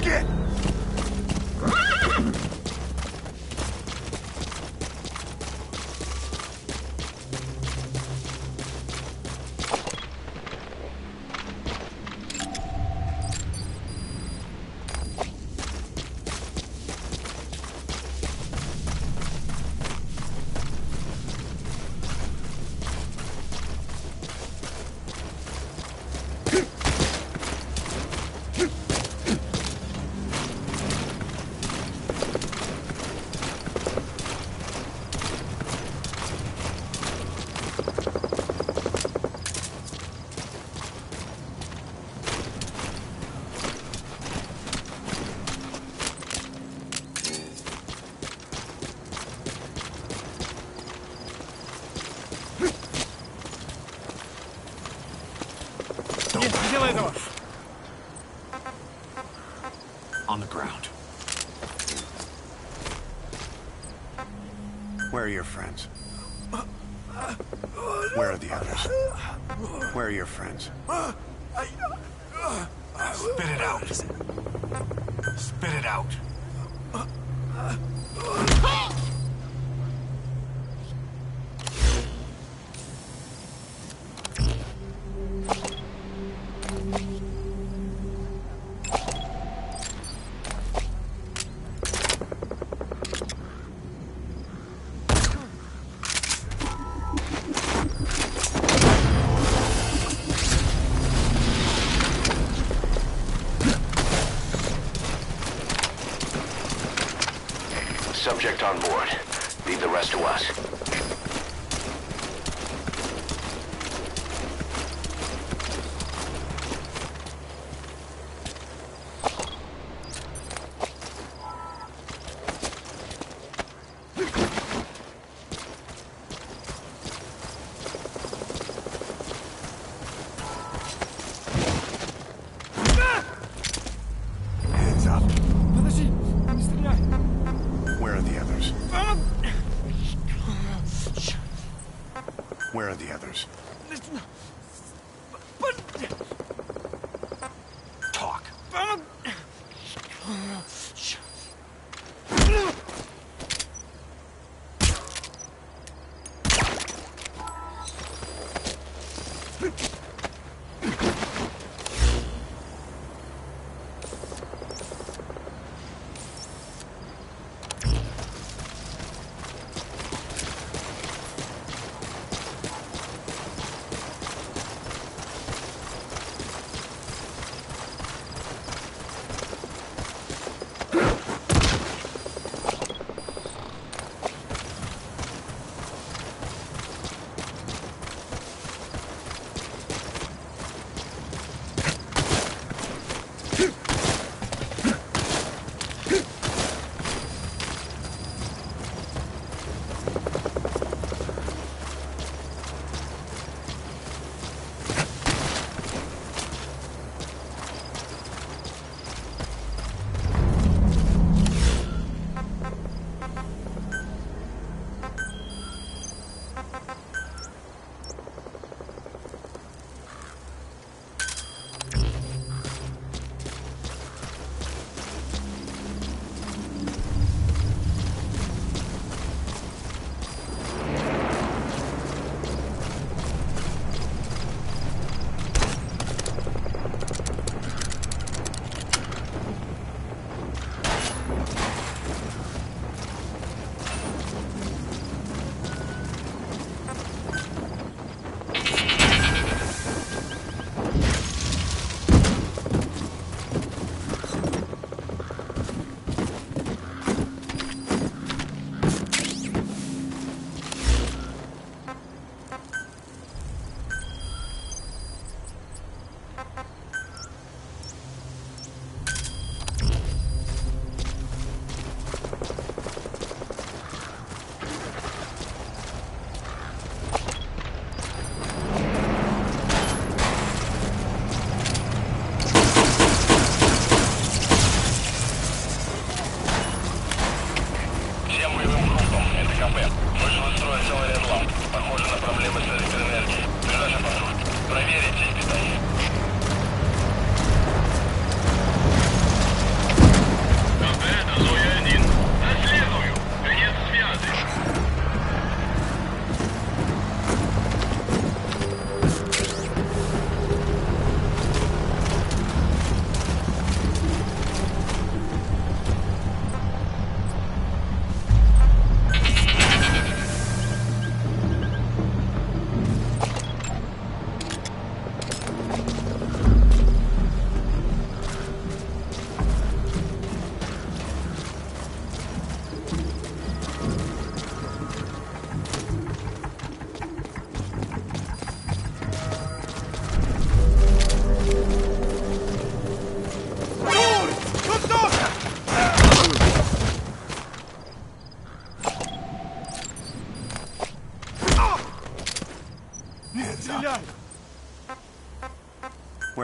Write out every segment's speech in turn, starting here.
Get! On the ground. Where are your friends? Where are the others? Where are your friends? Spit it out. Spit it out. Subject on board. Leave the rest to us. Hands up. Where are the others? Where are the others? Talk.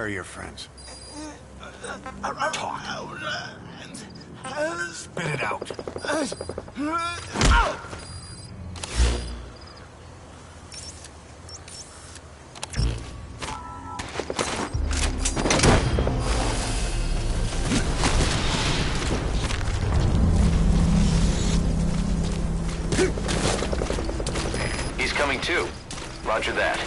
are your friends? Talk. Spit it out. He's coming too. Roger that.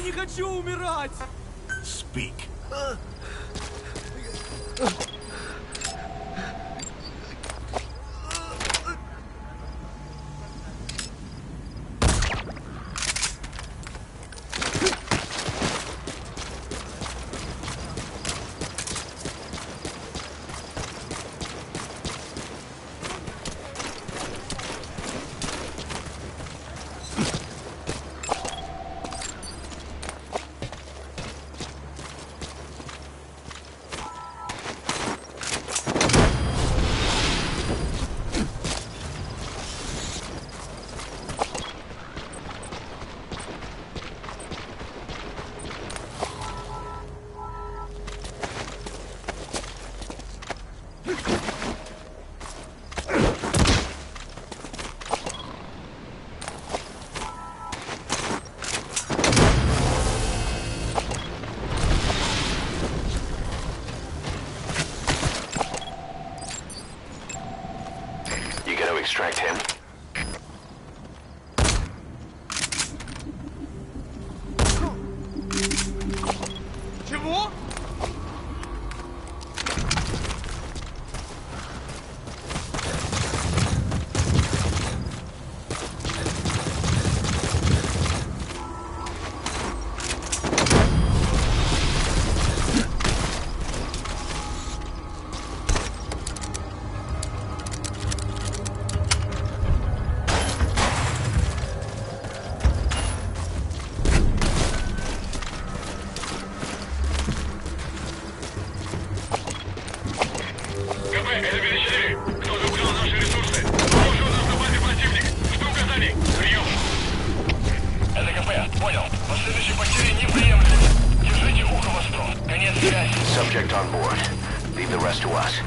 Я не хочу умирать! Speak. Extract him. Чего? Subject on board. Leave the rest to us.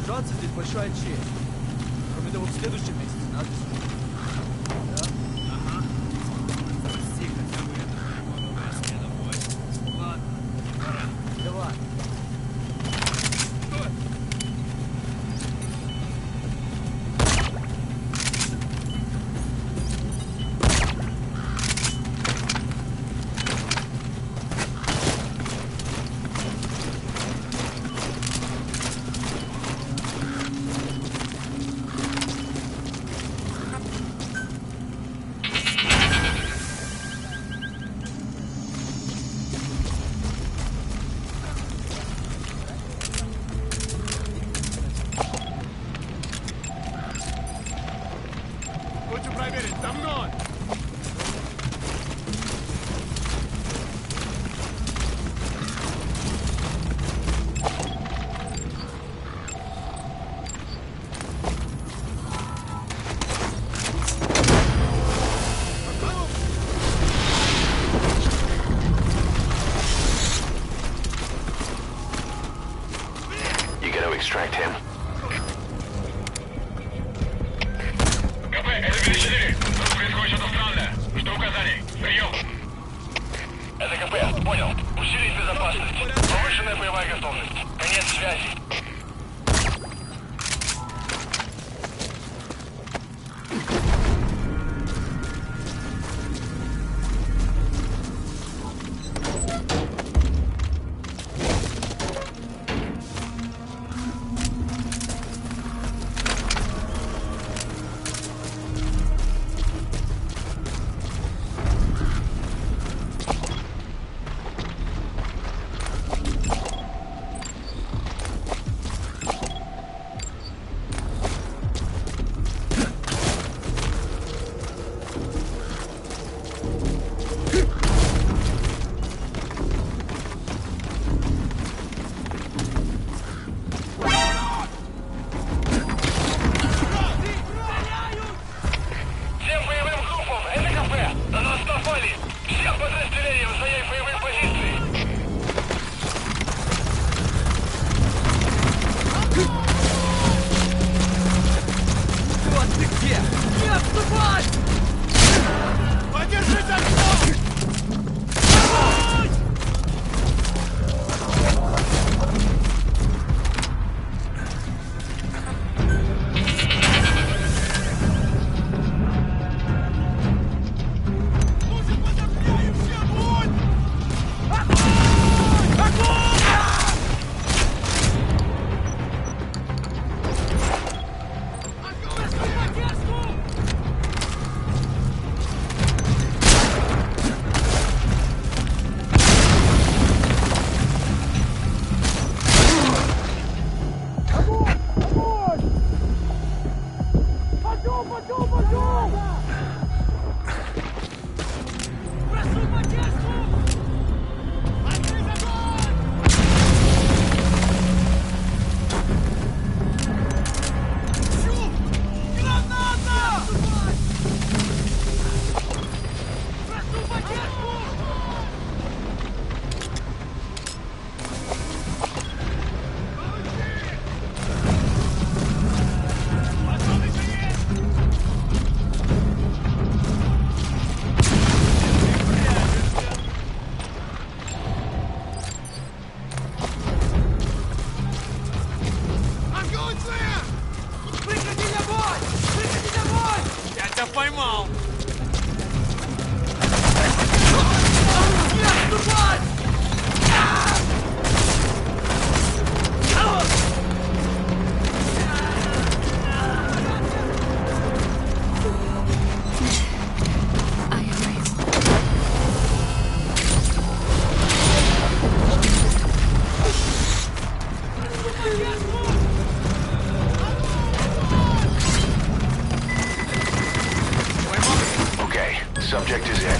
Держаться здесь большая честь. Кроме того, в следующем месяце надо... Да? Ага. Спасти хотя бы это новое следовой. Ладно, пора. Давай. Стой! Лучше проверить, за мной! You gotta extract him. КП, это 54. Тут происходит что-то странное. Что указаний? Прием. Это КП, понял. Усилить безопасность. Повышенная боевая готовность. Конец связи. Всем боевым группам, это КП. На нас напали. Всем подразделениям занять боевые позиции. Вот ты где! Не отступать! Подержись окно! Лучше подопьяемся, будь! Огонь! Огонь! Я тебя поймал! Не отступать! Okay, subject is in.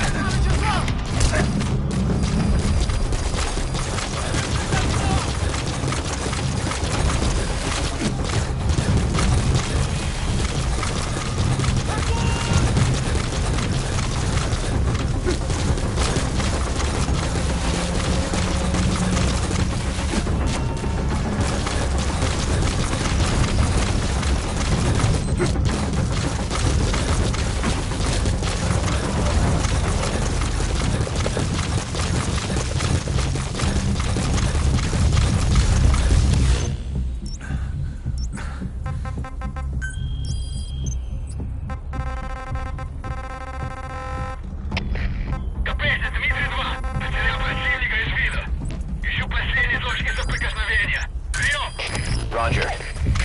Roger.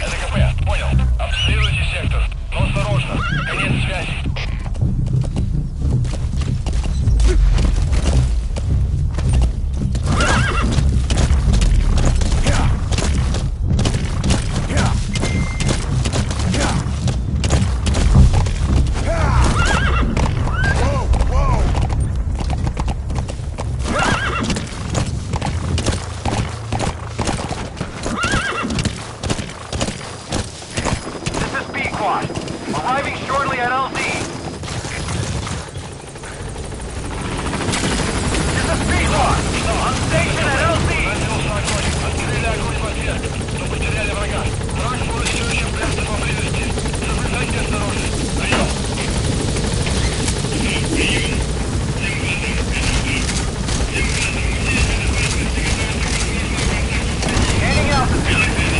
ЛКП, понял. Обстреливайте сектор. Но осторожно. Конец связи. Arriving shortly at LZ. This is Speedwalk. On station at LZ. Открыли огонь в ответ, но потеряли врага. Транспорт все еще прячется поблизости. Соблюдайте осторожность. Прием. Scanning altitude.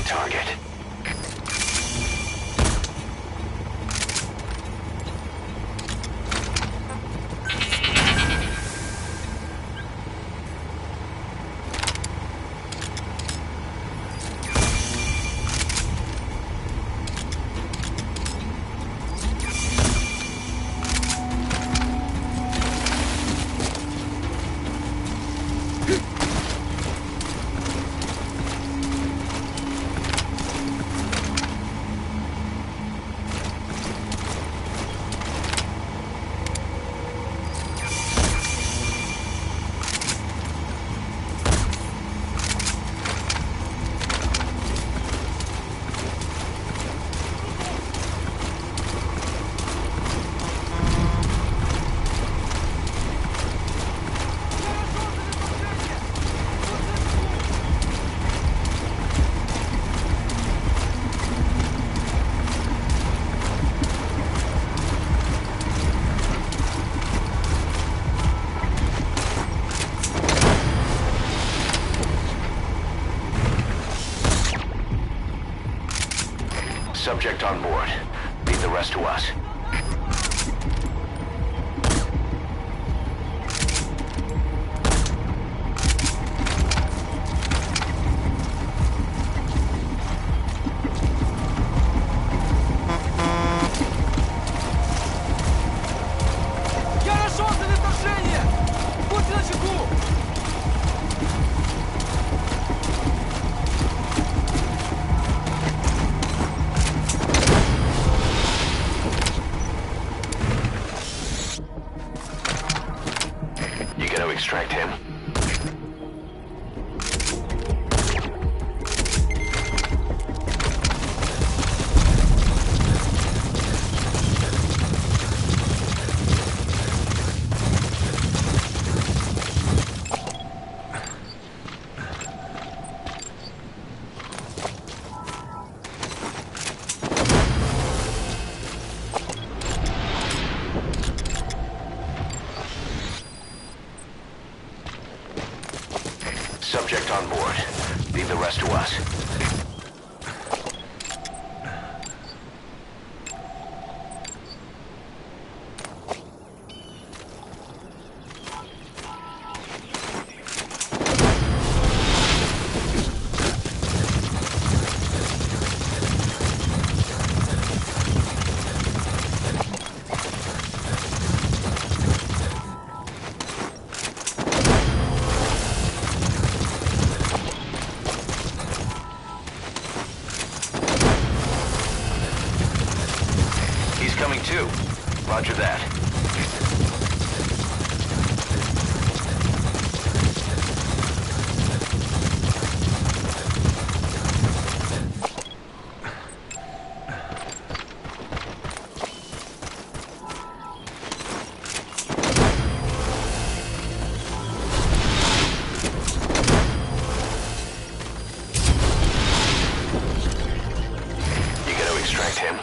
target. Subject on board. Leave the rest to us. Я нашел вторжение! Будьте начеку! You gonna extract him? Subject on board. Leave the rest to us. He's coming too. Roger that. You gonna extract him?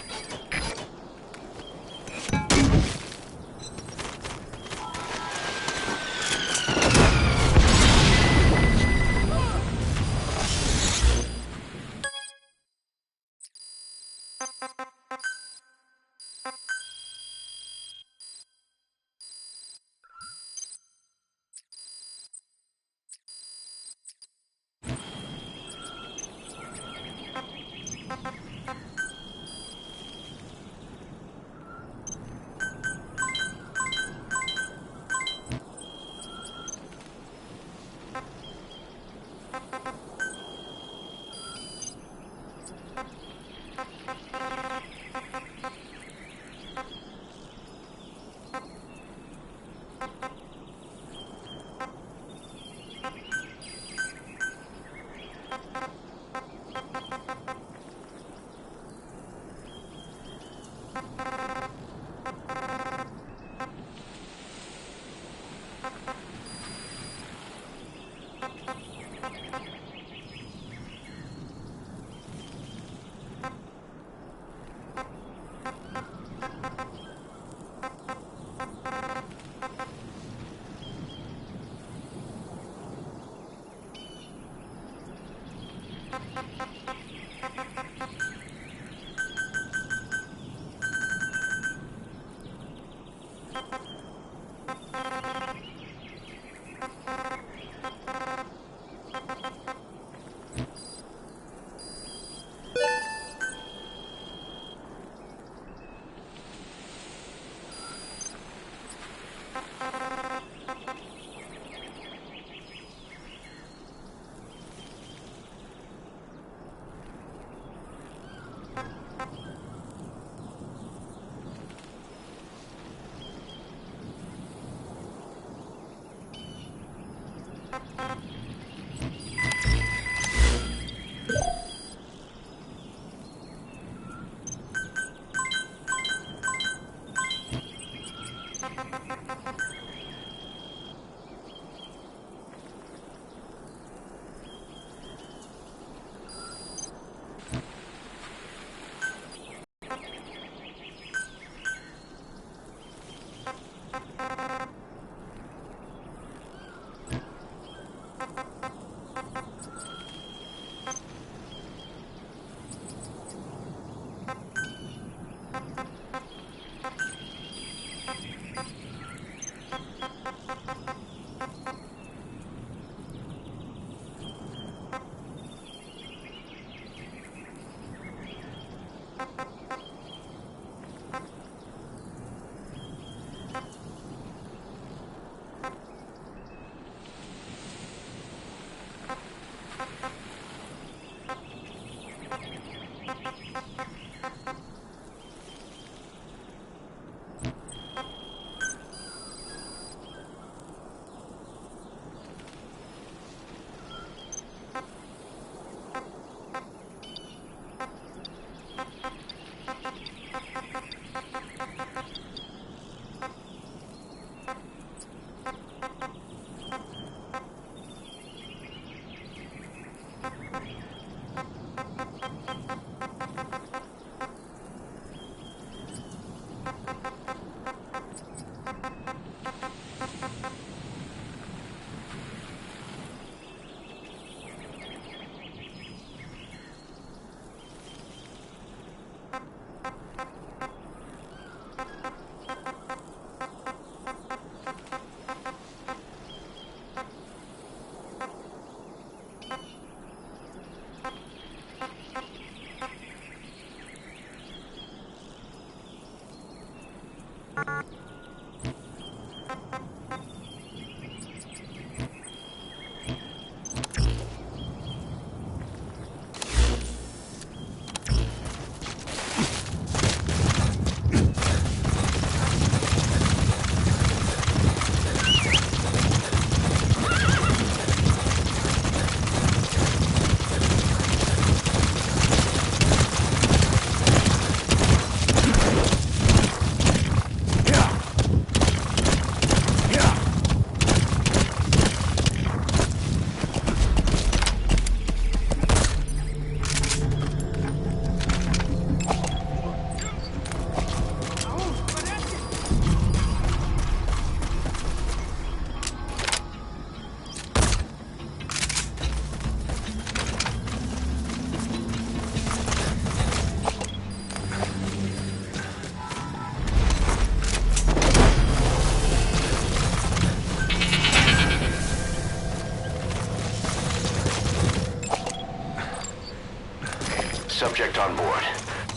Subject on board.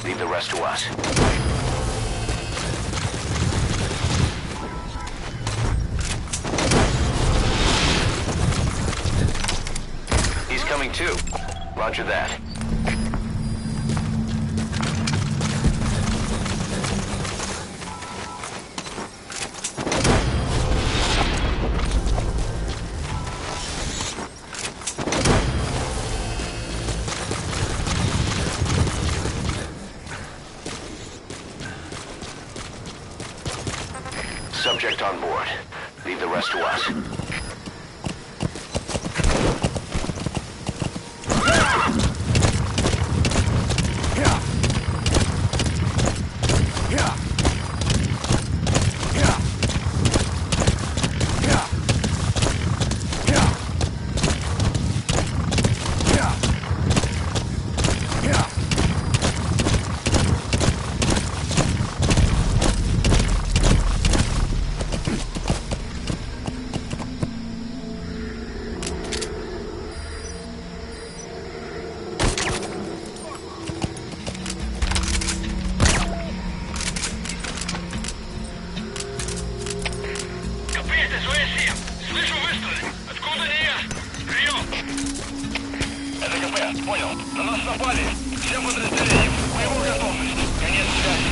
Leave the rest to us. He's coming too. Roger that. Subject on board. Leave the rest to us. Понял. На нас напали. Всем подразделениям. Боевую готовность. Конец связи.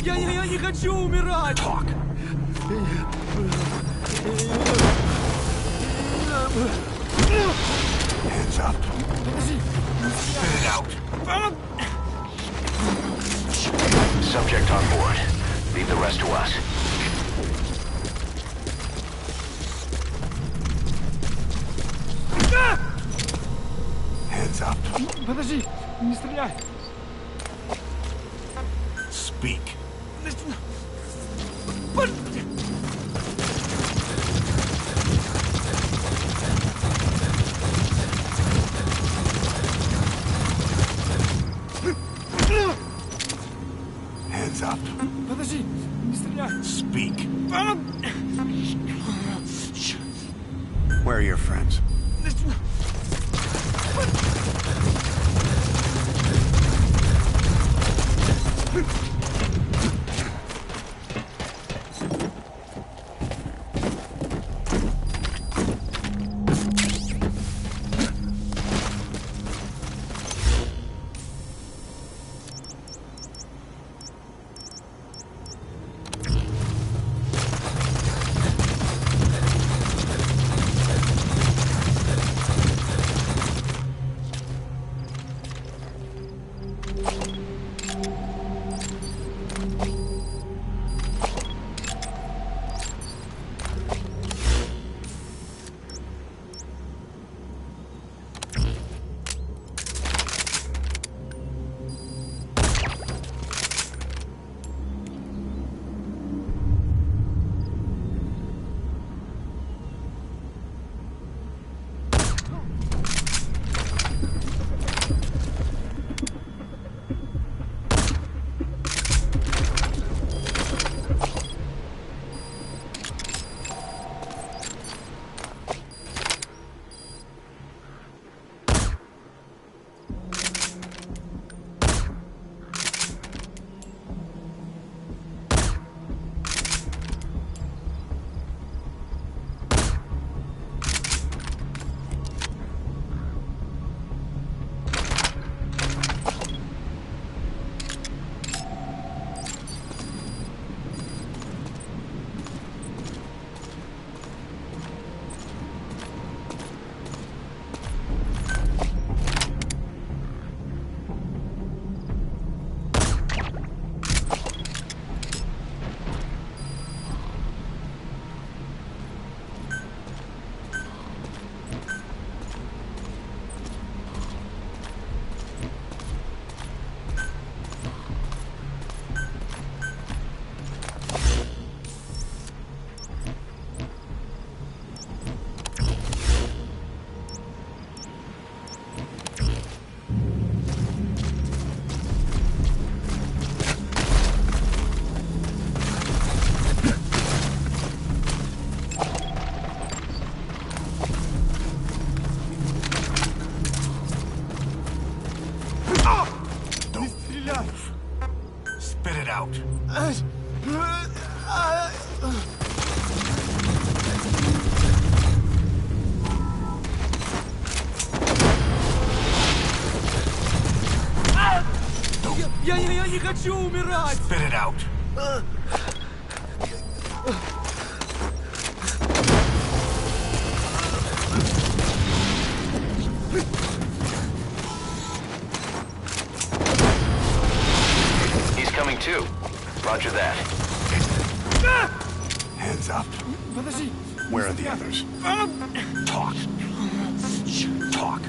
Я не хочу умирать! Hands up. Spit it out. Subject on board. Leave the rest to us. Hands up. Подожди, не стреляй! Speak. Hands up. Подожди, не стреляй! Speak. Where are your friends? out. Я не хочу умирать! Spit it out. He's coming too. Roger that. Hands up. Подожди! Where are the others? Talk. Talk.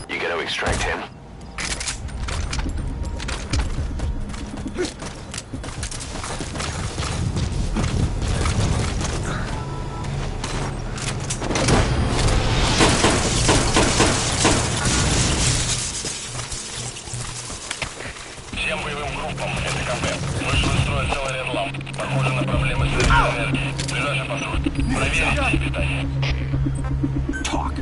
You gotta extract him. Всем боевым группам, это КП. Вышел из строя целый ряд ламп. Похоже на проблемы с электроэнергией. Ближайший патруль. Проверить питание. Talk.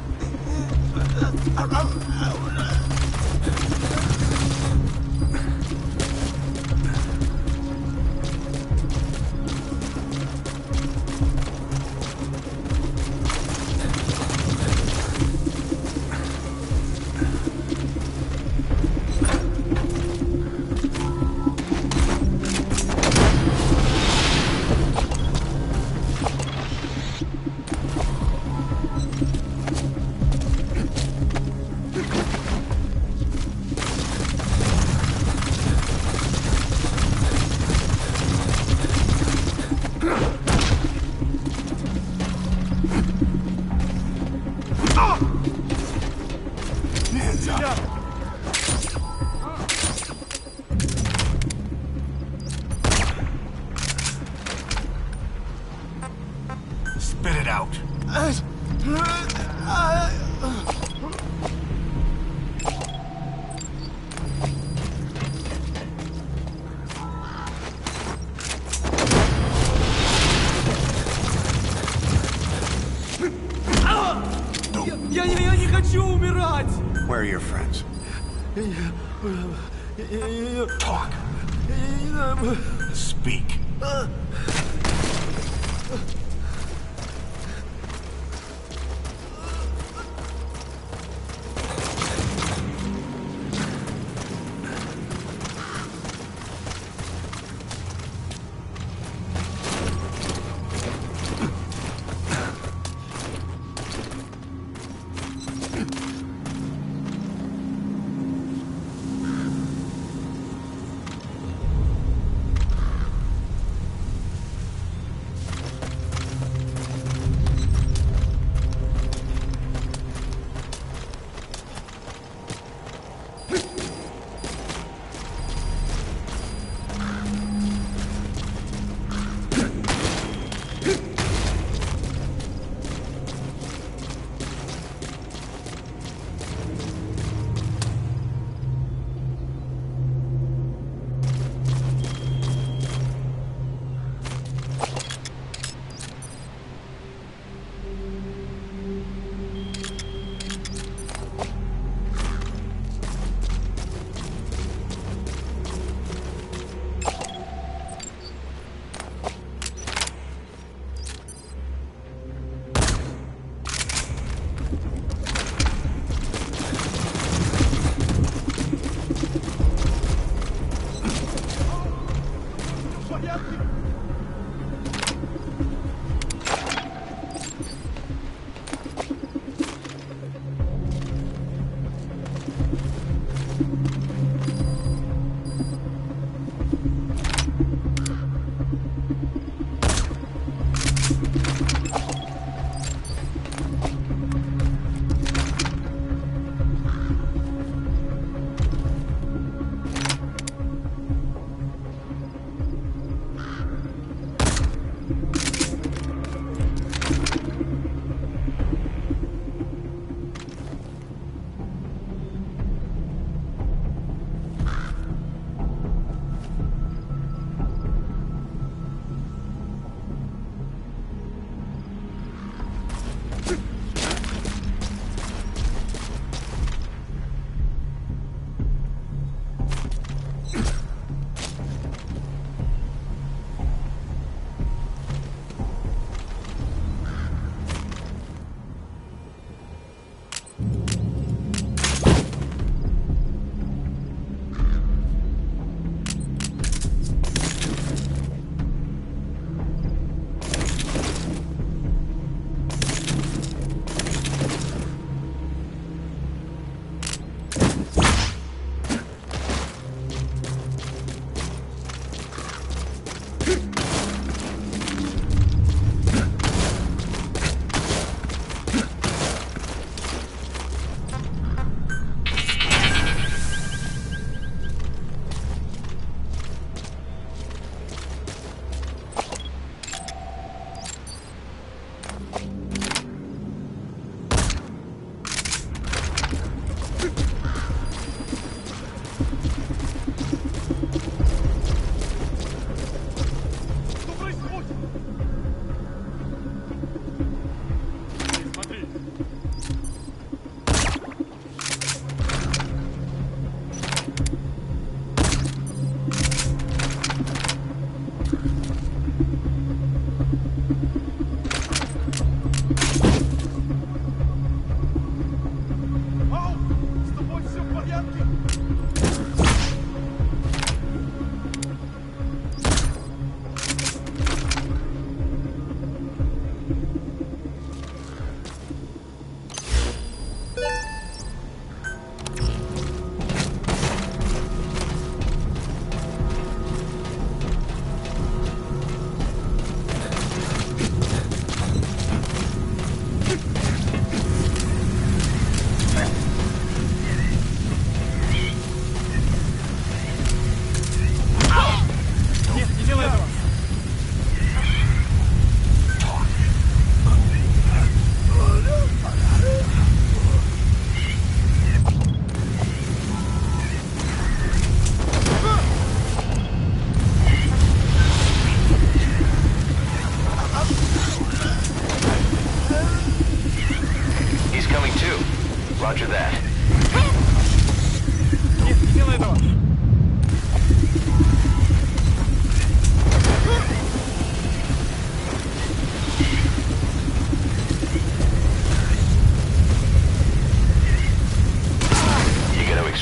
Hands up. Spit it out. Я не хочу умирать! Where are your friends? Talk. Speak.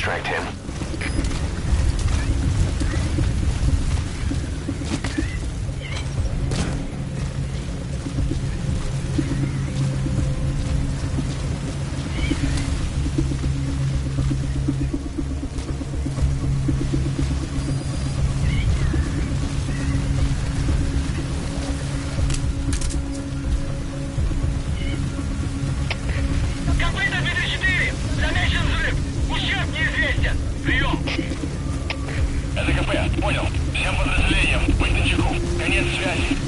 extract him. КП-4! Замечен взрыв! Ущерб неизвестен! Прием! Это КП, понял. Всем подразделениям, быть начеку. Конец связи.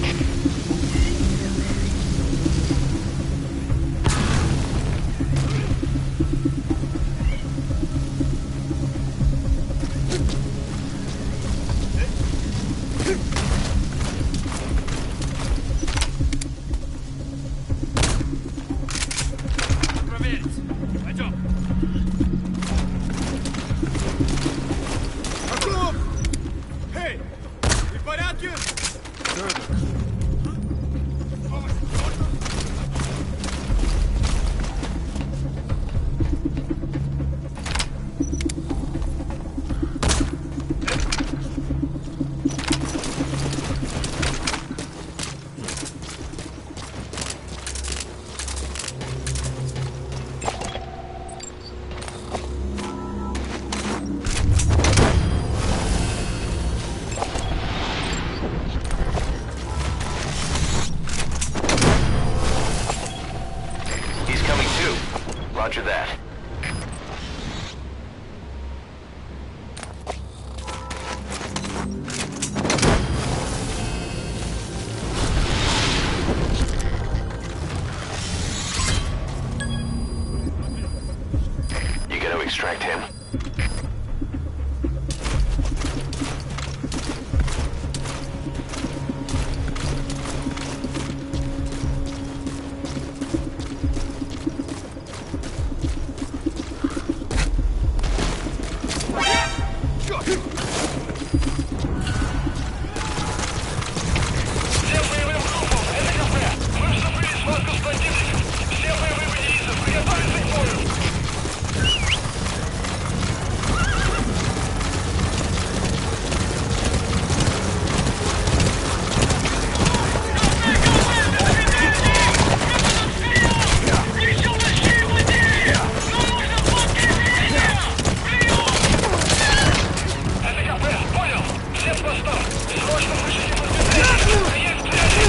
Проверить. Пойдем. Готов! Эй! Ты в порядке? He's coming too. Roger that. You gonna extract him? Всем боевым группам! Это КП! Мы вступили в схватку с противником! Все боевые единицы приготовиться к бою! Еще мощнее владение! Но нужно подкрепление! Прием! Это КП, понял! Всем постам! Срочно вышлите подкрепление! Конец связи!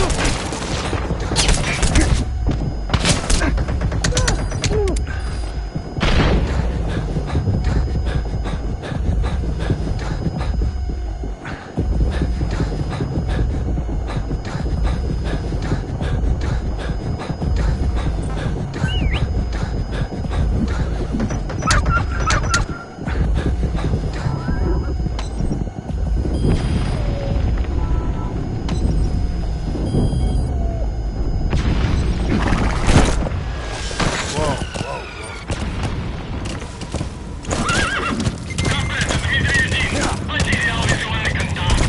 Потерял визуальный контакт.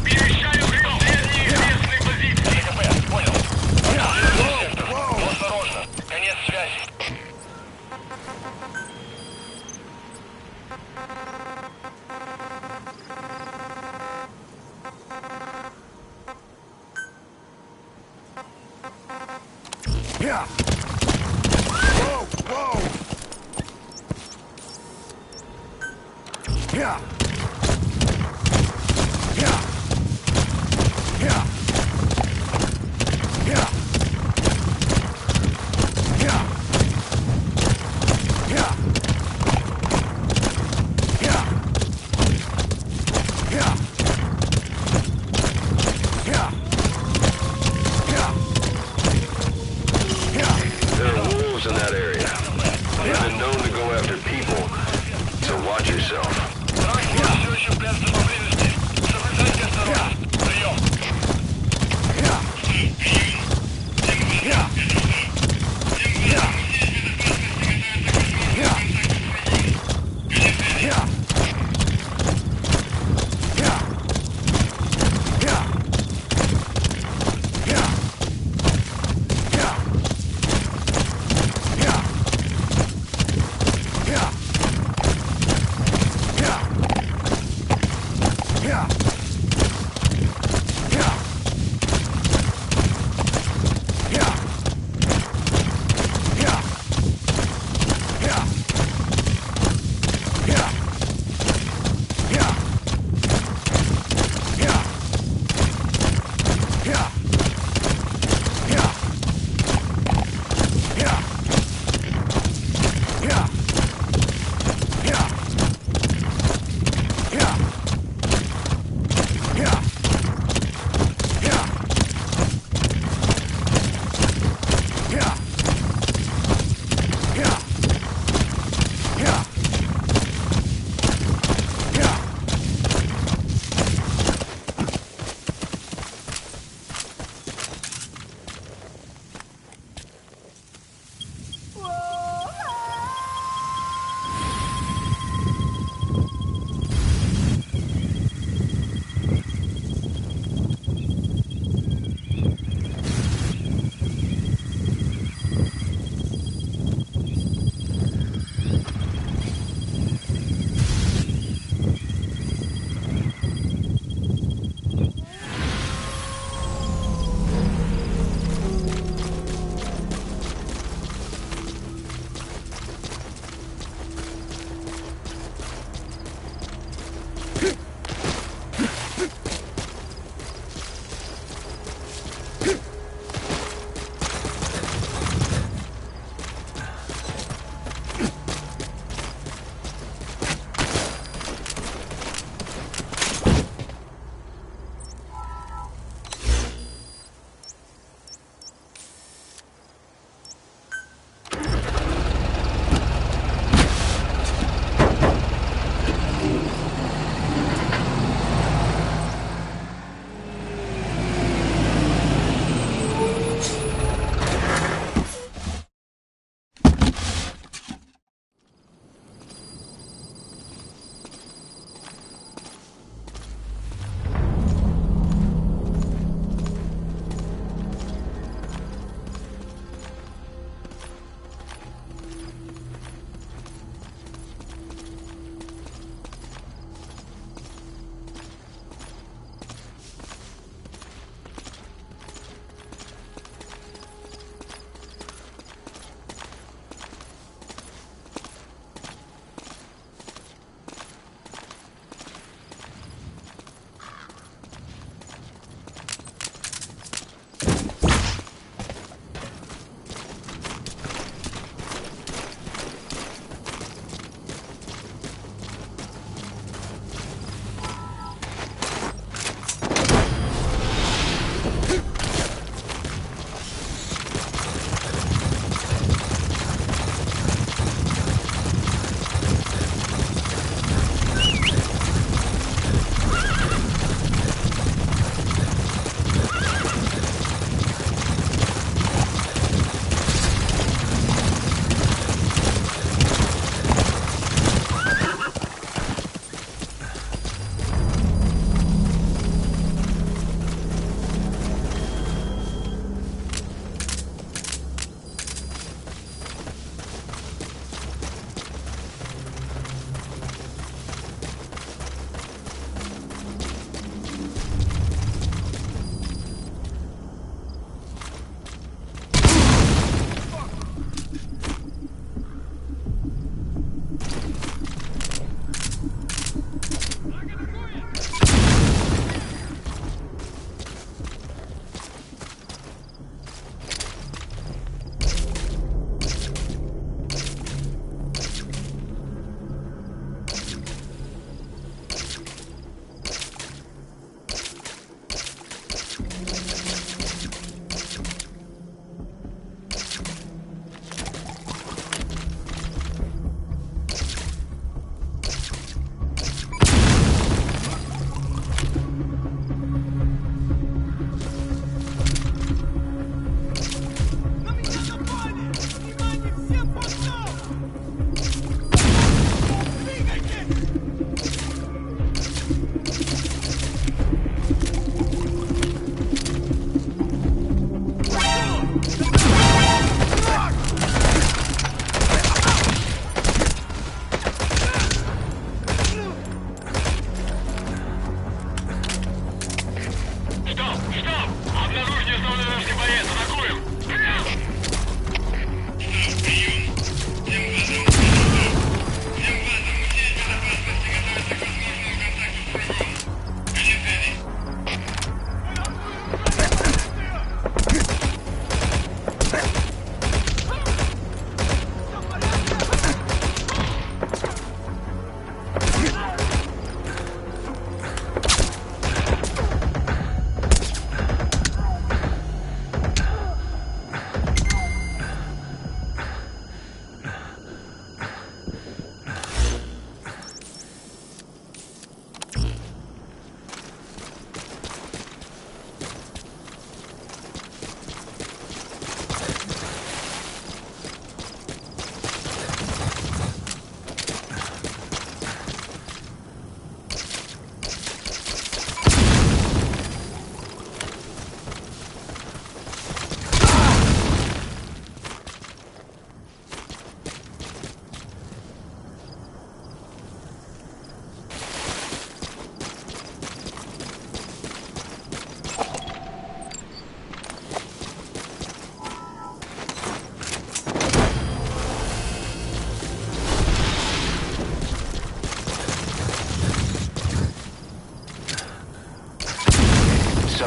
Перемещаю прием. Неизвестные позиции. КП, понял. Сектор. Осторожно. Конец связи. Yeah. Whoa, whoa. Yeah. Yeah. Yeah. Yeah. Yeah. Yeah. Yeah. Yeah. Yeah. Yeah. Yeah. There are wolves in that area. They've been known to go after people, so watch yourself. Транспорт все еще прячется поблизости. Соблюдайте осторожность. Прием. Yeah. Yeah. Yeah. Yeah. Yeah. Yeah. Yeah. Yeah. Yeah. Yeah. Yeah.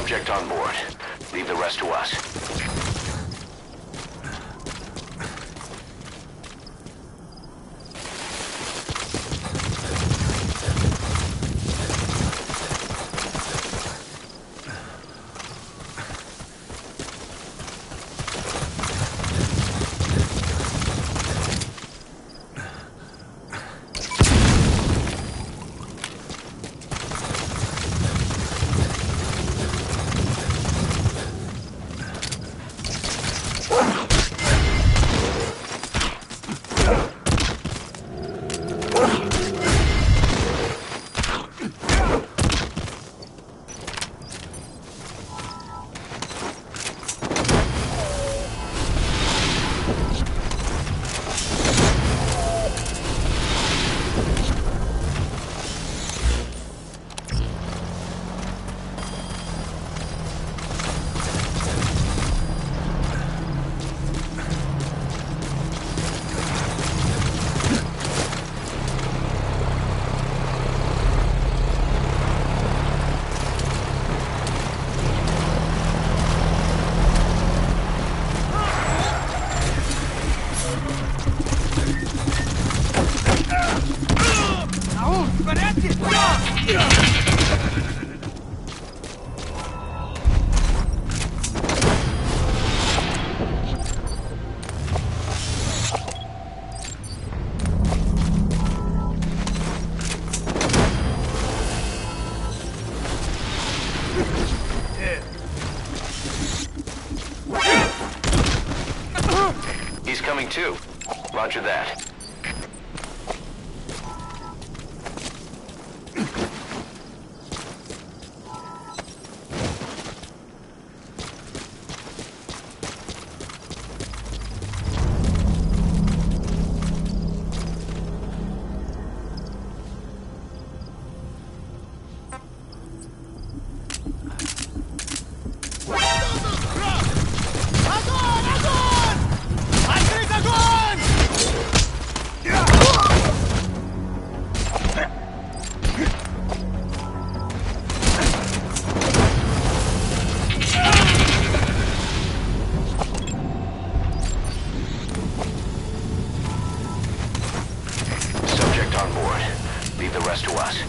Subject on board. Leave the rest to us. He's coming too. Roger that. On board. Leave the rest to us.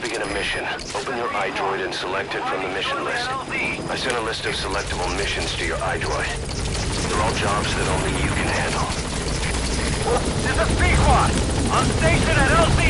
about to begin a mission. Open your iDroid and select it from the mission list. I sent a list of selectable missions to your iDroid. They're all jobs that only you can handle. This is Pequod! On station at LC!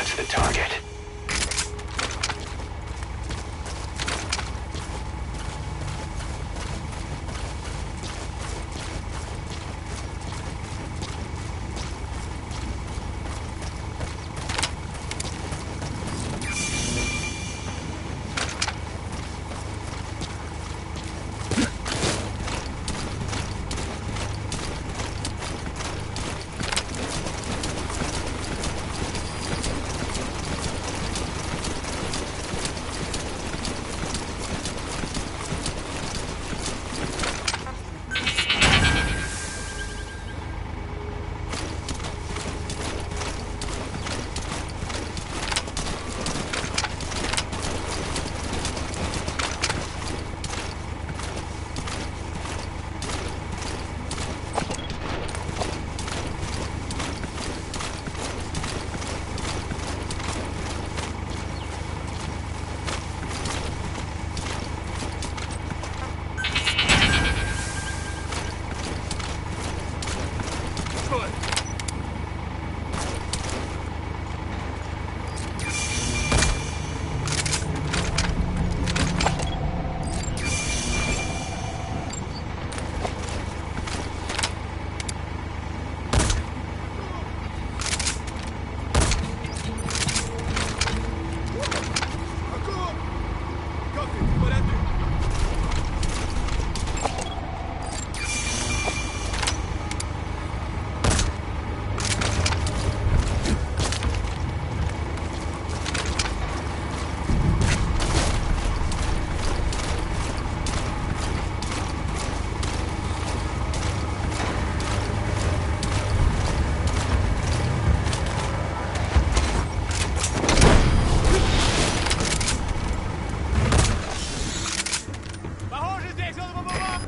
That's the target.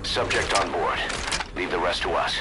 Subject on board. Leave the rest to us.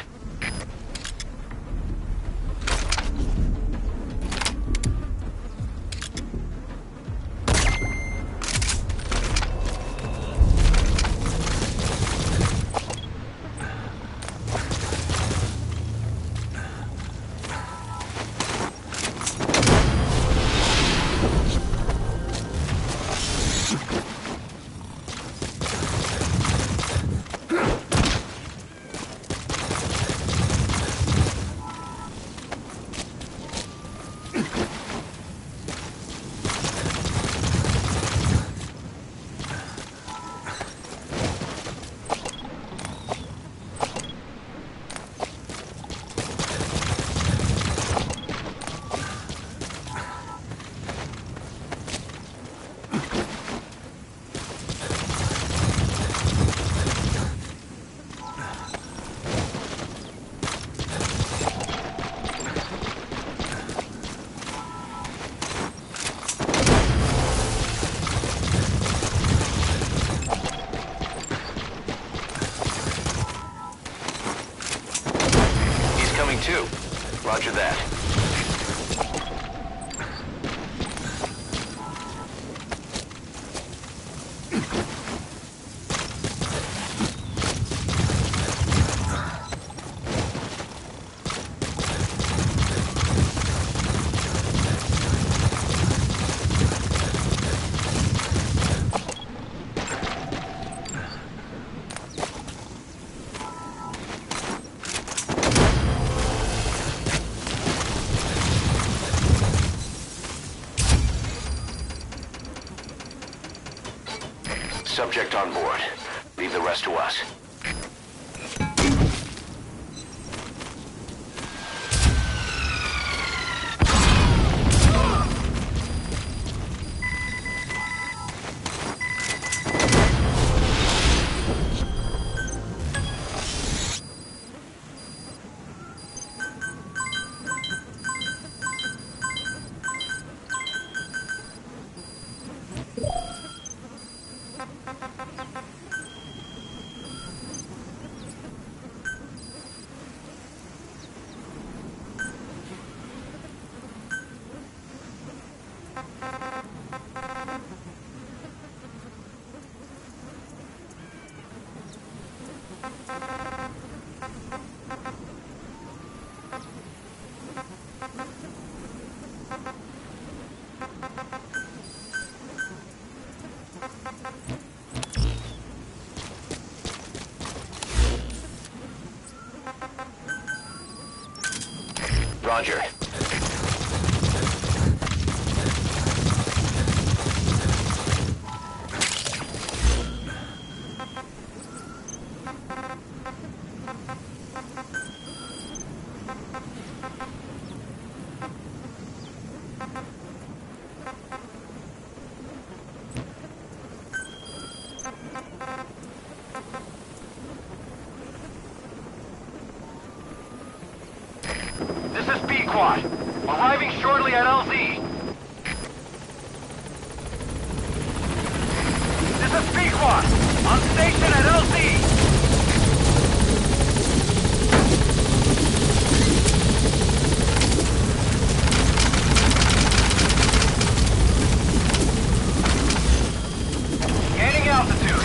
Too. Roger that. Subject on board. Leave the rest to us. Roger. This is B-Quad. Arriving shortly at LZ. This is B-Quad. On station at LZ. Gaining altitude.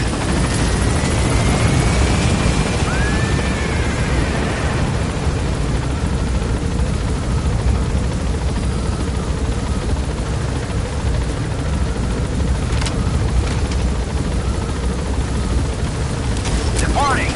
Departing.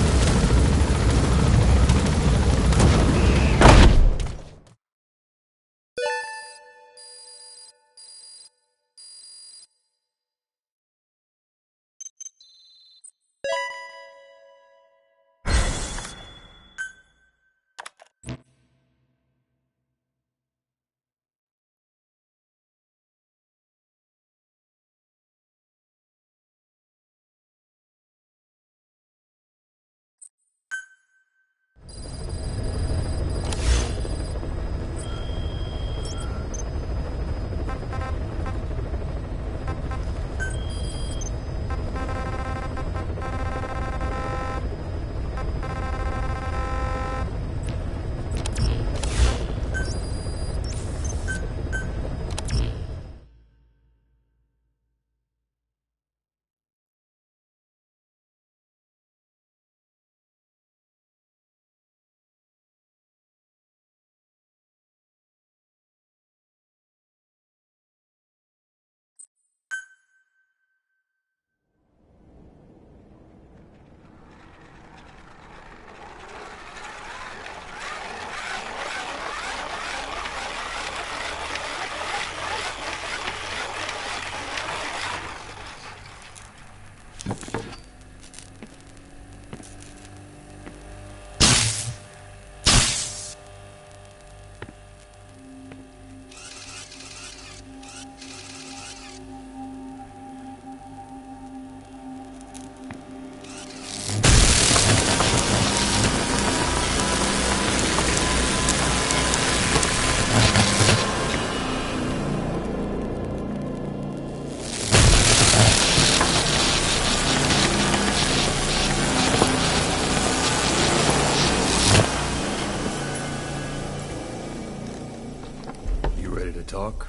Talk?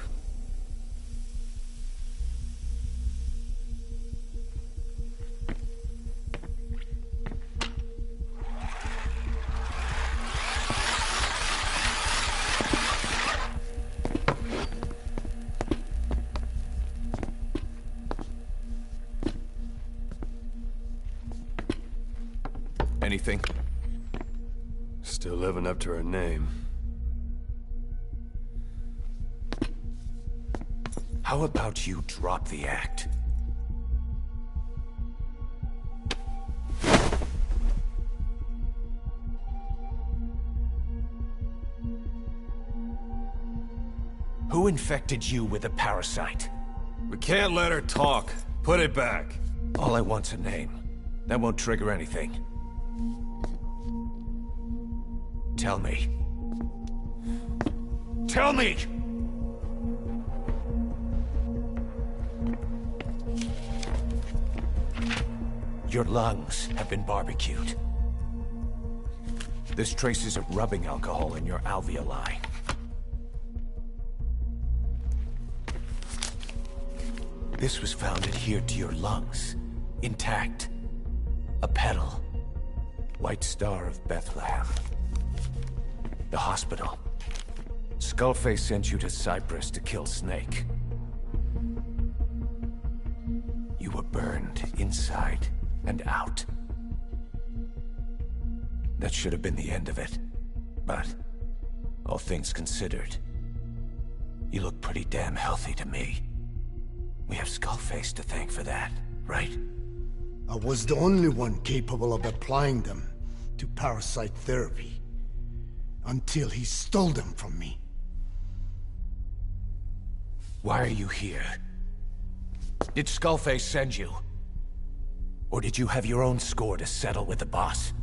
Anything? Still living up to her name. How about you drop the act? Who infected you with a parasite? We can't let her talk. Put it back. All I want's a name. That won't trigger anything. Tell me. Tell me! Your lungs have been barbecued. There's traces of rubbing alcohol in your alveoli. This was found adhered to your lungs, intact. A petal. White Star of Bethlehem. The hospital. Skullface sent you to Cyprus to kill Snake. You were burned inside and out. That should have been the end of it. But all things considered. You look pretty damn healthy to me. We have Skullface to thank for that, right? I was the only one capable of applying them to parasite therapy. Until he stole them from me. Why are you here? Did Skullface send you? Or did you have your own score to settle with the boss?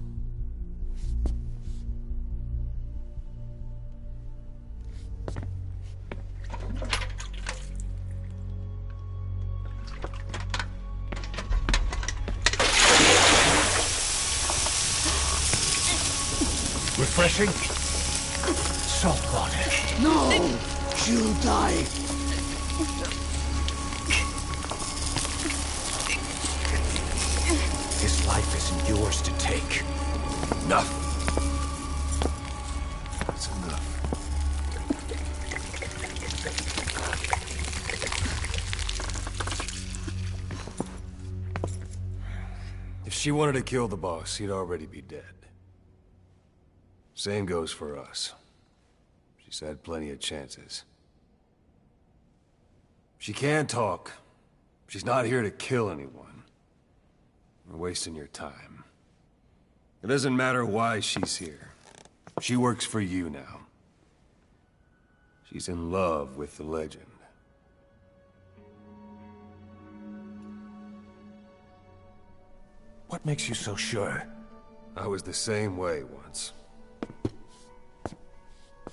Refreshing? Salt water. No! She'll die! His life isn't yours to take. Enough. That's enough. If she wanted to kill the boss, he'd already be dead. Same goes for us. She's had plenty of chances. She can talk. She's not here to kill anyone. We're wasting your time. It doesn't matter why she's here. She works for you now. She's in love with the legend. What makes you so sure? I was the same way once.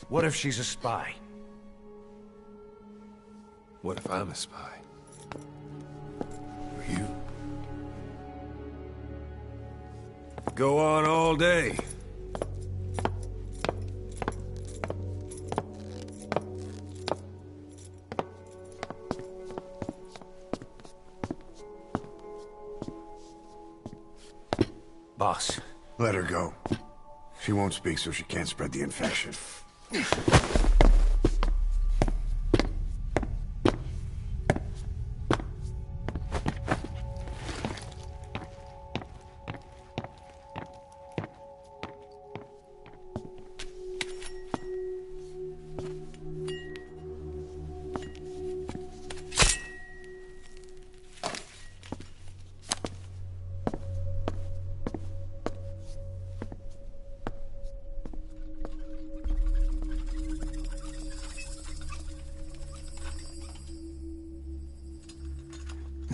What if she's a spy? What if I'm a spy? For you? Go on all day. Boss. Let her go. She won't speak, so she can't spread the infection.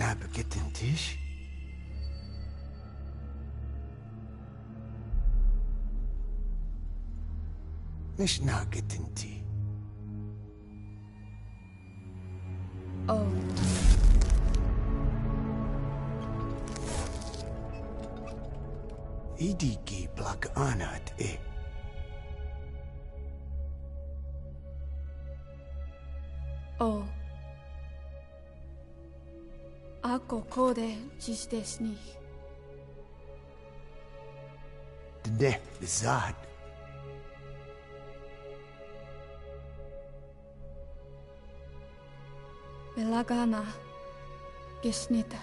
Nabegetten Tisch? Nicht nagetten Tee. Oh. Idiki plak anat e. Oh. Ako kode jisdes ni. Dne bizad. Belagana gesnita.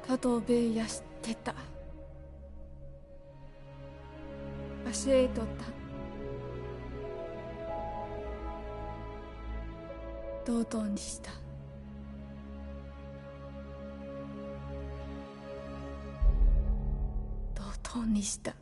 Katobe yasteta. Aseitota. Dodoにした。ドドにした。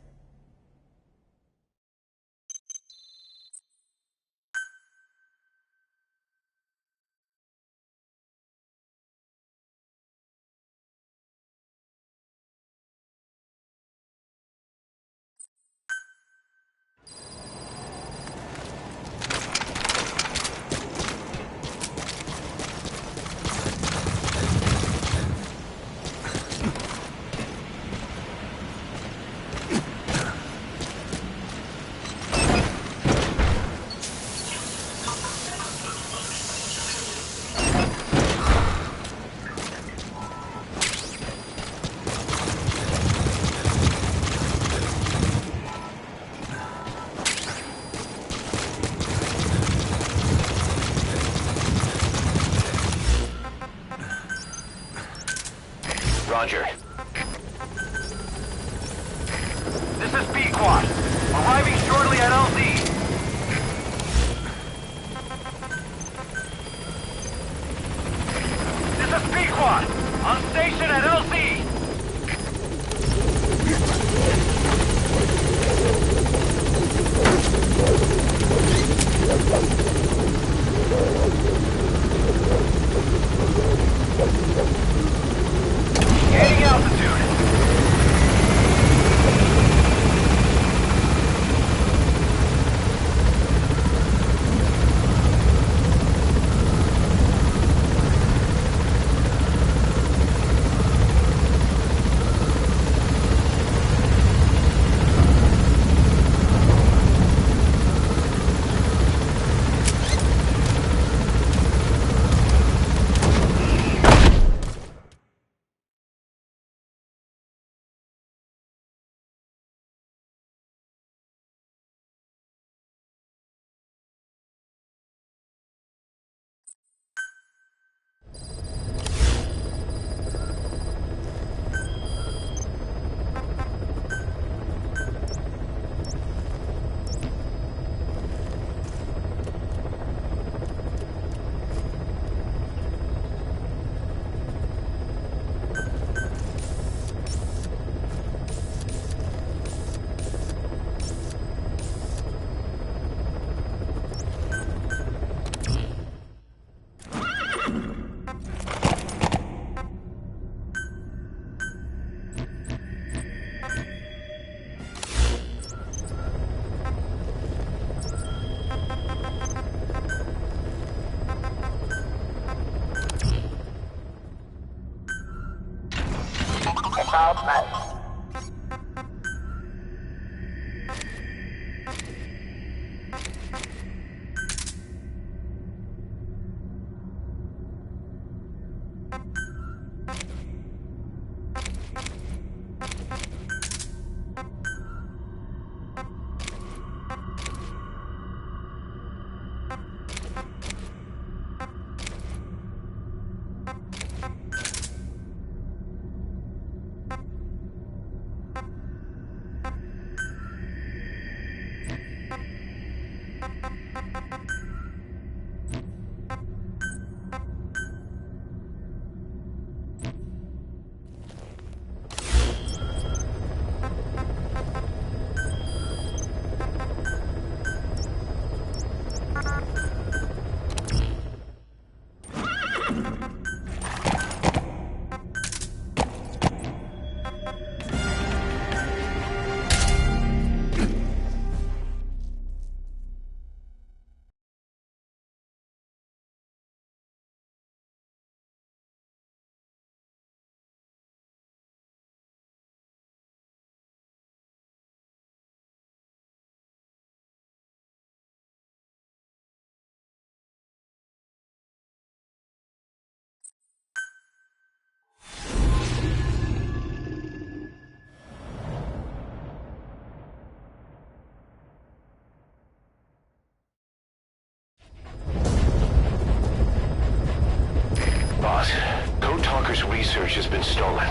stolen.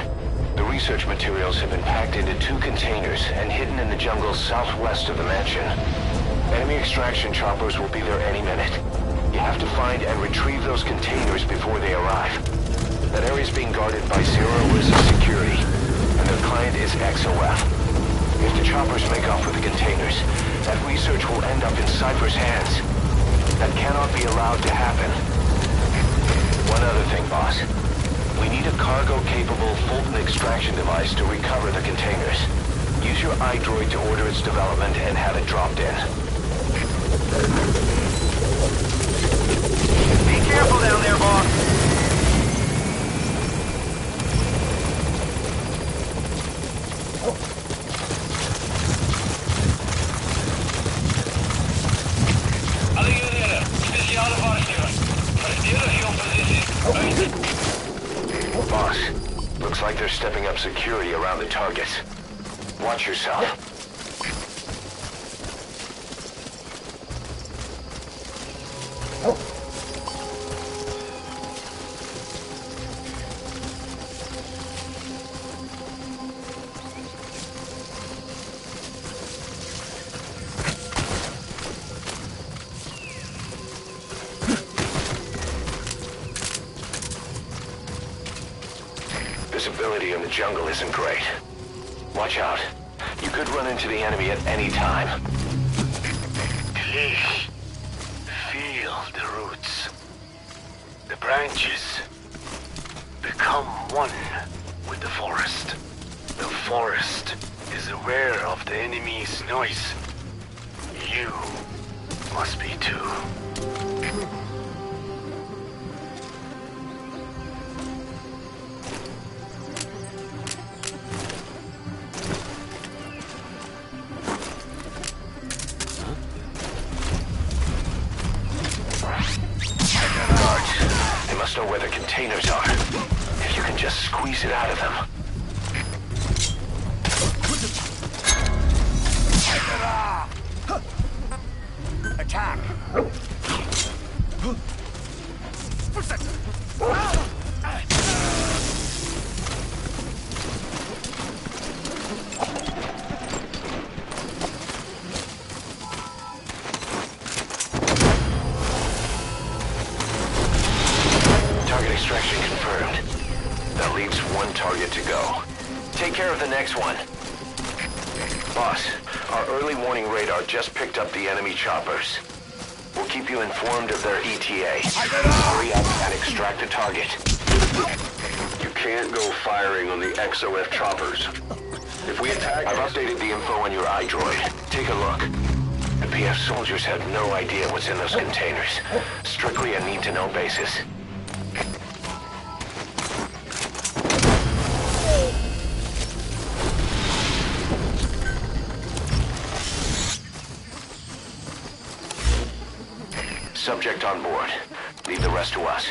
The research materials have been packed into 2 containers and hidden in the jungle southwest of the mansion. Enemy extraction choppers will be there any minute. You have to find and retrieve those containers before they arrive. That area is being guarded by Zero Risk Security, and their client is XOF. If the choppers make off with the containers, that research will end up in Cypher's hands. That cannot be allowed to happen. One other thing, boss. We need a cargo-capable Fulton extraction device to recover the containers. Use your iDroid to order its development and have it dropped in. Be careful down there, boss. Alle uniter, speciale waarschuwing. Verdedig your position. Boss, looks like they're stepping up security around the targets. Watch yourself. Visibility in the jungle isn't great. Watch out. You could run into the enemy at any time. Please, feel the roots. The branches become one with the forest. The forest is aware of the enemy's noise. You must be too. They must know where the containers are. If you can just squeeze it out of them. Attack! Target extraction confirmed. That leaves 1 target to go. Take care of the next one. Boss, our early warning radar just picked up the enemy choppers. We'll keep you informed of their ETA. Hurry up and extract the target. You can't go firing on the XOF choppers. If we attack... I've updated the info on your iDroid. Take a look. The PF soldiers have no idea what's in those containers. Strictly a need-to-know basis. Subject on board. Leave the rest to us.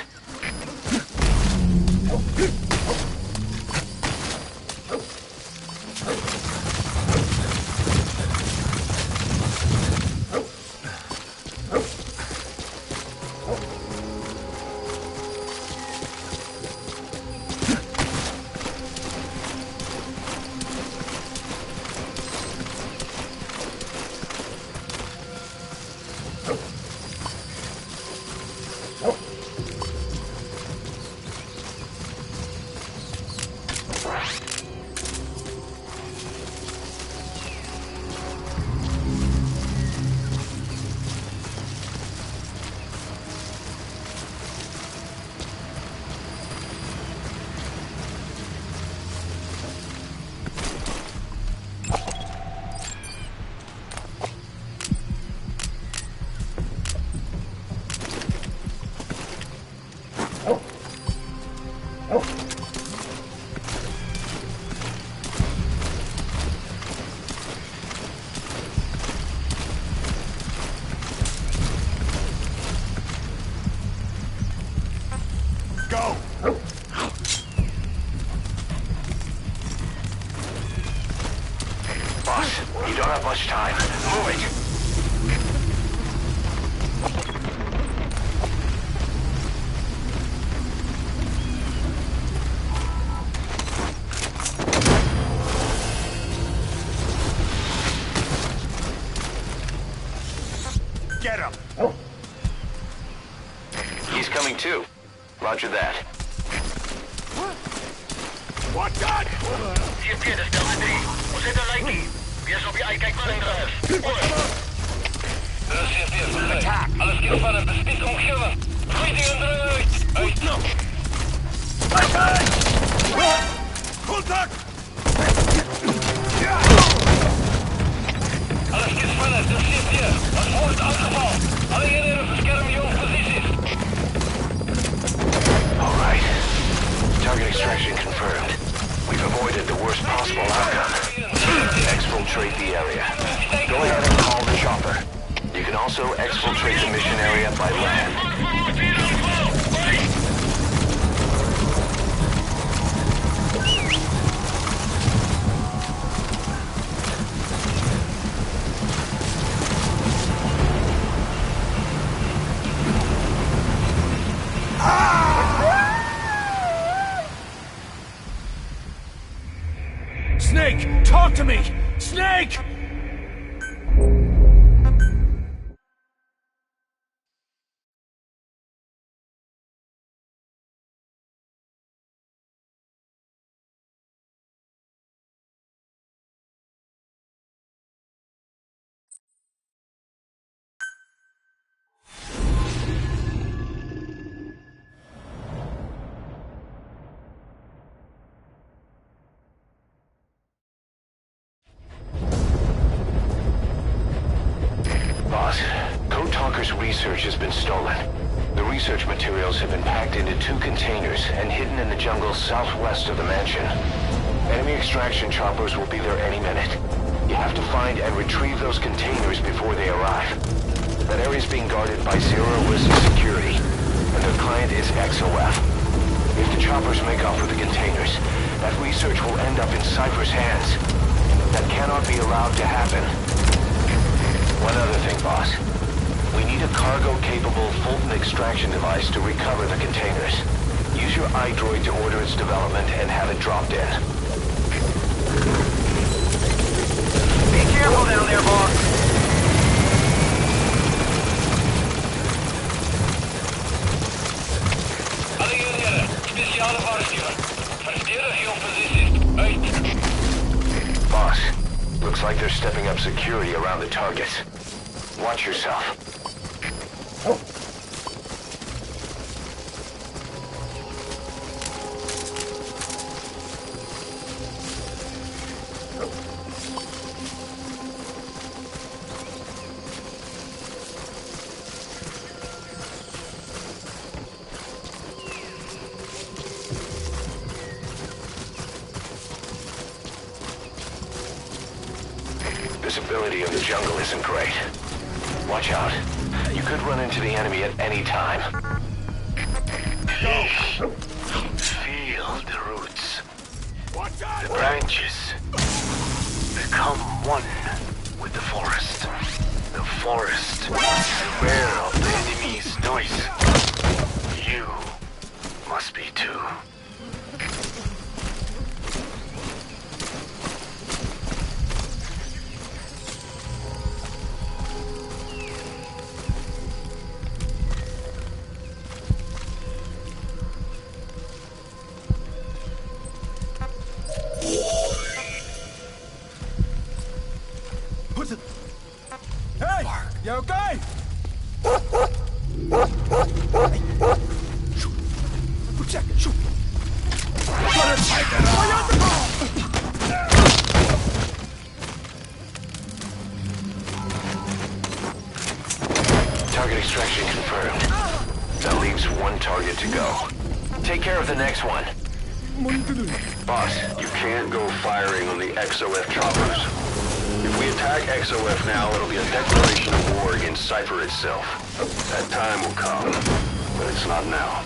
Get him! He's coming too. Roger that. Watch out! CFP, dat is Delta 3. Hoe zit de lijkie? Wees op je uitkijk naar een druif. CFP, attack! Alles killen, bespied omgeven. Gooi die eruit! Uit nou! Contact! Alles killen, de CFP. Dat wordt aangevallen. Alle eenheden beschermen je posities. All right. Target extraction confirmed. We've avoided the worst possible outcome. Exfiltrate the area. Go ahead and call the chopper. You can also exfiltrate the mission area by land. Snake! Talk to me! Snake! Code Talker's research has been stolen. The research materials have been packed into 2 containers and hidden in the jungle southwest of the mansion. Enemy extraction choppers will be there any minute. You have to find and retrieve those containers before they arrive. That area is being guarded by zero-risk security, and their client is XOF. If the choppers make off with the containers, that research will end up in Cypher's hands. That cannot be allowed to happen. One other thing, boss. We need a cargo-capable Fulton extraction device to recover the containers. Use your iDroid to order its development and have it dropped in. Be careful down there, boss. Alle eenheden, speciale waarschuwing. Verdedig je posities. Uit. Boss, looks like they're stepping up security around the targets. Watch yourself. Visibility in the jungle isn't great. Watch out. You could run into the enemy at any time. Feel the roots. The branches. Become one with the forest. The forest is aware of the enemy's noise. You must be too. Hey! You okay? Shoot! Check! Shoot! Target extraction confirmed. That leaves 1 target to go. Take care of the next one. Boss, you can't go firing on the XOF choppers. If we attack XOF now, it'll be a declaration of war against Cypher itself. That time will come, but it's not now.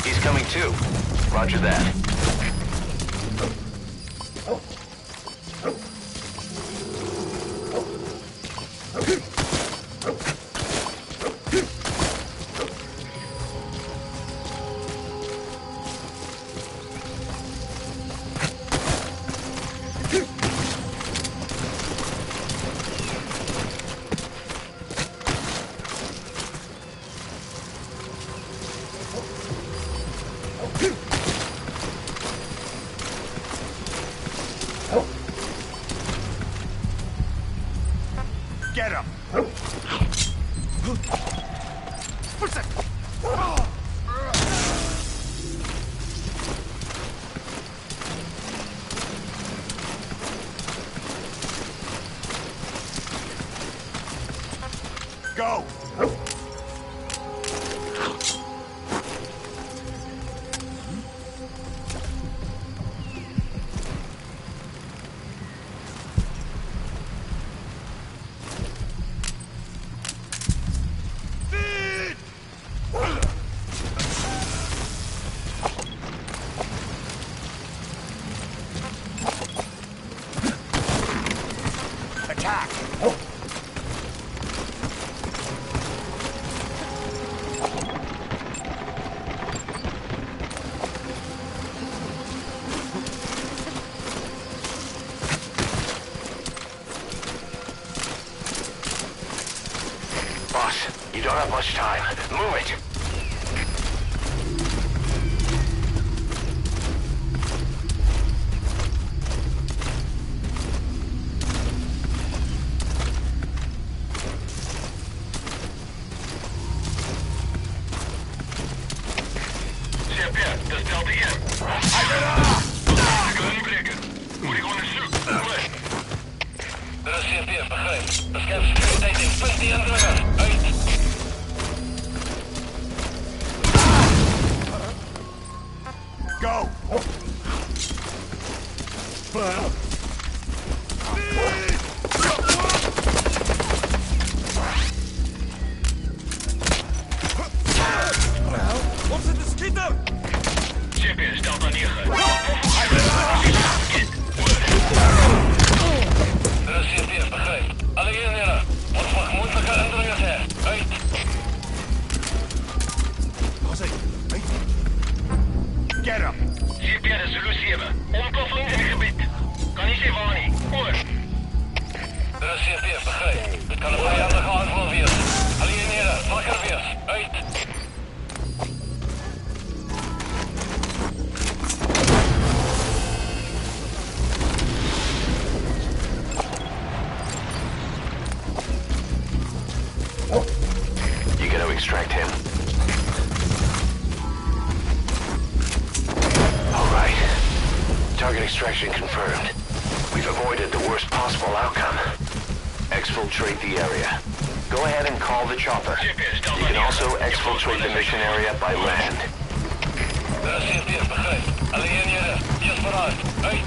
He's coming too. Roger that. Get him! Go! Attack! Boss, you don't have much time. Move it! CP, das ist Delta hier. Inbreken. Moet ik gewoon een zoek. Dat is CP, begrijp. Bescherm securiteit in 15 indrukken. Uit. Go! Opzet de schieten! CP is Delta 9. Dat is CP, begrijp. Alle eenheden. Wordt vermoedelijke indrukken her. Uit. Get him! CP is Zulu 7. Ontploffing in het gebied. Kan niet even aan. Oor. Dat is CP, begrijp. Het kan een vijandige aanval wezen. Alle eenheden, wakker wees. Uit. You gotta extract him. All right. Target extraction confirmed. We've avoided the worst possible outcome. Exfiltrate the area. Go ahead and call the chopper. You can also exfiltrate the mission area by land. Dat is CP, begrijp. Alle eenheden, eerst vooruit. Uit.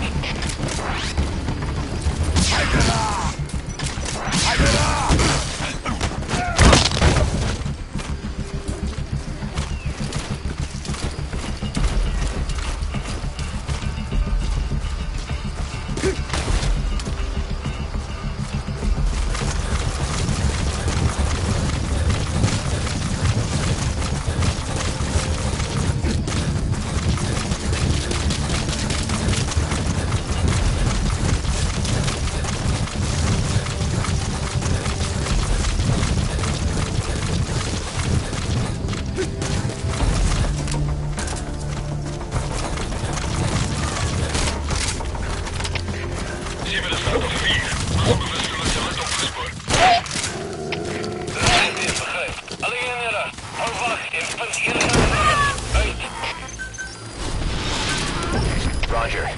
Roger.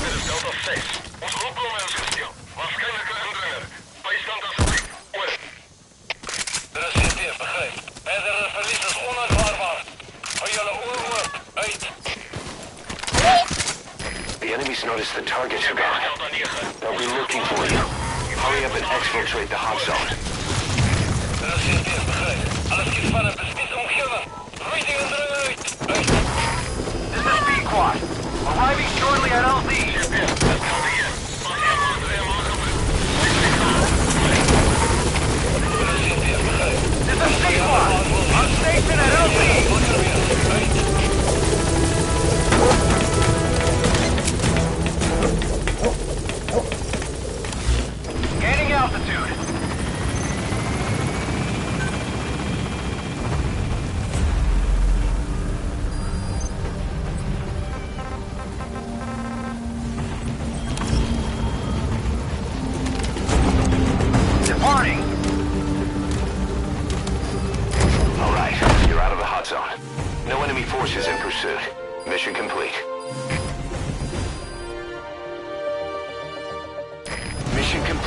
Dit is Delta 6. Onze hulpbron is gestild. Waarschijnlijk een indringer. Bijstand alsjeblieft. Oor. Dit is CP, begrijp. Verdere verlies is onuitwaarbaar. Hou jullie oren op. Uit. The enemies noticed the target, Sagan. They'll be looking for you. Hurry up and exfiltrate the hot zone. Dit is CP, begrijp. Alles is spannend, besmet omgeven. Rating indringer uit. Uit. This is B-Quad. Arriving shortly at LZ. CP, dat is Delta hier. Pas je achter hem aangevoerd. Dit is CP, begrijp. This is B-Quad. On station at LZ. Gaining altitude.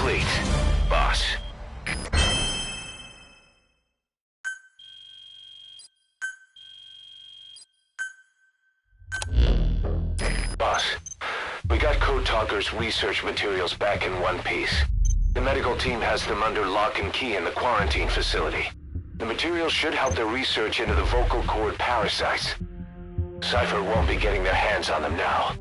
complete, boss. Boss, we got Code Talker's research materials back in one piece. The medical team has them under lock and key in the quarantine facility. The materials should help their research into the vocal cord parasites. Cypher won't be getting their hands on them now.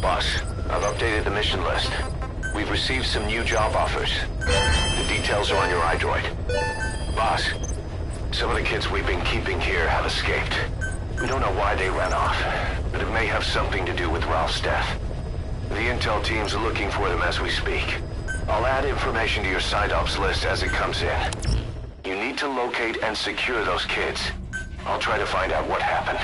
Boss, I've updated the mission list. We've received some new job offers. The details are on your iDroid. Boss, some of the kids we've been keeping here have escaped. We don't know why they ran off, but it may have something to do with Ralph's death. The intel team's looking for them as we speak. I'll add information to your side ops list as it comes in. You need to locate and secure those kids. I'll try to find out what happened.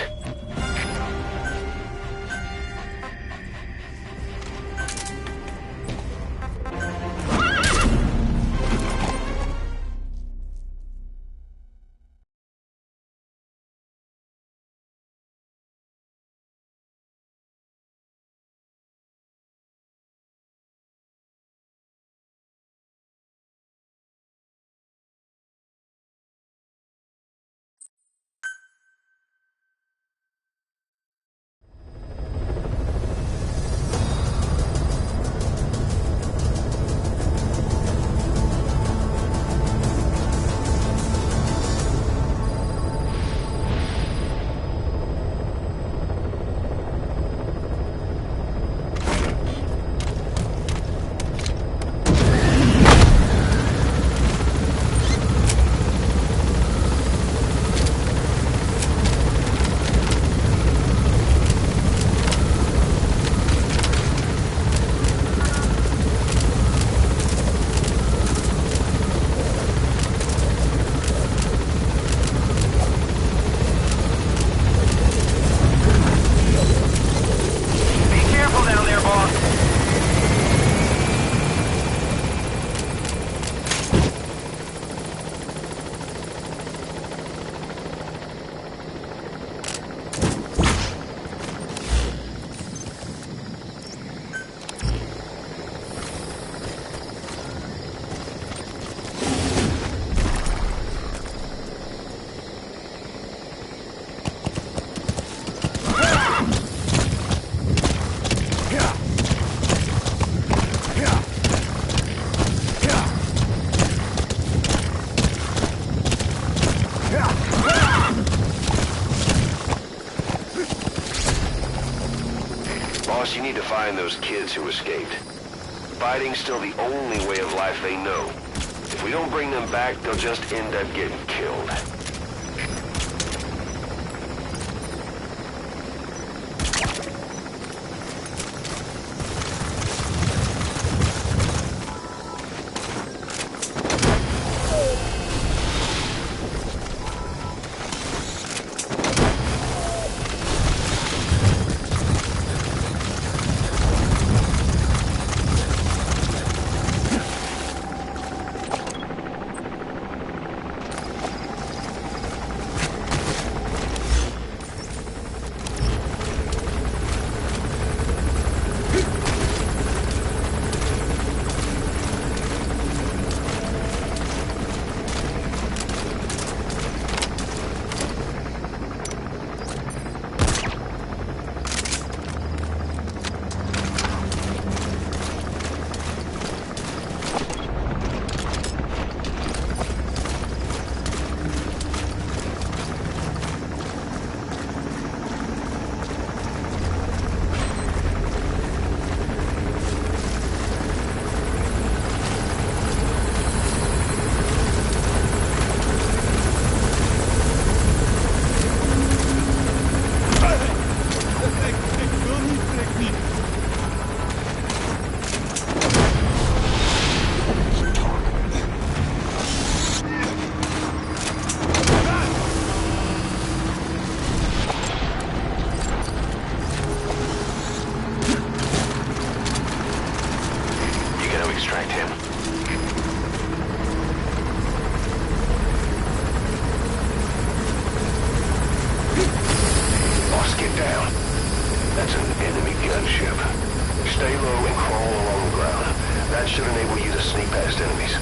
Boss, you need to find those kids who escaped. Fighting's still the only way of life they know. If we don't bring them back, they'll just end up getting killed. him. Boss, get down. That's an enemy gunship. Stay low and crawl along the ground. That should enable you to sneak past enemies.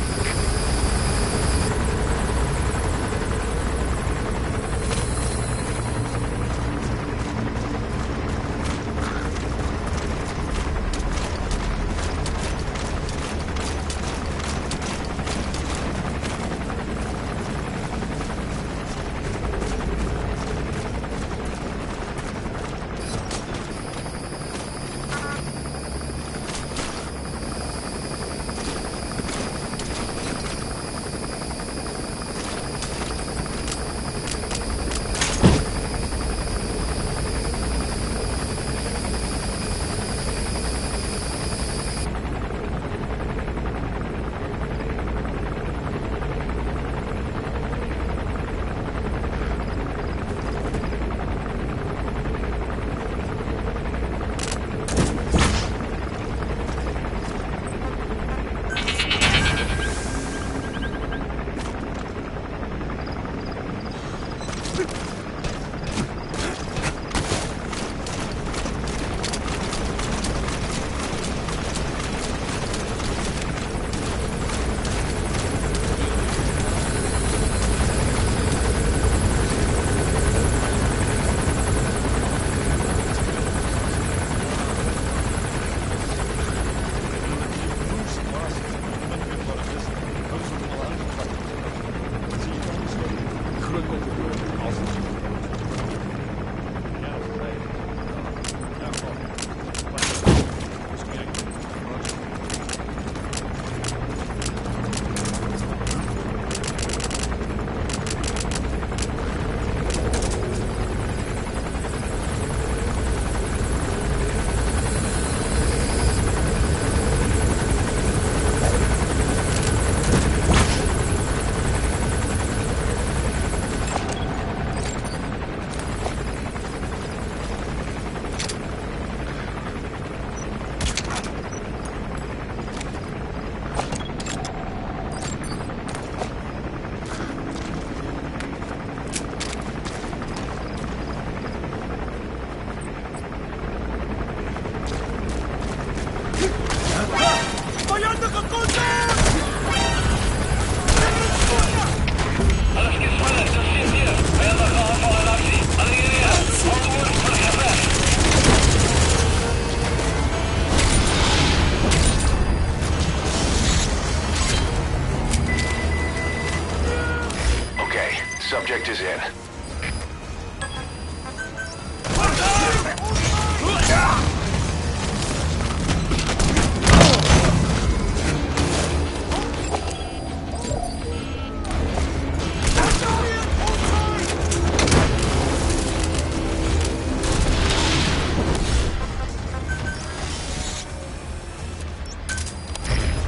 Subject is in.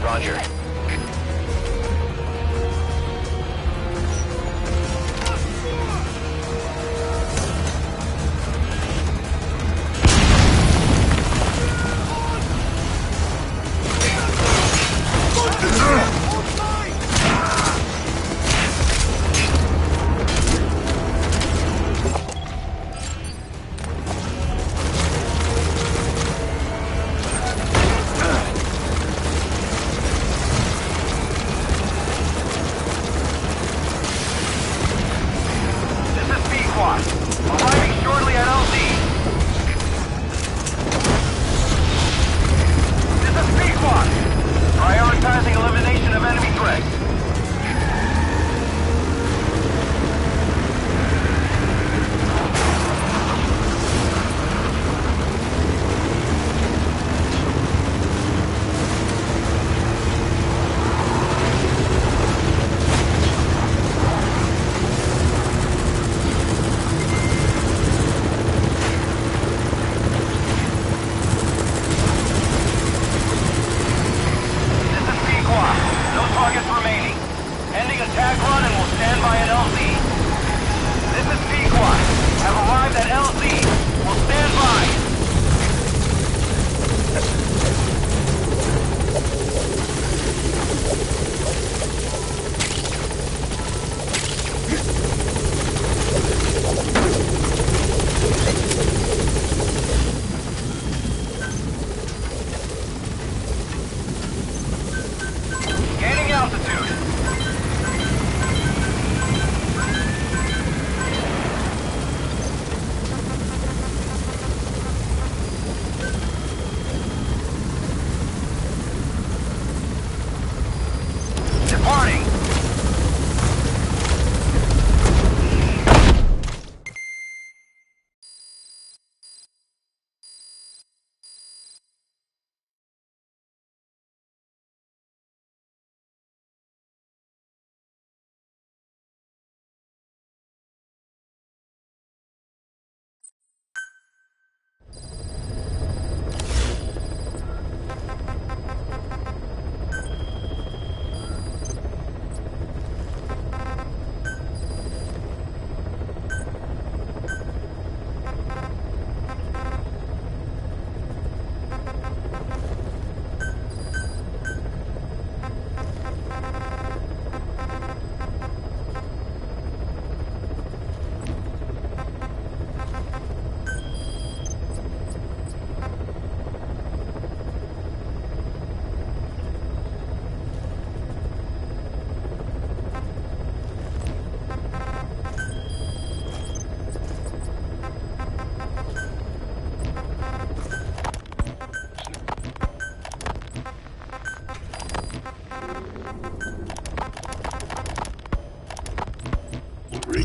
Roger. Arriving shortly at LZ. This is Pequod. Prioritizing elimination of enemy threats. Ending attack run and will stand by at LZ. This is Pequod. Have arrived at LZ. Will stand by.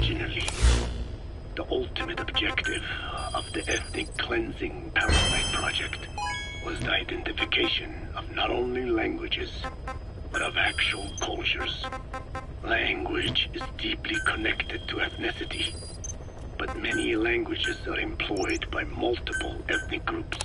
Originally, the ultimate objective of the ethnic cleansing parasite project was the identification of not only languages, but of actual cultures. Language is deeply connected to ethnicity, but many languages are employed by multiple ethnic groups.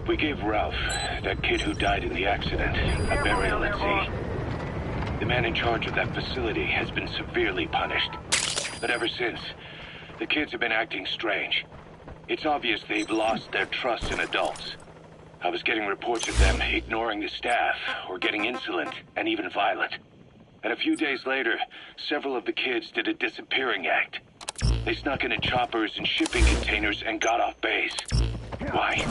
We gave Ralph, that kid who died in the accident, a burial at sea. The man in charge of that facility has been severely punished. But ever since, the kids have been acting strange. It's obvious they've lost their trust in adults. I was getting reports of them ignoring the staff, or getting insolent, and even violent. And a few days later, several of the kids did a disappearing act. They snuck into choppers and shipping containers and got off base. Why?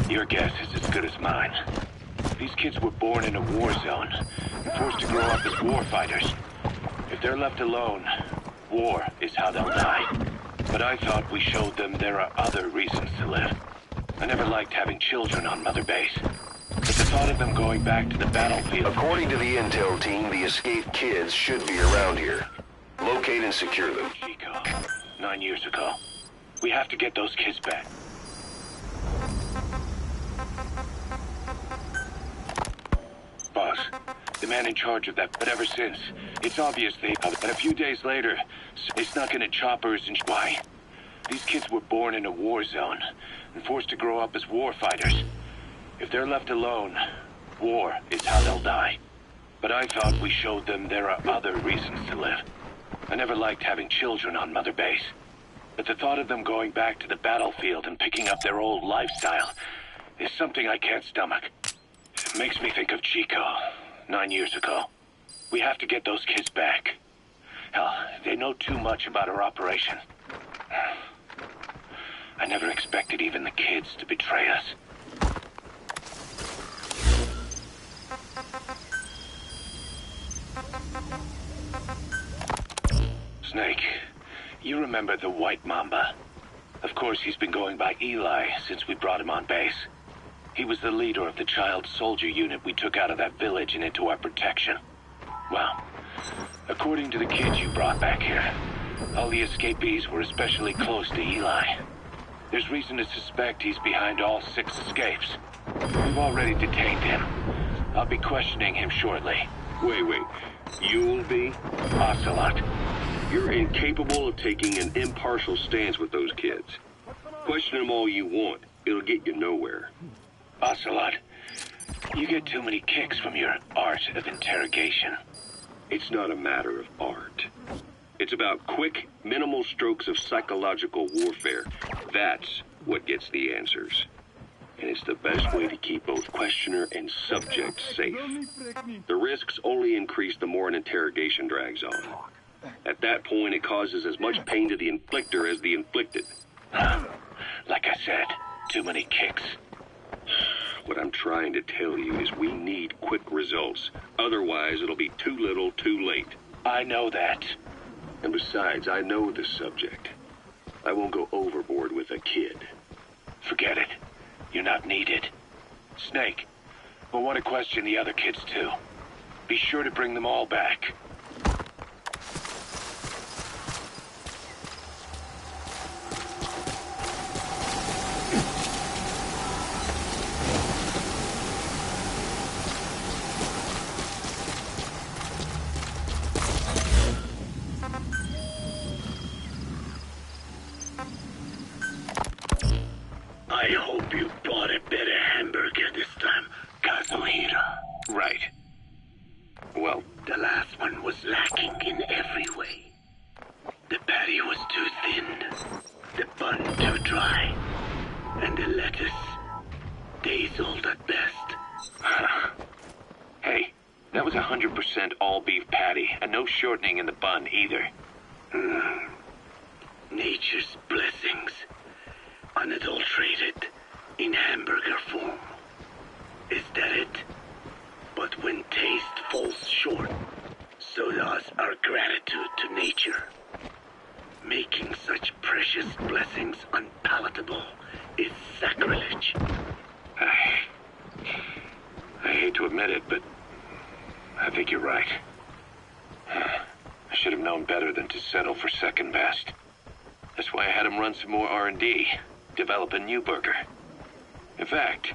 Your guess is as good as mine. These kids were born in a war zone, and forced to grow up as war fighters. If they're left alone, war is how they'll die. But I thought we showed them there are other reasons to live. I never liked having children on Mother Base. But the thought of them going back to the battlefield... According to the intel team, the escaped kids should be around here. Locate and secure them. Chico, 9 years ago. We have to get those kids back. Boss, the man in charge of that, but ever since, it's obvious they... And a few days later, they snuck into choppers and... Why? These kids were born in a war zone, and forced to grow up as war fighters. If they're left alone, war is how they'll die. But I thought we showed them there are other reasons to live. I never liked having children on Mother Base. But the thought of them going back to the battlefield and picking up their old lifestyle is something I can't stomach. It makes me think of Chico, 9 years ago. We have to get those kids back. Hell, they know too much about our operation. I never expected even the kids to betray us. Snake, you remember the White Mamba? Of course, he's been going by Eli since we brought him on base. He was the leader of the child soldier unit we took out of that village and into our protection. Well, according to the kids you brought back here, all the escapees were especially close to Eli. There's reason to suspect he's behind all 6 escapes. We've already detained him. I'll be questioning him shortly. Wait. You'll be? Ocelot. You're incapable of taking an impartial stance with those kids. Question them all you want. It'll get you nowhere. Ocelot, you get too many kicks from your art of interrogation. It's not a matter of art. It's about quick, minimal strokes of psychological warfare. That's what gets the answers. And it's the best way to keep both questioner and subject safe. The risks only increase the more an interrogation drags on. At that point, it causes as much pain to the inflictor as the inflicted. Like I said, too many kicks. What I'm trying to tell you is we need quick results. Otherwise, it'll be too little, too late. I know that. And besides, I know the subject. I won't go overboard with a kid. Forget it. You're not needed. Snake, we'll want to question the other kids too. Be sure to bring them all back. 100% all beef patty, and no shortening in the bun either. Nature's blessings, unadulterated, in hamburger form. Is that it? But when taste falls short, so does our gratitude to nature. Making such precious blessings unpalatable is sacrilege. I hate to admit it, but I think you're right. I should have known better than to settle for second best. That's why I had him run some more R&D, develop a new burger. In fact,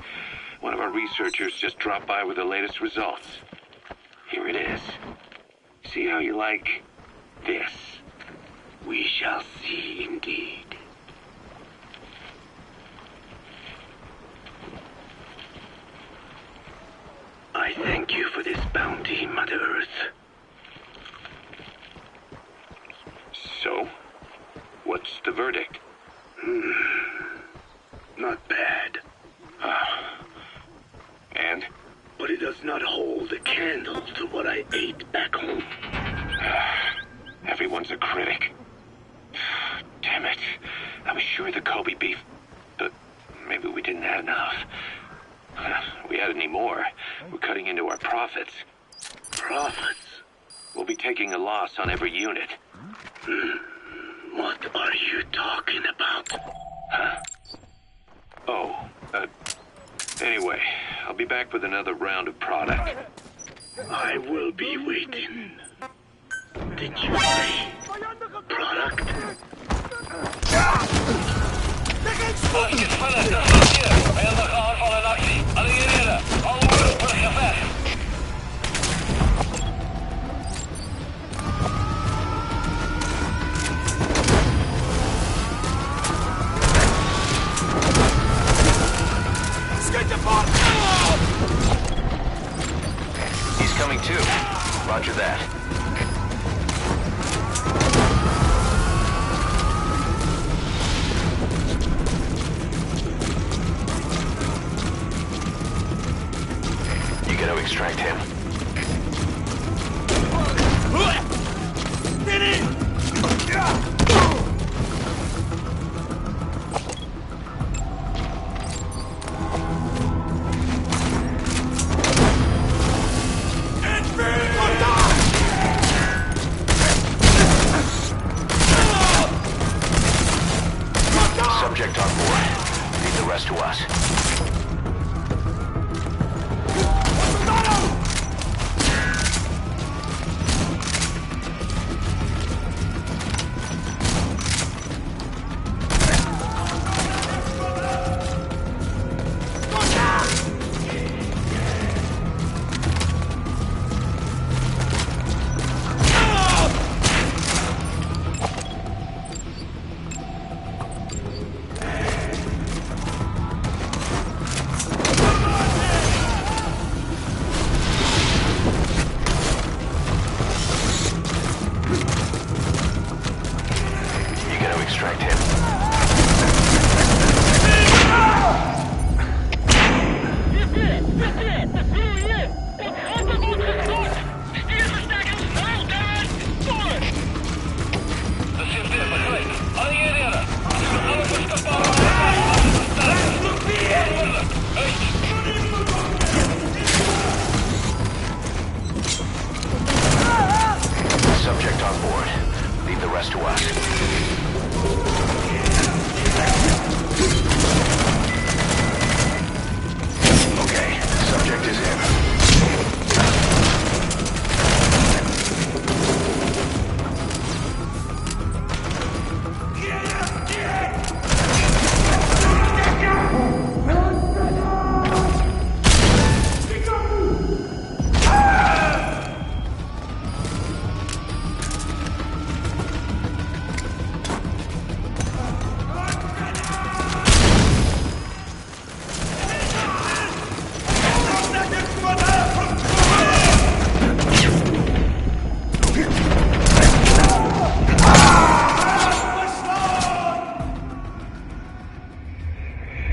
one of our researchers just dropped by with the latest results. Here it is. See how you like this? We shall see indeed. I thank you for this bounty, Mother Earth. So, what's the verdict? Not bad. And? But it does not hold a candle to what I ate back home. Everyone's a critic. Damn it. I was sure the Kobe beef, but maybe we didn't have enough. If we had any more, we're cutting into our profits. Profits? We'll be taking a loss on every unit. What are you talking about? Huh? Oh, anyway, I'll be back with another round of product. I will be waiting. Did you say product? He's coming too. Roger that. You gotta extract him. Subject on board. Leave the rest to us.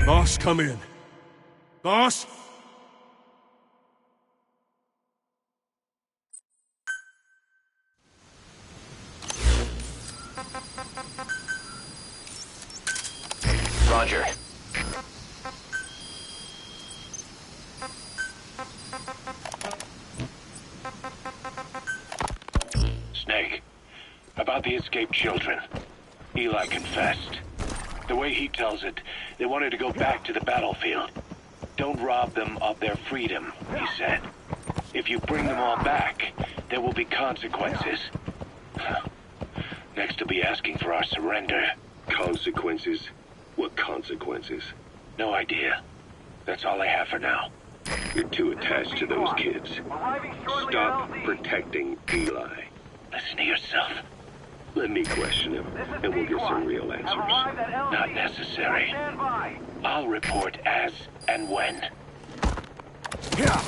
Boss, come in. Boss? about the escaped children. Eli confessed. The way he tells it, they wanted to go back to the battlefield. Don't rob them of their freedom, he said. If you bring them all back, there will be consequences. Next to be asking for our surrender. Consequences? What consequences? No idea. That's all I have for now. You're too attached to those kids. Stop protecting Eli. Listen to yourself. Let me question him, and we'll get some real answers. Not necessary. I'll report as and when. Yeah.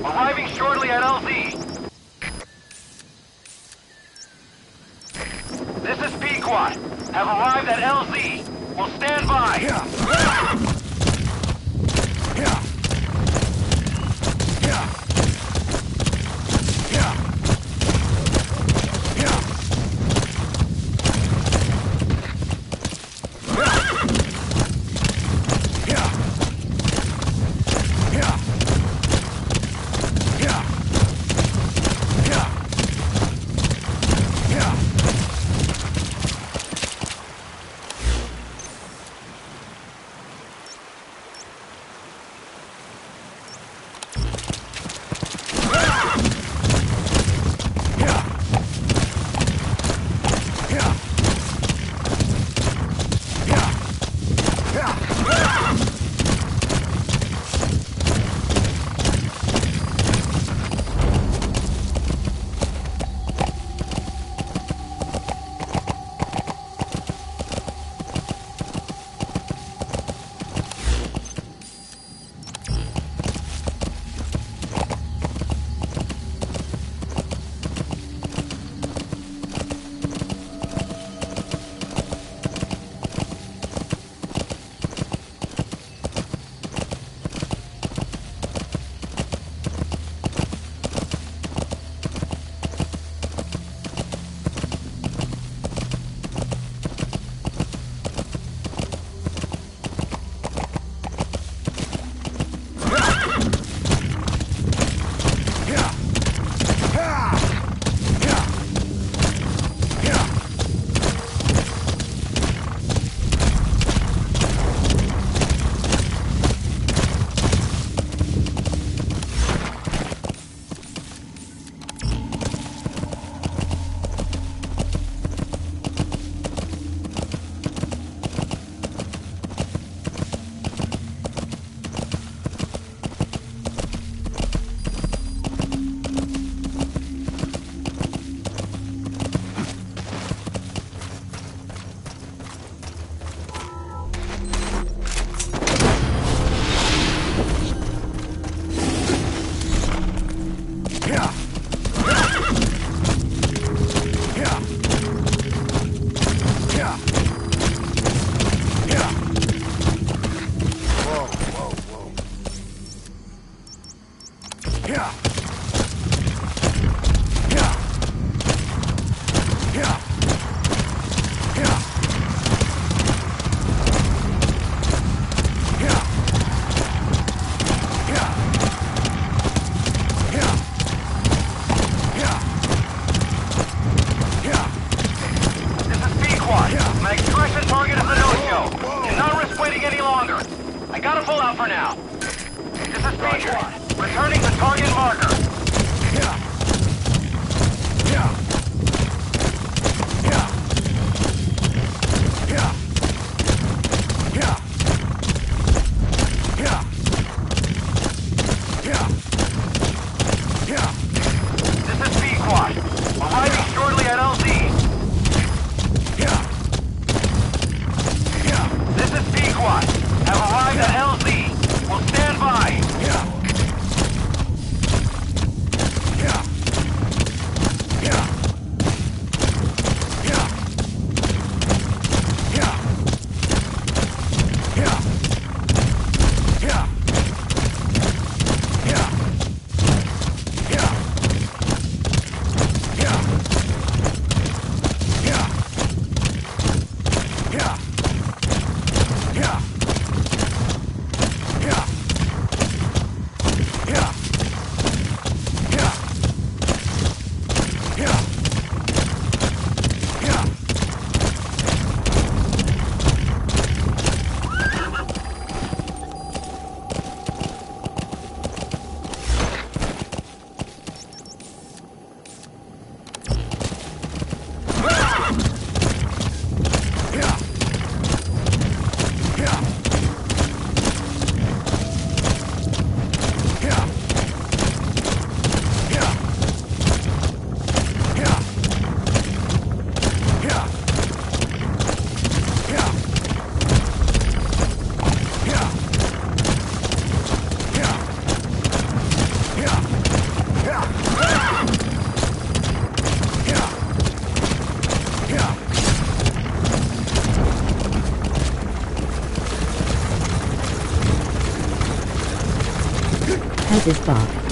Arriving shortly at LZ. This is Pequod. Have arrived at LZ. Will stand by. This Bob.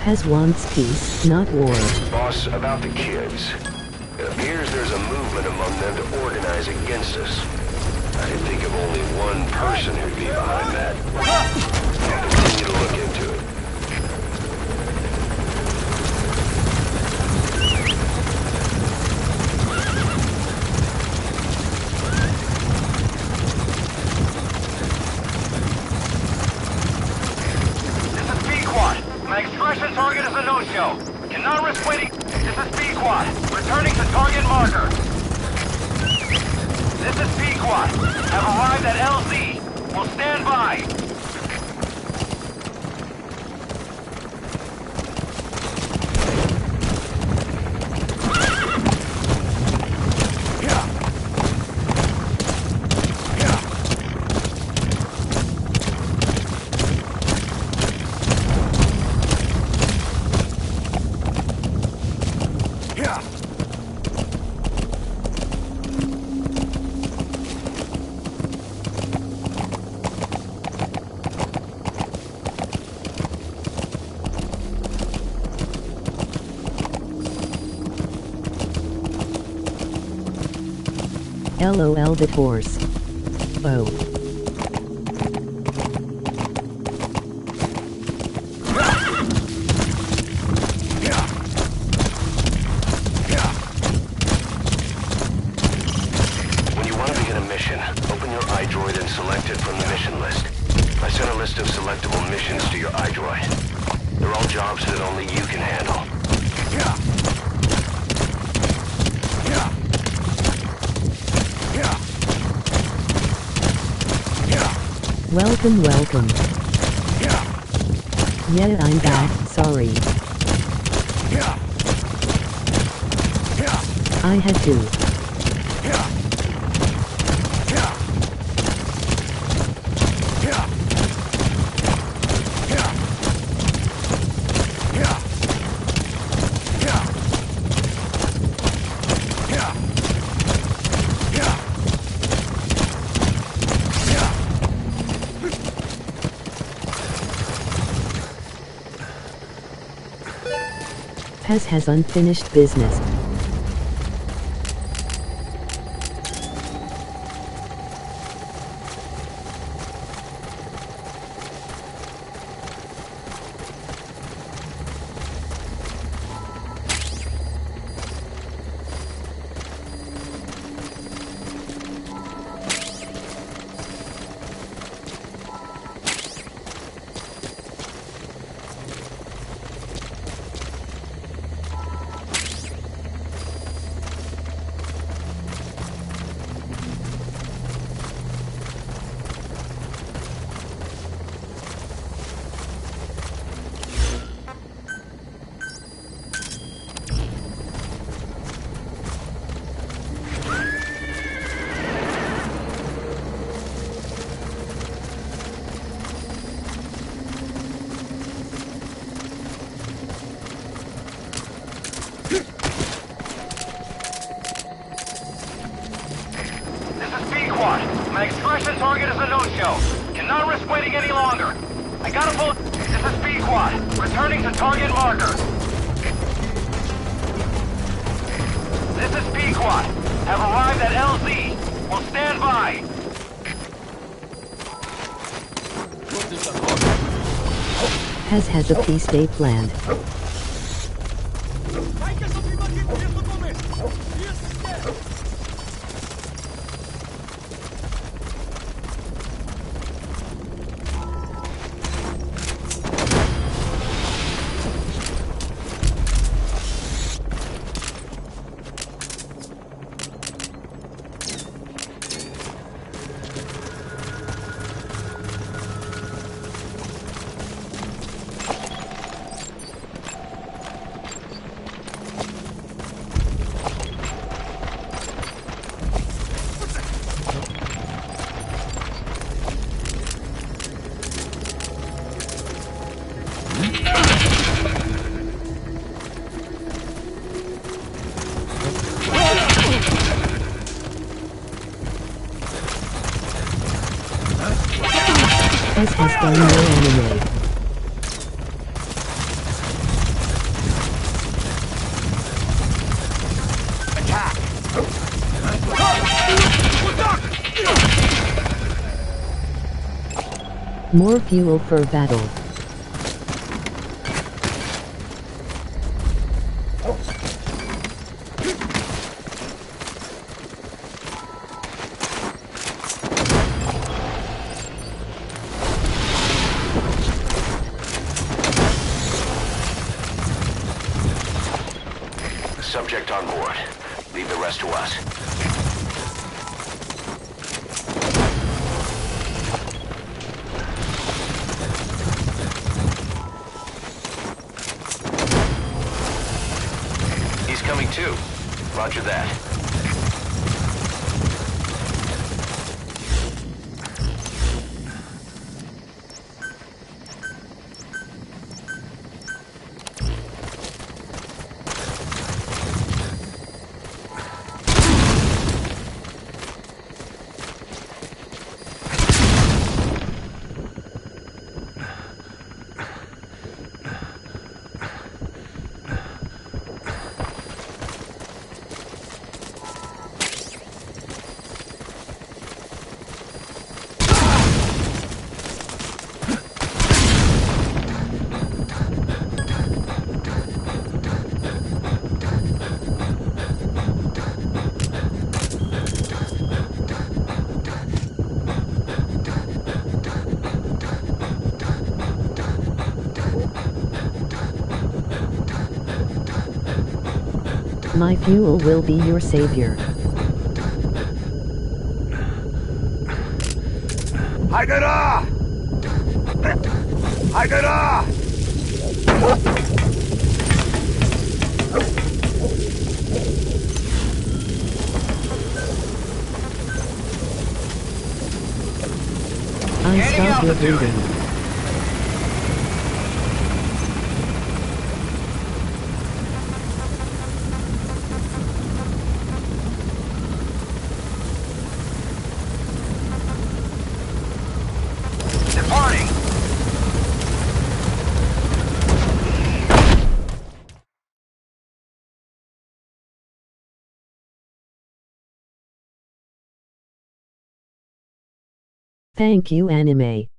Has wants peace, not war. Boss, about the kids. It appears there's a movement among them to organize against us. I can think of only one person who'd be behind that. I'll continue to look into it. Target is a no-show. Cannot risk waiting. This is Pequod. Returning to target marker. This is Pequod. Have arrived at LZ. Will stand by. LOL that horse. Oh. When you want to begin a mission, open your iDroid and select it from the mission list. I sent a list of selectable missions to your iDroid. They're all jobs that only you can handle. Welcome, welcome. Yeah, I'm back, sorry. I had to. Pez has unfinished business. My extraction target is a no-show. Cannot risk waiting any longer. I gotta pull... This is B-Quad. Returning to target marker. This is P-Quad. Have arrived at LZ. Will stand by. Pez has a feast day planned. Pez has done no anime. More fuel for battle. Subject on board. Leave the rest to us. He's coming too. Roger that. My fuel will be your savior. Haidara! Haidara! I stop your bleeding. Departing! Thank you, anime.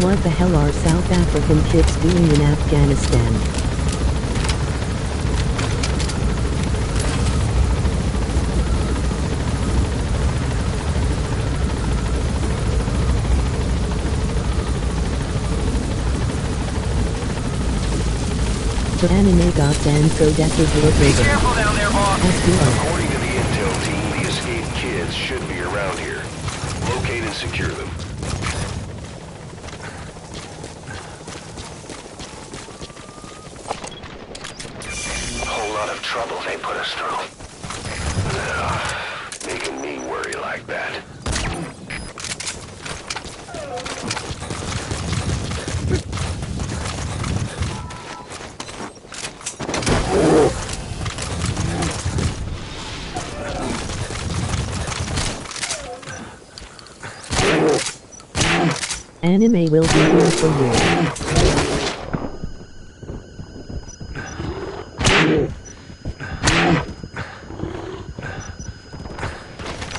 What the hell are South African kids doing in Afghanistan? The anime goddamn codected look Be over. careful down there, boss! According to the intel team, the escaped kids should be around here. Locate and secure them. Whole lot of trouble they put us through. Making me worry like that. Anime will be here for you.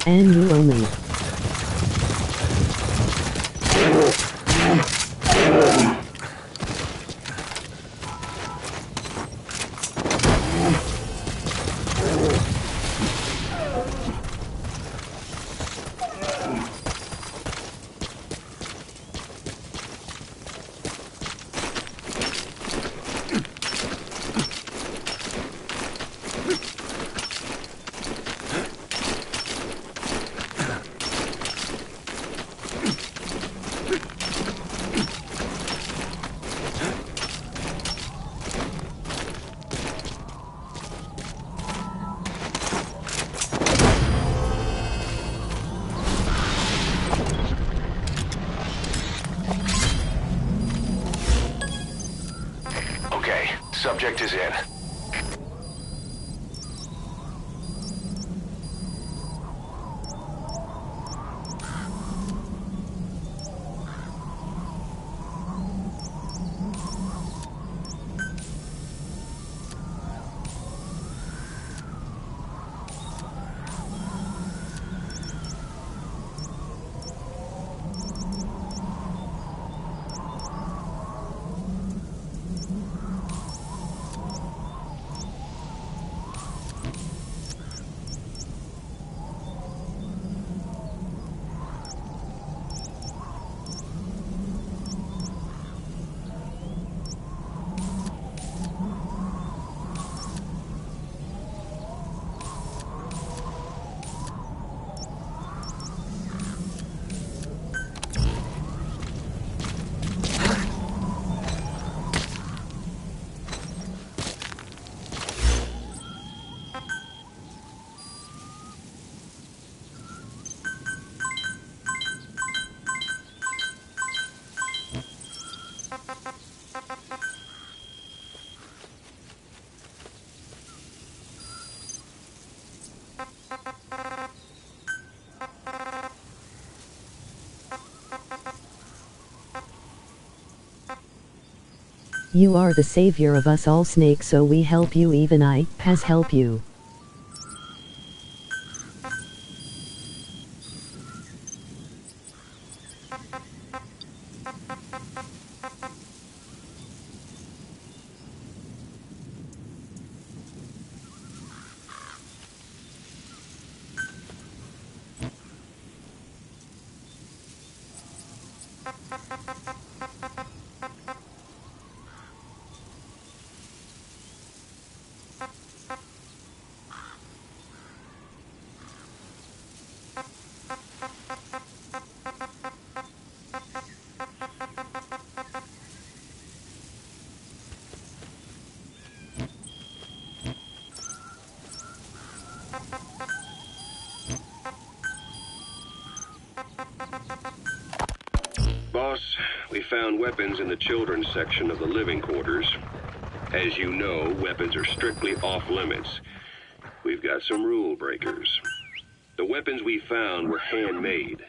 And you only. Subject is in. You are the savior of us all, Snake, so we help you. Even I has help you. Boss, we found weapons in the children's section of the living quarters. As you know, weapons are strictly off limits. We've got some rule breakers. The weapons we found were handmade.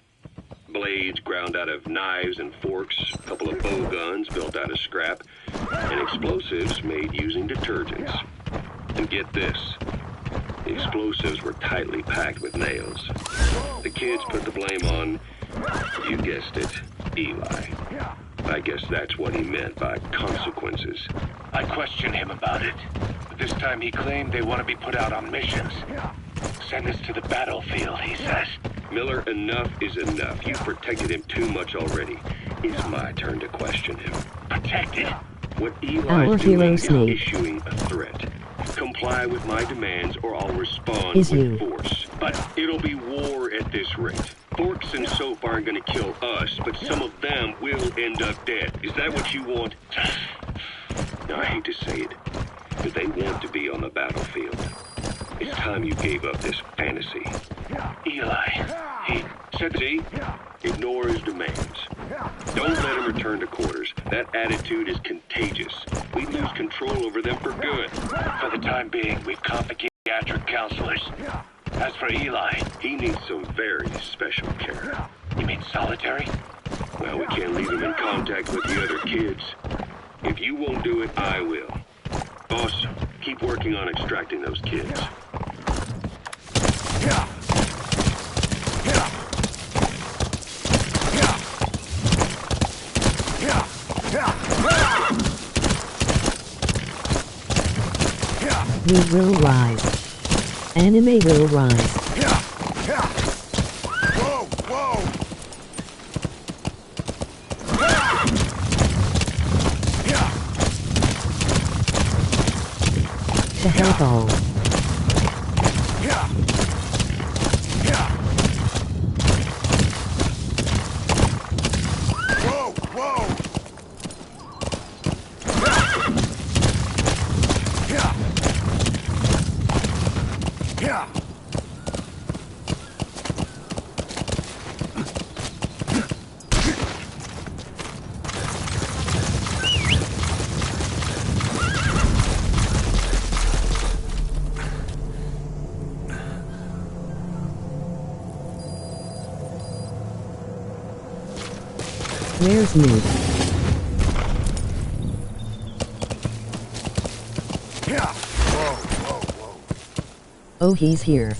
Blades ground out of knives and forks, a couple of bow guns built out of scrap, and explosives made using detergents. And get this, the explosives were tightly packed with nails. The kids put the blame on, you guessed it, Eli. I guess that's what he meant by consequences. I questioned him about it, but this time he claimed they want to be put out on missions. Send us to the battlefield, he says. Miller, enough is enough. You've protected him too much already. It's my turn to question him. Protected? What Our Eli's hero doing is Snake. issuing a threat. Comply with my demands or I'll respond Is with you. force. But it'll be war at this rate. Forks and soap aren't gonna kill us, but some of them will end up dead. Is that what you want? Now, I hate to say it, but they want to be on the battlefield. It's time you gave up this fantasy. Eli, he said, See? Ignore his demands. Don't let him return to quarters. That attitude is contagious. We lose control over them for good. For the time being, we've caught psychiatric counselors. As for Eli, He needs some very special care. you mean solitary? Well, we can't leave him in contact with the other kids. If you won't do it, I will. Boss, keep working on extracting those kids. We will rise. Anime will rise. Whoa, whoa! To help all. Whoa, whoa! Where's Nuke? Oh, he's here.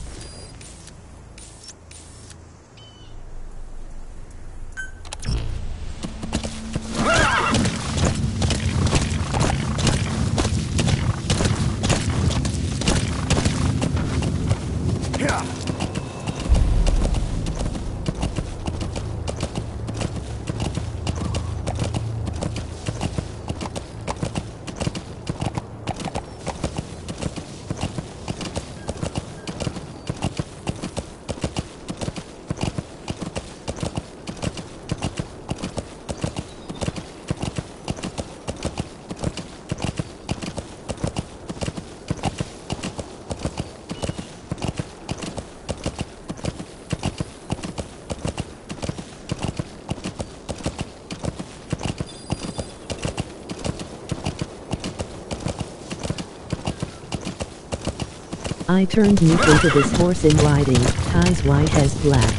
I turned Nuke into this horse in riding, ties white as black.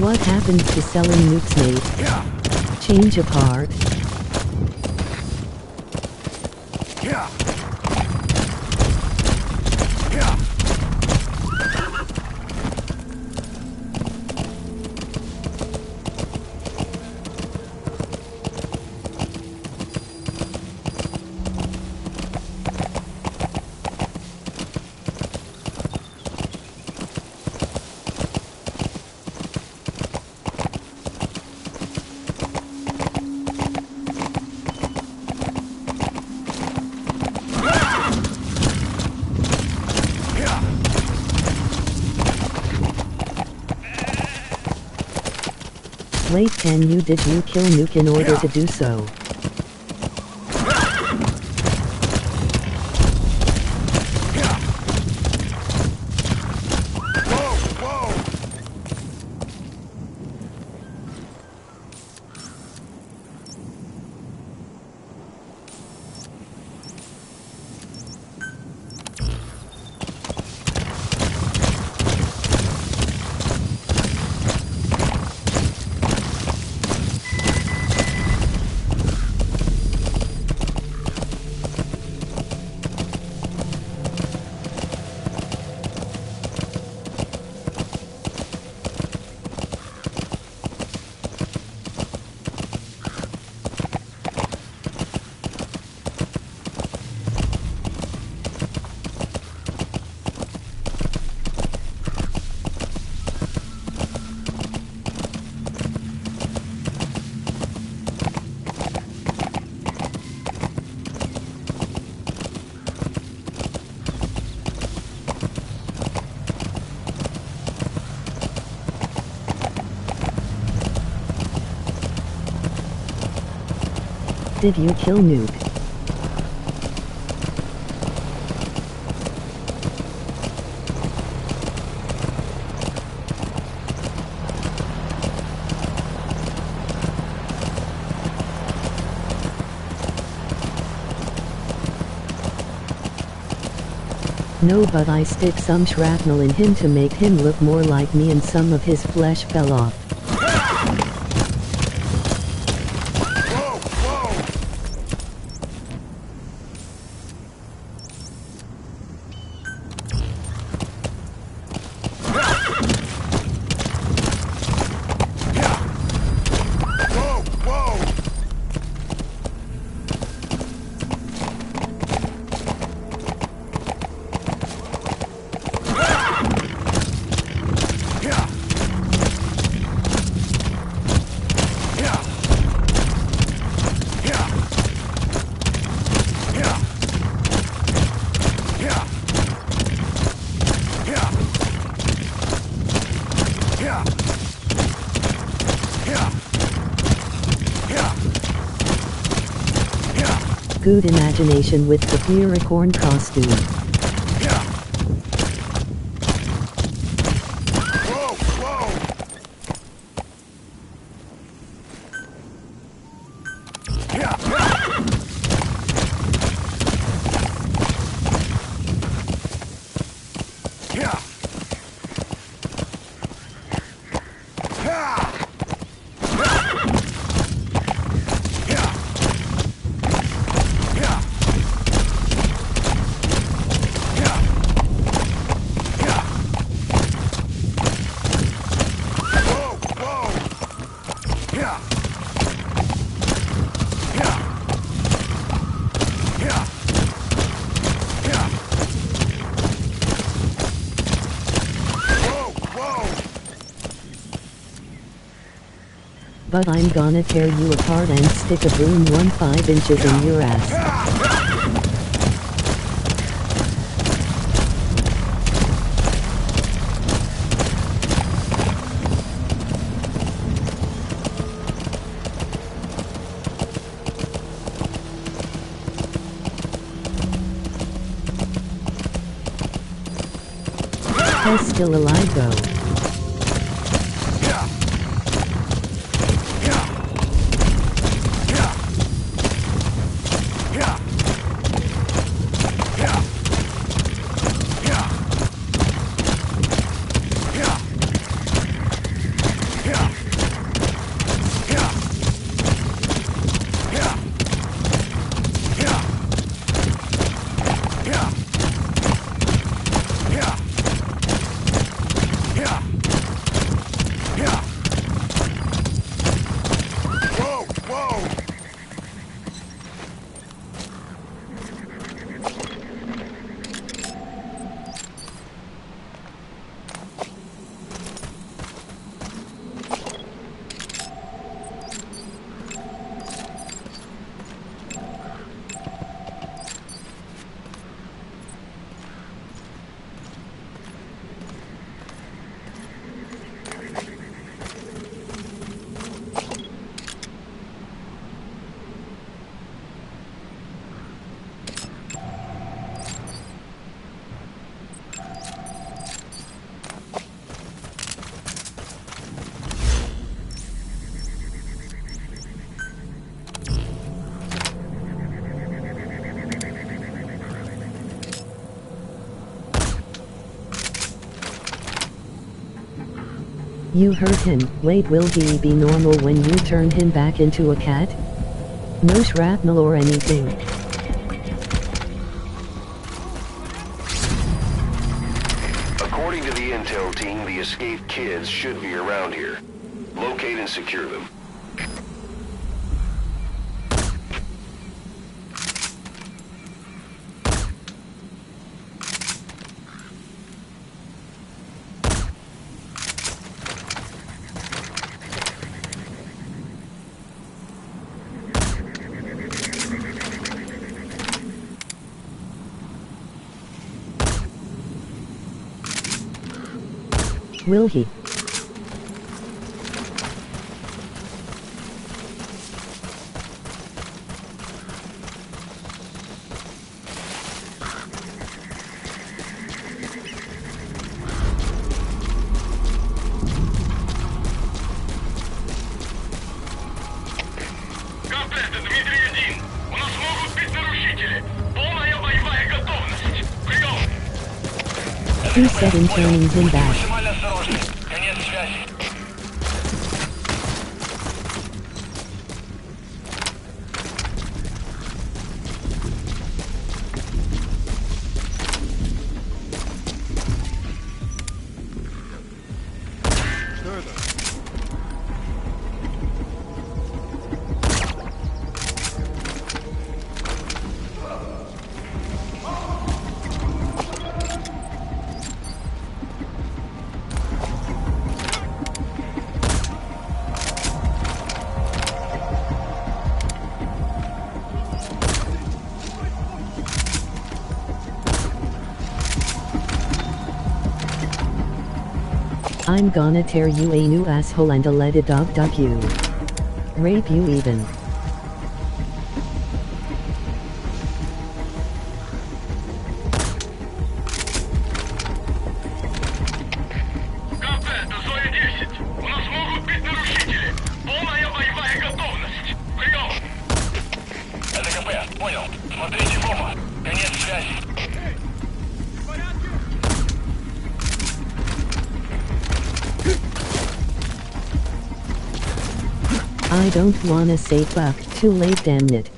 What happens to selling Nuke's mate? Change apart. Wait, did you kill Nuke in order to do so? Did you kill Nuke? No, but I stick some shrapnel in him to make him look more like me and some of his flesh fell off. Good imagination with the Puricorn costume. But I'm gonna tear you apart and stick a broom 5 inches in your ass. He's still alive though. You hurt him. Wait, will he be normal when you turn him back into a cat? No shrapnel or anything. According to the intel team, the escaped kids should be around here. Locate and secure them. Will he? Комплект, Дмитрий-1. У нас могут быть нарушители. Полная боевая готовность. Прием! Who said in turning him back? Максимально осторожны. Конец связи. I'm gonna tear you a new asshole and let a dog duck you. Rape you even. Комплект, Зоя 10. У нас могут быть нарушители. Полная боевая готовность. Прием! Это КП, понял. Смотрите в оба. Конец связи. I don't wanna say fuck, too late, damn it.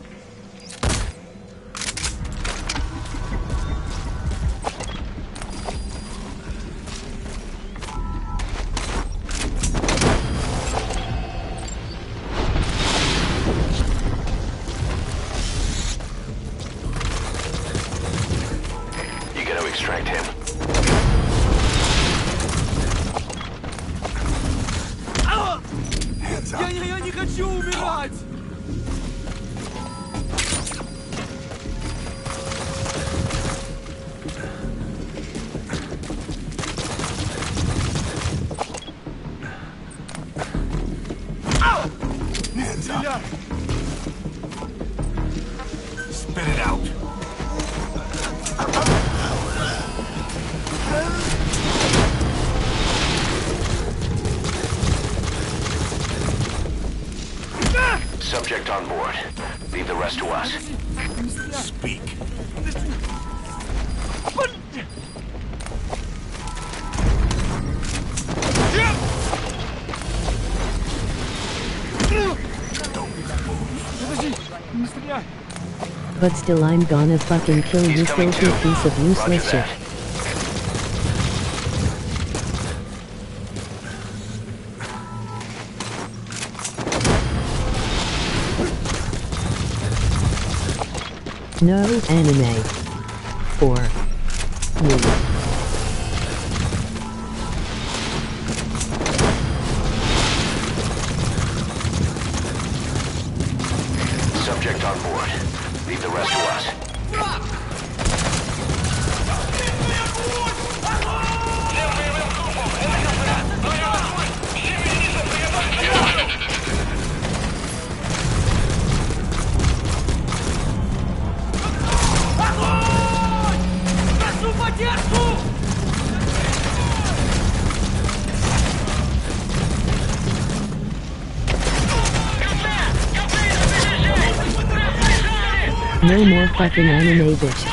You gotta extract him. Я не хочу умирать! Стреляй! Spit it out. Subject on board. Leave the rest to us. Speak. Не стреляй! But still, I'm gonna fucking kill you, He's coming filthy too. piece of Roger useless shit. that. No anime. For you. Subject on board. Leave the rest to us. Прошу поддержку! No more fucking anime, bitch.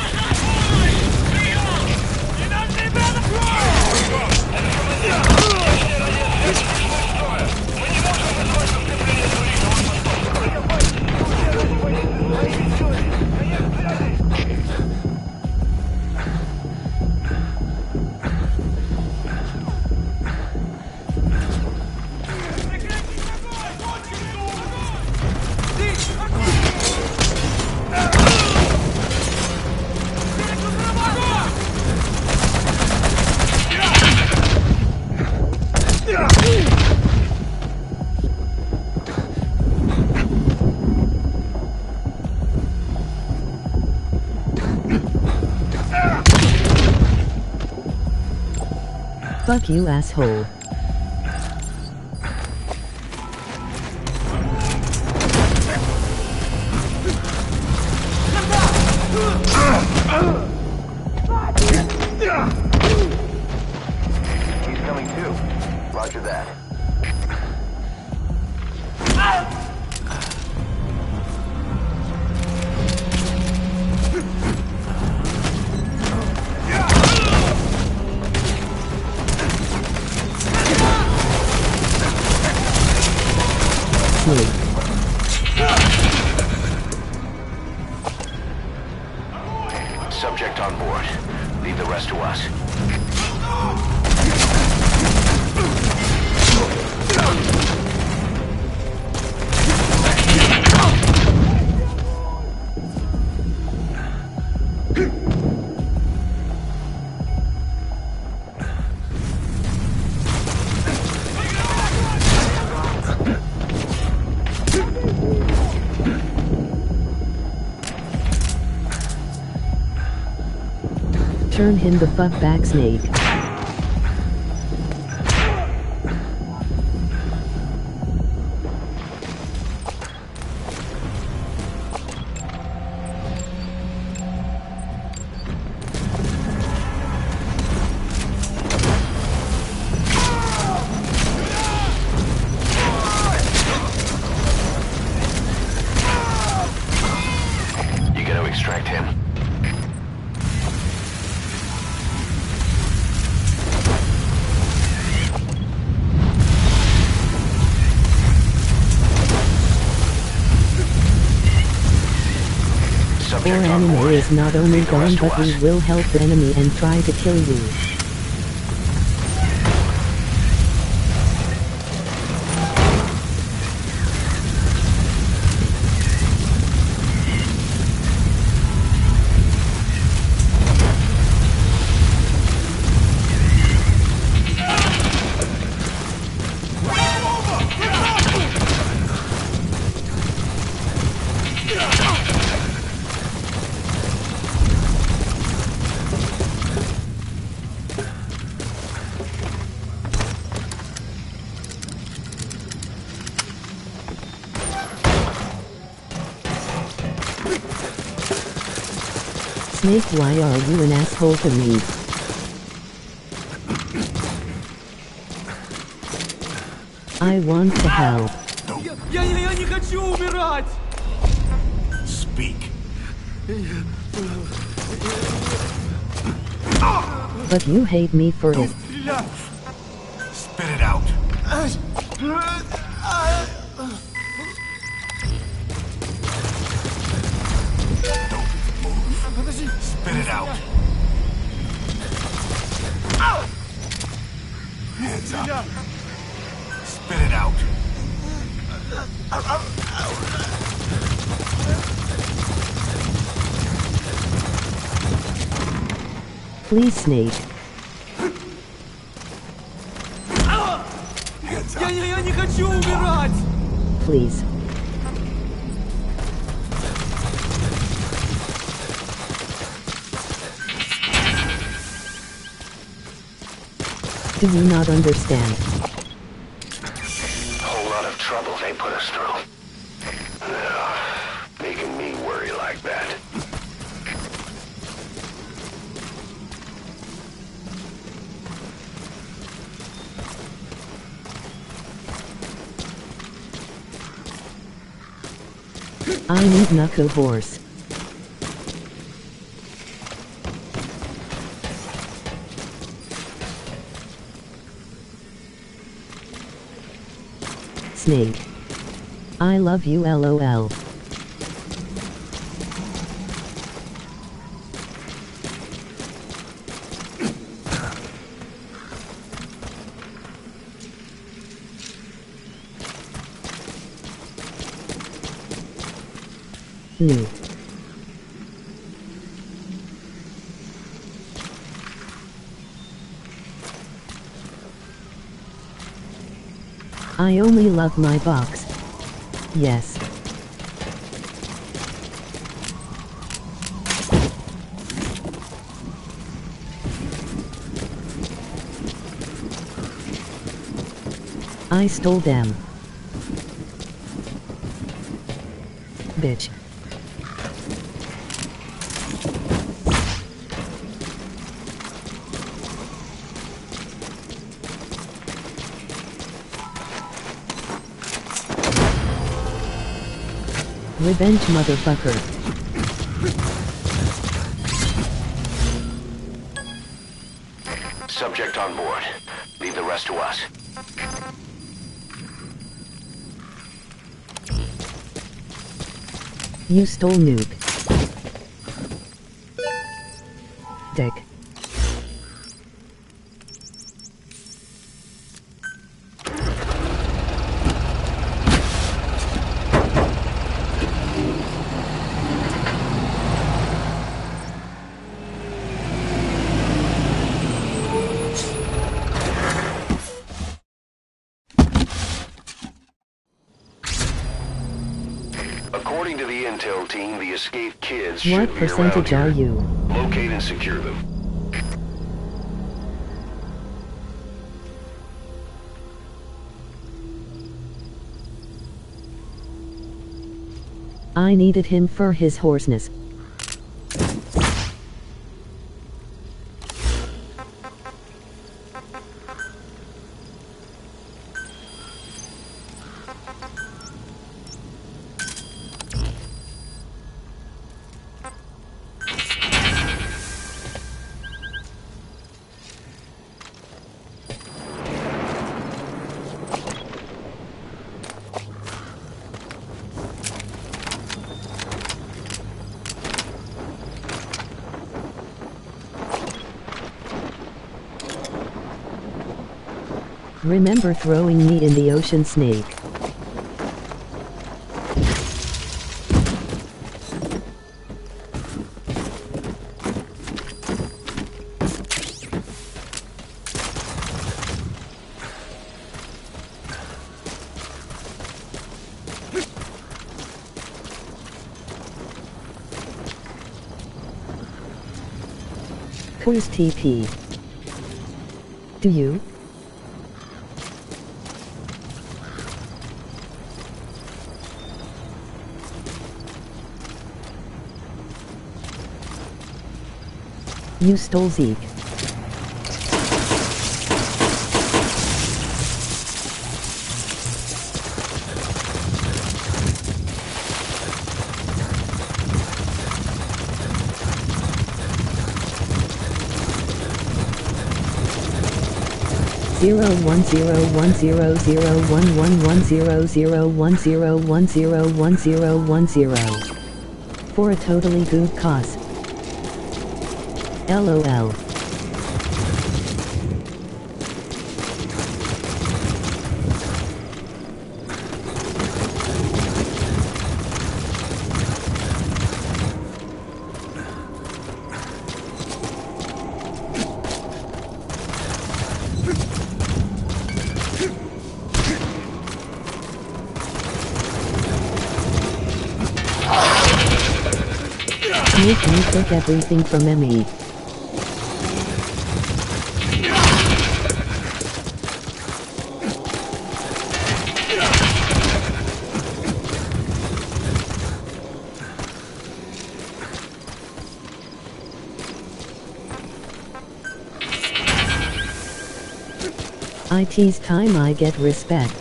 Fuck you, asshole. He's coming too. Roger that. Subject on board. Leave the rest to us. Turn him the fuck back, Snake. You gotta extract him. Our enemy is not only gone, but we will help the enemy and try to kill you. Snake, why are you an asshole to me? I want to help. Я не хочу умирать! Speak. But you hate me for it. Spit it out. Spit it out. Hands up. Spit it out. Please, Snake. Hands up. Я не хочу умирать! Please. Do you not understand? Whole lot of trouble they put us through. Making me worry like that. I need Knuckle Horse. Snake. I love you, LOL. New. I only love my box. Yes. I stole them. Bitch. Revenge, motherfucker. Subject on board. Leave the rest to us. You stole Nuke. Dick. According to the intel team, the escaped kids What should be percentage around are here. you? Locate and secure them. I needed him for his hoarseness. Remember throwing me in the ocean, Snake? Who's TP? Do you? You stole Zeke. Zero 1 0 1 0 0 1 1 1 0 0 1 0 1 0 1 0 1 0 for a totally good cause. LOL. Make me took everything from me. IT's time I get respect.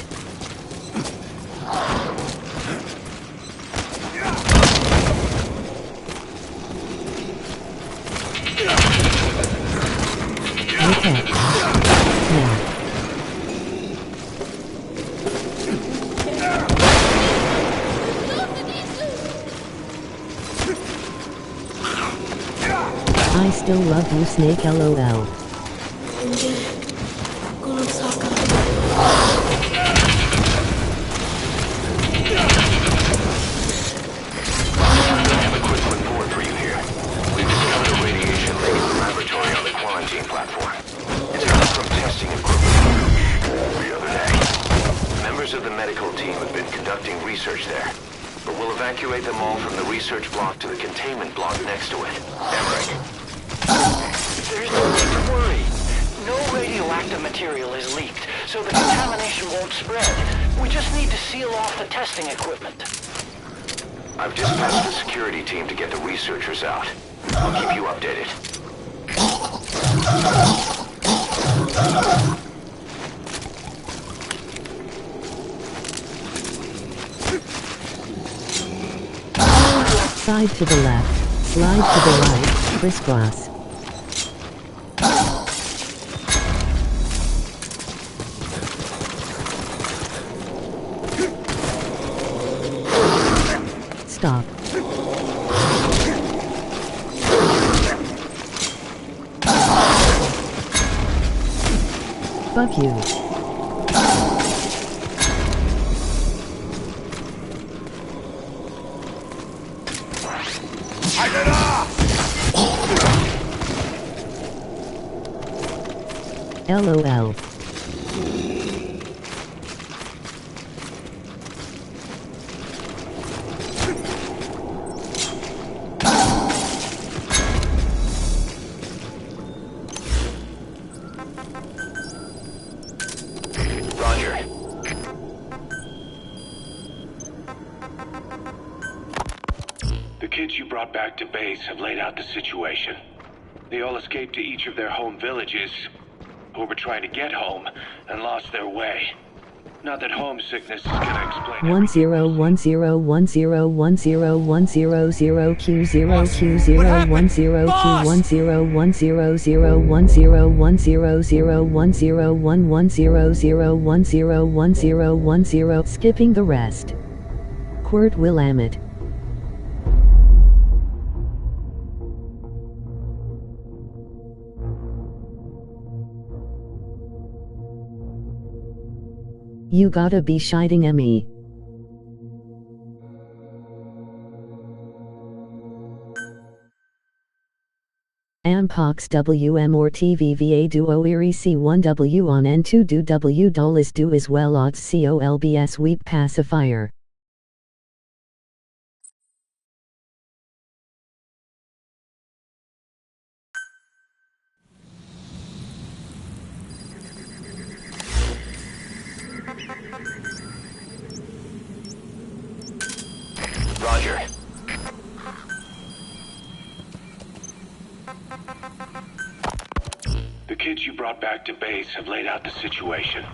Okay. Now. I still love you, Snake, LOL. Evacuate them all from the research block to the containment block next to it. Emmerich. There's no need to worry. No radioactive material is leaked, so the contamination won't spread. We just need to seal off the testing equipment. I've dispatched the security team to get the researchers out. I'll keep you updated. Side to the left, slide to the right, crisscross. Stop. Fuck you. LOL. Roger. The kids you brought back to base have laid out the situation. They all escaped to each of their home villages, or were trying to get home and lost their way. Not that homesickness is gonna explain 101010Q0Q0Q0101010101010101010101010101010101010101010101010101010101010 skipping the rest. Quirt Willamette. You gotta be shitting me. Ampox WM or TVVA duo Erie C1W on N2 do W dollars do as well odds COLBS weep pacifier. Roger. The kids you brought back to base have laid out the situation.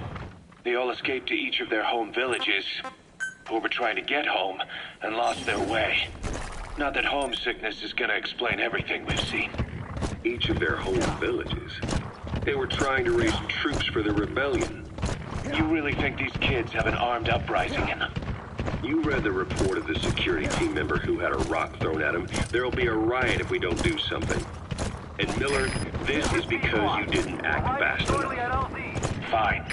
They all escaped to each of their home villages, or were trying to get home and lost their way. Not that homesickness is gonna explain everything we've seen. Each of their home villages. They were trying to raise troops for the rebellion. You really think these kids have an armed uprising in them? You read the report of the security team member who had a rock thrown at him. There'll be a riot if we don't do something. And Miller, this is because you didn't act fast enough. Fine.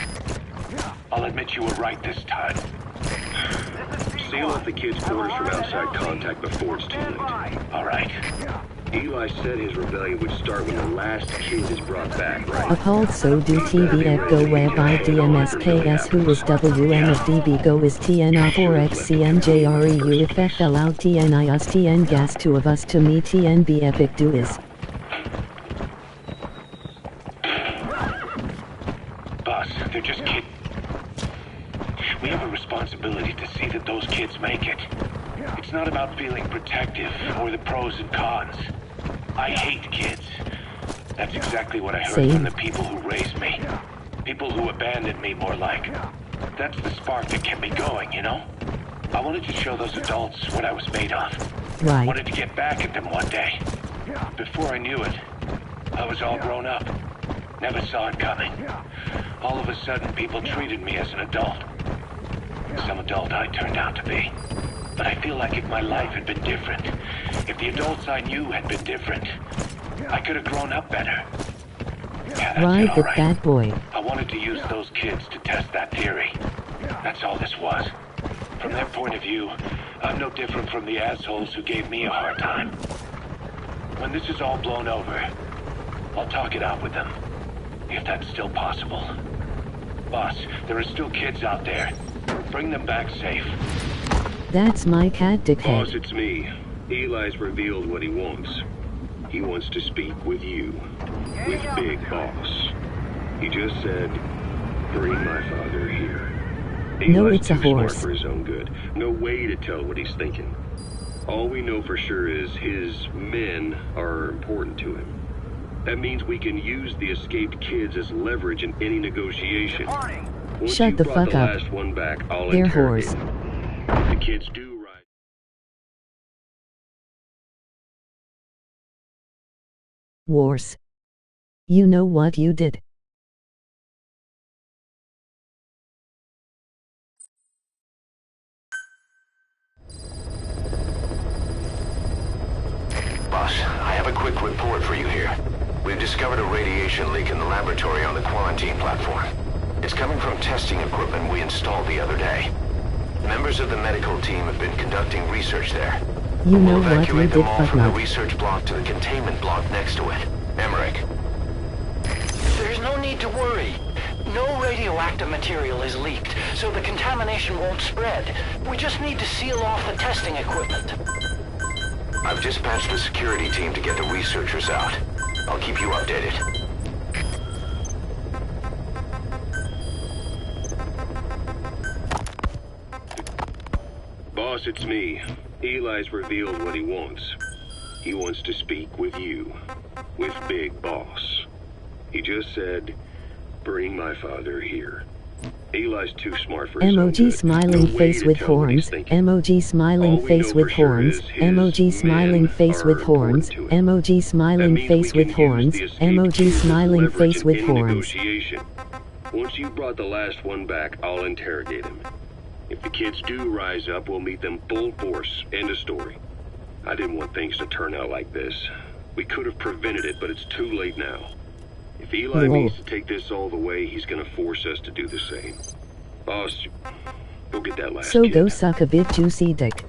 I'll admit you were right this time. Seal off the kids' quarters from outside contact before it's too late. All right. Eli said his rebellion would start when the last kid is brought back, right? Uphold so do TVF go whereby DMSKS who is WM of DB go is TNR4XCMJREU effect allow TNIUS TN gas 2 of us to me TNB epic do is. Boss, they're just kids. We have a responsibility to see that those kids make it. It's not about feeling protective or the pros and cons. I hate kids. That's exactly what I heard from the people who raised me. People who abandoned me, more like. That's the spark that kept me going, you know? I wanted to show those adults what I was made of. Right. Wanted to get back at them one day. Before I knew it, I was all grown up. Never saw it coming. All of a sudden, people treated me as an adult. Some adult I turned out to be. But I feel like if my life had been different, if the adults I knew had been different, I could have grown up better. Yeah, Ride the bad boy. I wanted to use those kids to test that theory. That's all this was. From their point of view, I'm no different from the assholes who gave me a hard time. When this is all blown over, I'll talk it out with them. If that's still possible. Boss, there are still kids out there. Bring them back safe. That's my cat dickhead. Boss, it's me. Eli's revealed what he wants. He wants to speak with you. With Big Boss. He just said, bring my father here. No, Eli's it's a too smart horse. for his own good. No way to tell what he's thinking. All we know for sure is his men are important to him. That means we can use the escaped kids as leverage in any negotiation. Once Shut you the brought fuck the up. last one back, I'll They're interrogate whores. him. If the kids do rise. Wars. You know what you did. Boss, I have a quick report for you here. We've discovered a radiation leak in the laboratory on the quarantine platform. It's coming from testing equipment we installed the other day. Members of the medical team have been conducting research there. You know We'll what you evacuate did, them all from the fucknut. research block to the containment block next to it. Emmerich. There's no need to worry. No radioactive material is leaked, so the contamination won't spread. We just need to seal off the testing equipment. I've dispatched the security team to get the researchers out. I'll keep you updated. Boss, it's me. Eli's revealed what he wants. He wants to speak with you. With Big Boss. He just said, bring my father here. Eli's too smart for his own Emoji good. smiling No way face to with tell what he's horns. thinking. Emoji All smiling we face know with for sure horns. is his Emoji smiling men face are with horns. important to him. Emoji That smiling means face we with can horns. use the escaped Emoji kids as smiling leverage face in with any horns. negotiation. Once you brought the last one back, I'll interrogate him. If the kids do rise up, we'll meet them full force. End of story. I didn't want things to turn out like this. We could have prevented it, but it's too late now. If Eli Whoa. needs to take this all the way, he's gonna force us to do the same. Boss, go get that last So kid. go suck a big juicy dick.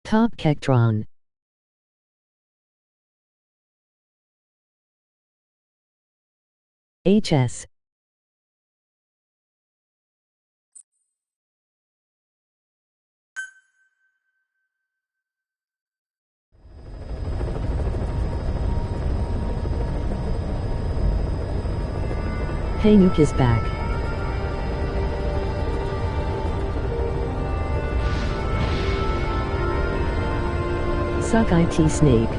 Top Kectron. HS. Hey, Nuke is back. Suck IT Snake.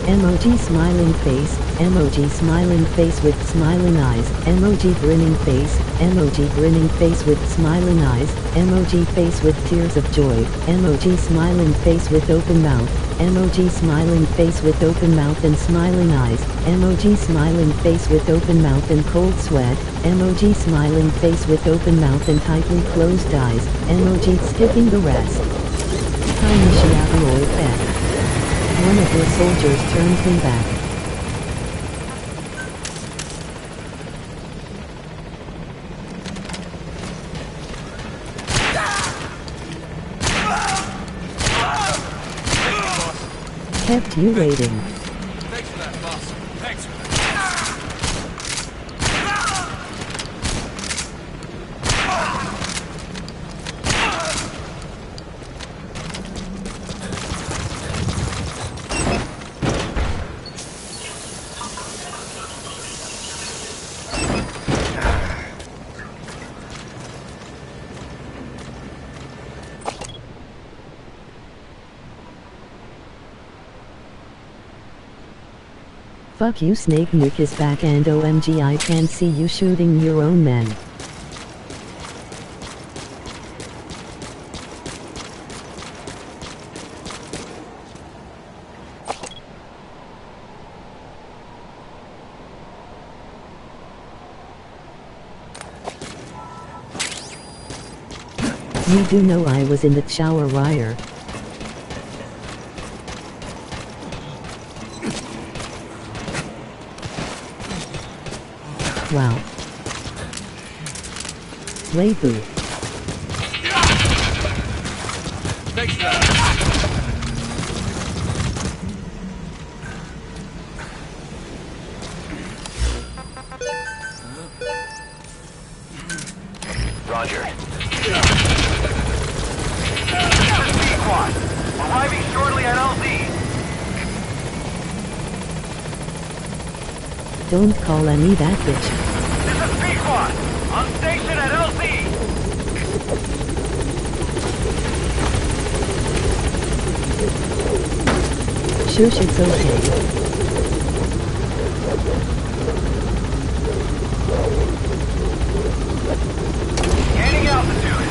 Emoji smiling face, emoji smiling face with smiling eyes, emoji grinning face with smiling eyes, emoji face with tears of joy, emoji smiling face with open mouth, emoji smiling face with open mouth and smiling eyes, emoji smiling face with open mouth and cold sweat, emoji smiling face with open mouth and tightly closed eyes, emoji skipping the rest. Tiny Shiaburoi Fed. One of your soldiers turned him back. Kept you waiting. Thanks for that, boss. Thanks for that. Fuck you, Snake. Nuke is back and OMG, I can see you shooting your own men. You do know I was in the shower wire. Wow. Weibu. Thanks for that. Roger. Squad, arriving shortly at LZ. Don't call me that bitch. This is P-Quad, on station at LZ. Shush, it's okay. Gaining altitude.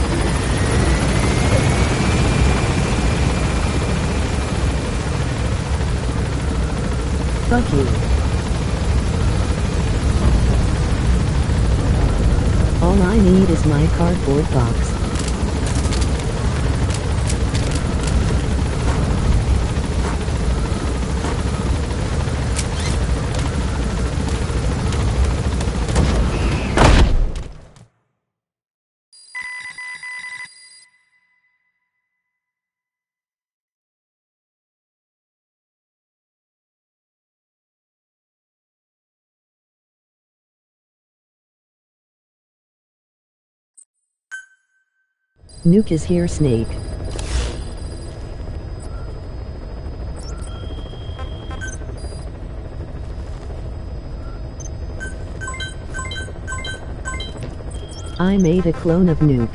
Fuck you. All I need is my cardboard box. Nuke is here, Snake. I made a clone of Nuke.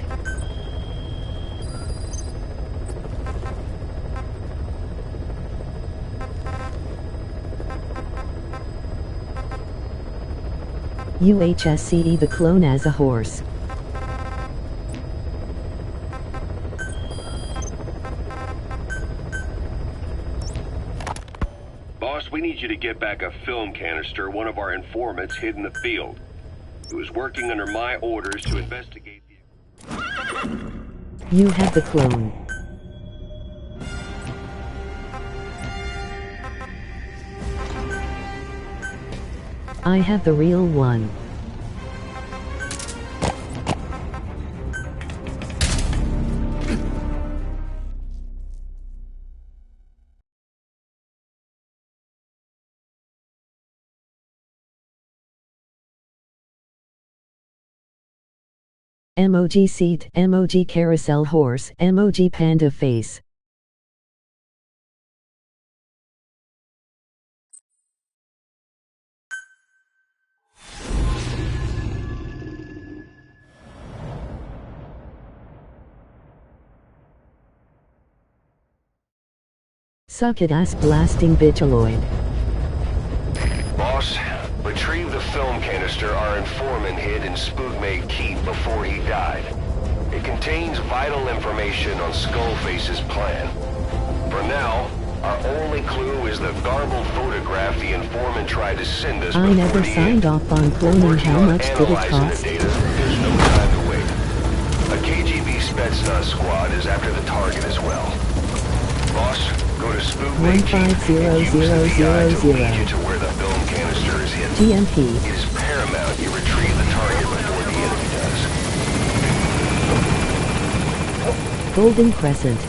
UHSCE the clone as a horse. Boss, we need you to get back a film canister one of our informants hid in the field. He was working under my orders to investigate the... You have the clone. I have the real one. Emoji seat, emoji carousel horse, emoji panda face. Suck it, ass blasting bitchaloid. Boss, retrieve the film canister our informant hid in Spookmade Keep before he died. It contains vital information on Skullface's plan. For now, our only clue is the garbled photograph the informant tried to send us. I never signed off on cloning. How much did it cost? There's no time to wait. A KGB Spetsnaz squad is after the target as well. Boss, go to Spookmade Keep and use the VI to lead you to where the film canister is hidden. GMP. It is paramount you retrieve the target before the enemy does. Golden Crescent.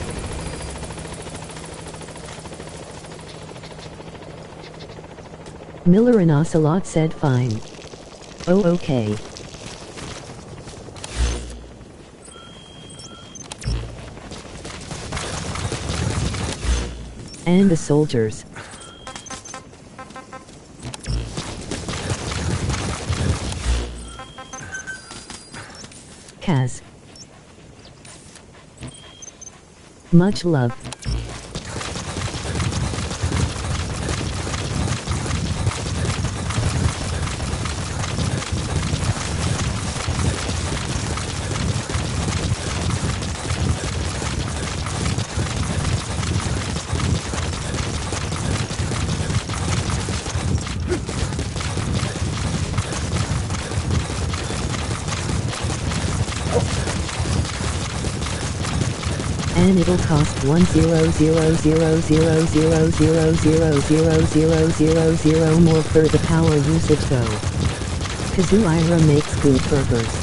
Miller and Ocelot said fine. Oh, okay. And the soldiers. Kaz. Much love. And it'll cost 100,000,000,000,000,000 more for the power usage though. Kazuira makes good burgers.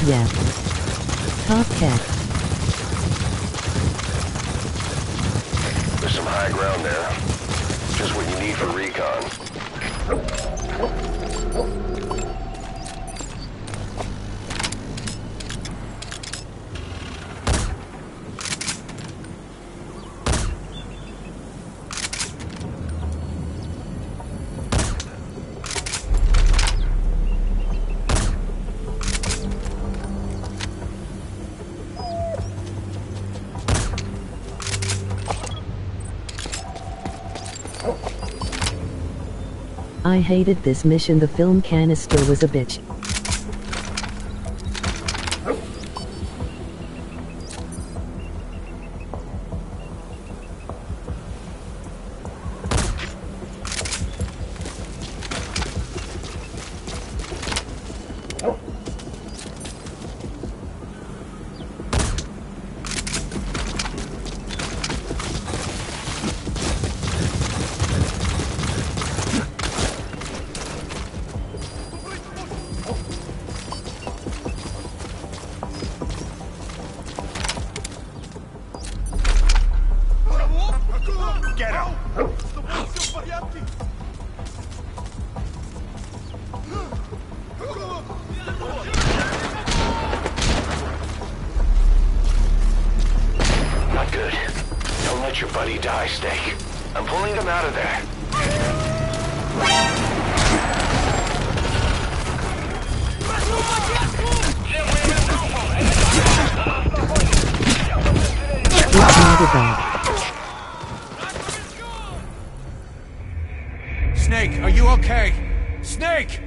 Yeah. Top cat. There's some high ground there. Just what you need for recon. I hated this mission. The film canister was a bitch. Get him! Not good. Don't let your buddy die, Snake. I'm pulling them out of there. Snake, are you okay? Snake!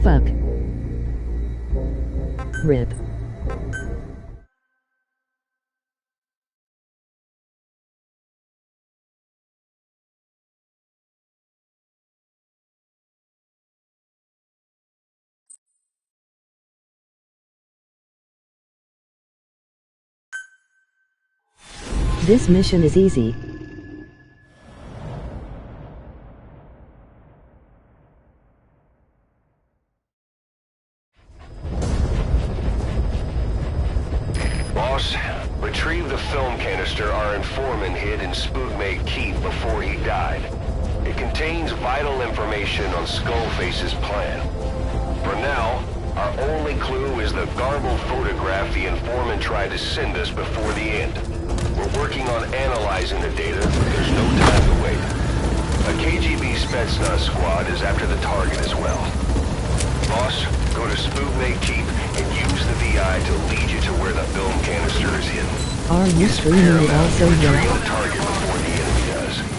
Fuck. Rip. This mission is easy. Boss, retrieve the film canister our informant hid in Spookmate Keep before he died. It contains vital information on Skullface's plan. For now, our only clue is the garbled photograph the informant tried to send us before the end. We're working on analyzing the data, but there's no time to wait. A KGB Spetsnaz squad is after the target as well. Boss, go to Spookmate Keep and use the VI to lead you to where the film canister is hidden. Are you streaming it also Retrieve yet? the target before the enemy does.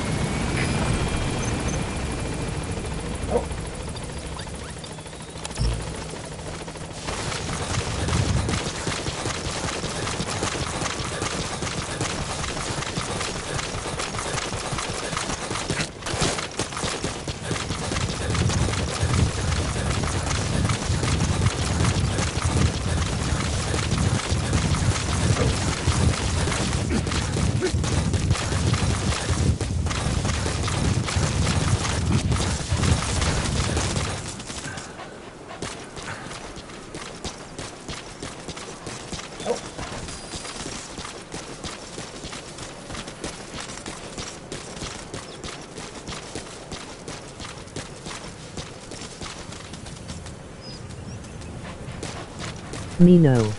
Me no.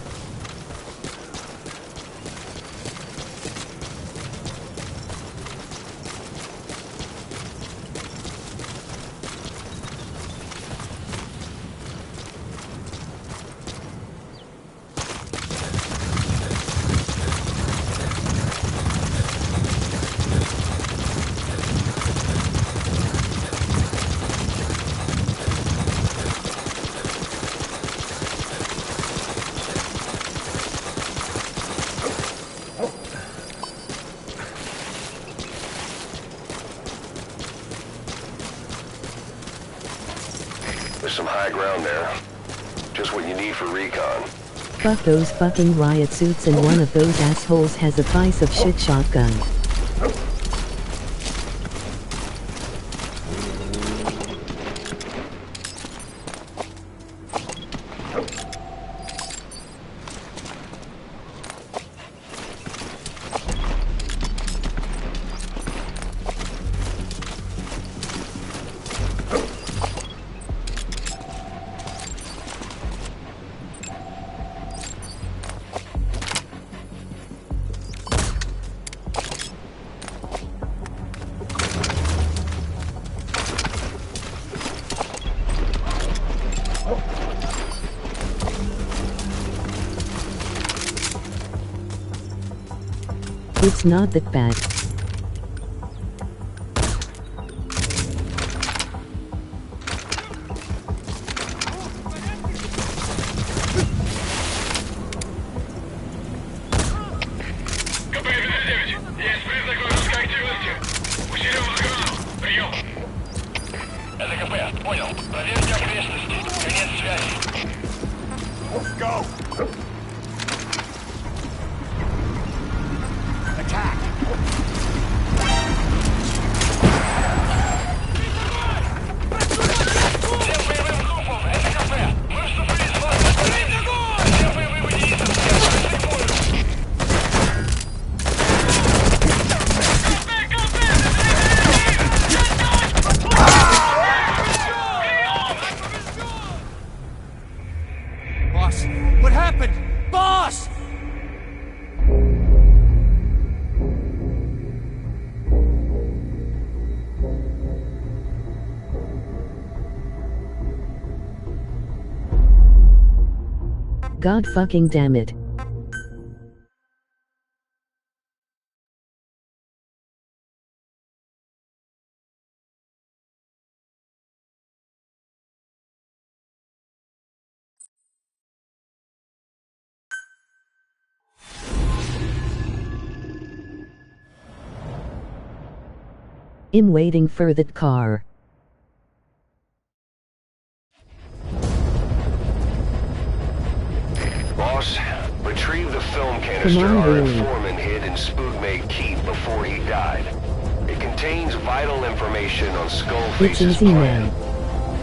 There's some high ground there. Just what you need for recon. Fuck those fucking riot suits, and one of those assholes has a piece of shit shotgun. It's not that bad. Есть признак вражеской активности. Усилим охрану. Прием. Это КП. Понял. Проверьте окрестности. Конец связи. Go. Attack. Всем боевым группам. Это КП. Мы вступили с вас. Всем боевым единицам. Boss, what happened? Boss! God fucking damn it. I'm waiting for that car. Boss, retrieve the film canister our informant hid in Spookmate Keep before he died. It contains vital information on Skullface's plan.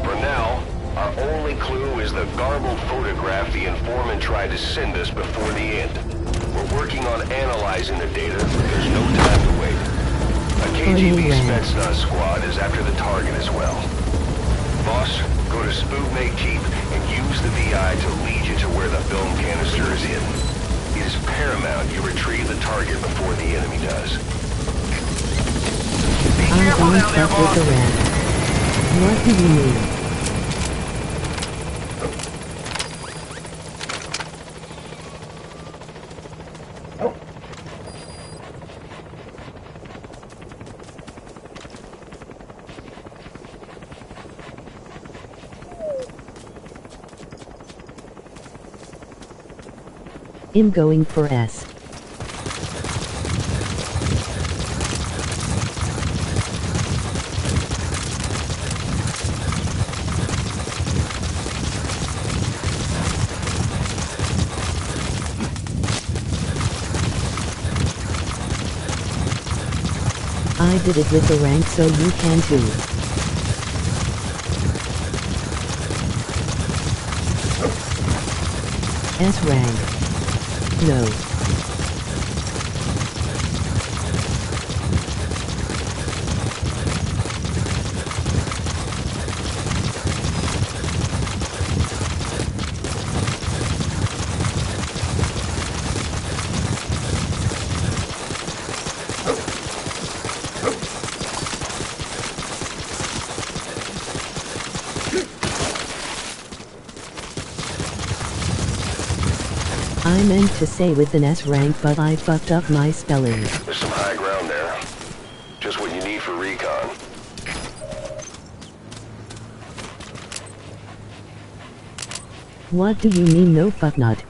For now, our only clue is the garbled photograph the informant tried to send us before the end. We're working on analyzing the data. There's no time to wait. A KGB Spetsnaz squad is after the target as well. Boss, go to Spookmate Keep and use the VI to lead you to where the film canister is hidden. It is paramount you retrieve the target before the enemy does. I'm going stuck with the rat. What do you mean? I'm going for S. I did it with the rank, so you can too. S rank. No. I meant to say with an S rank, but I fucked up my spelling. There's some high ground there. Just what you need for recon. What do you mean no fuck not?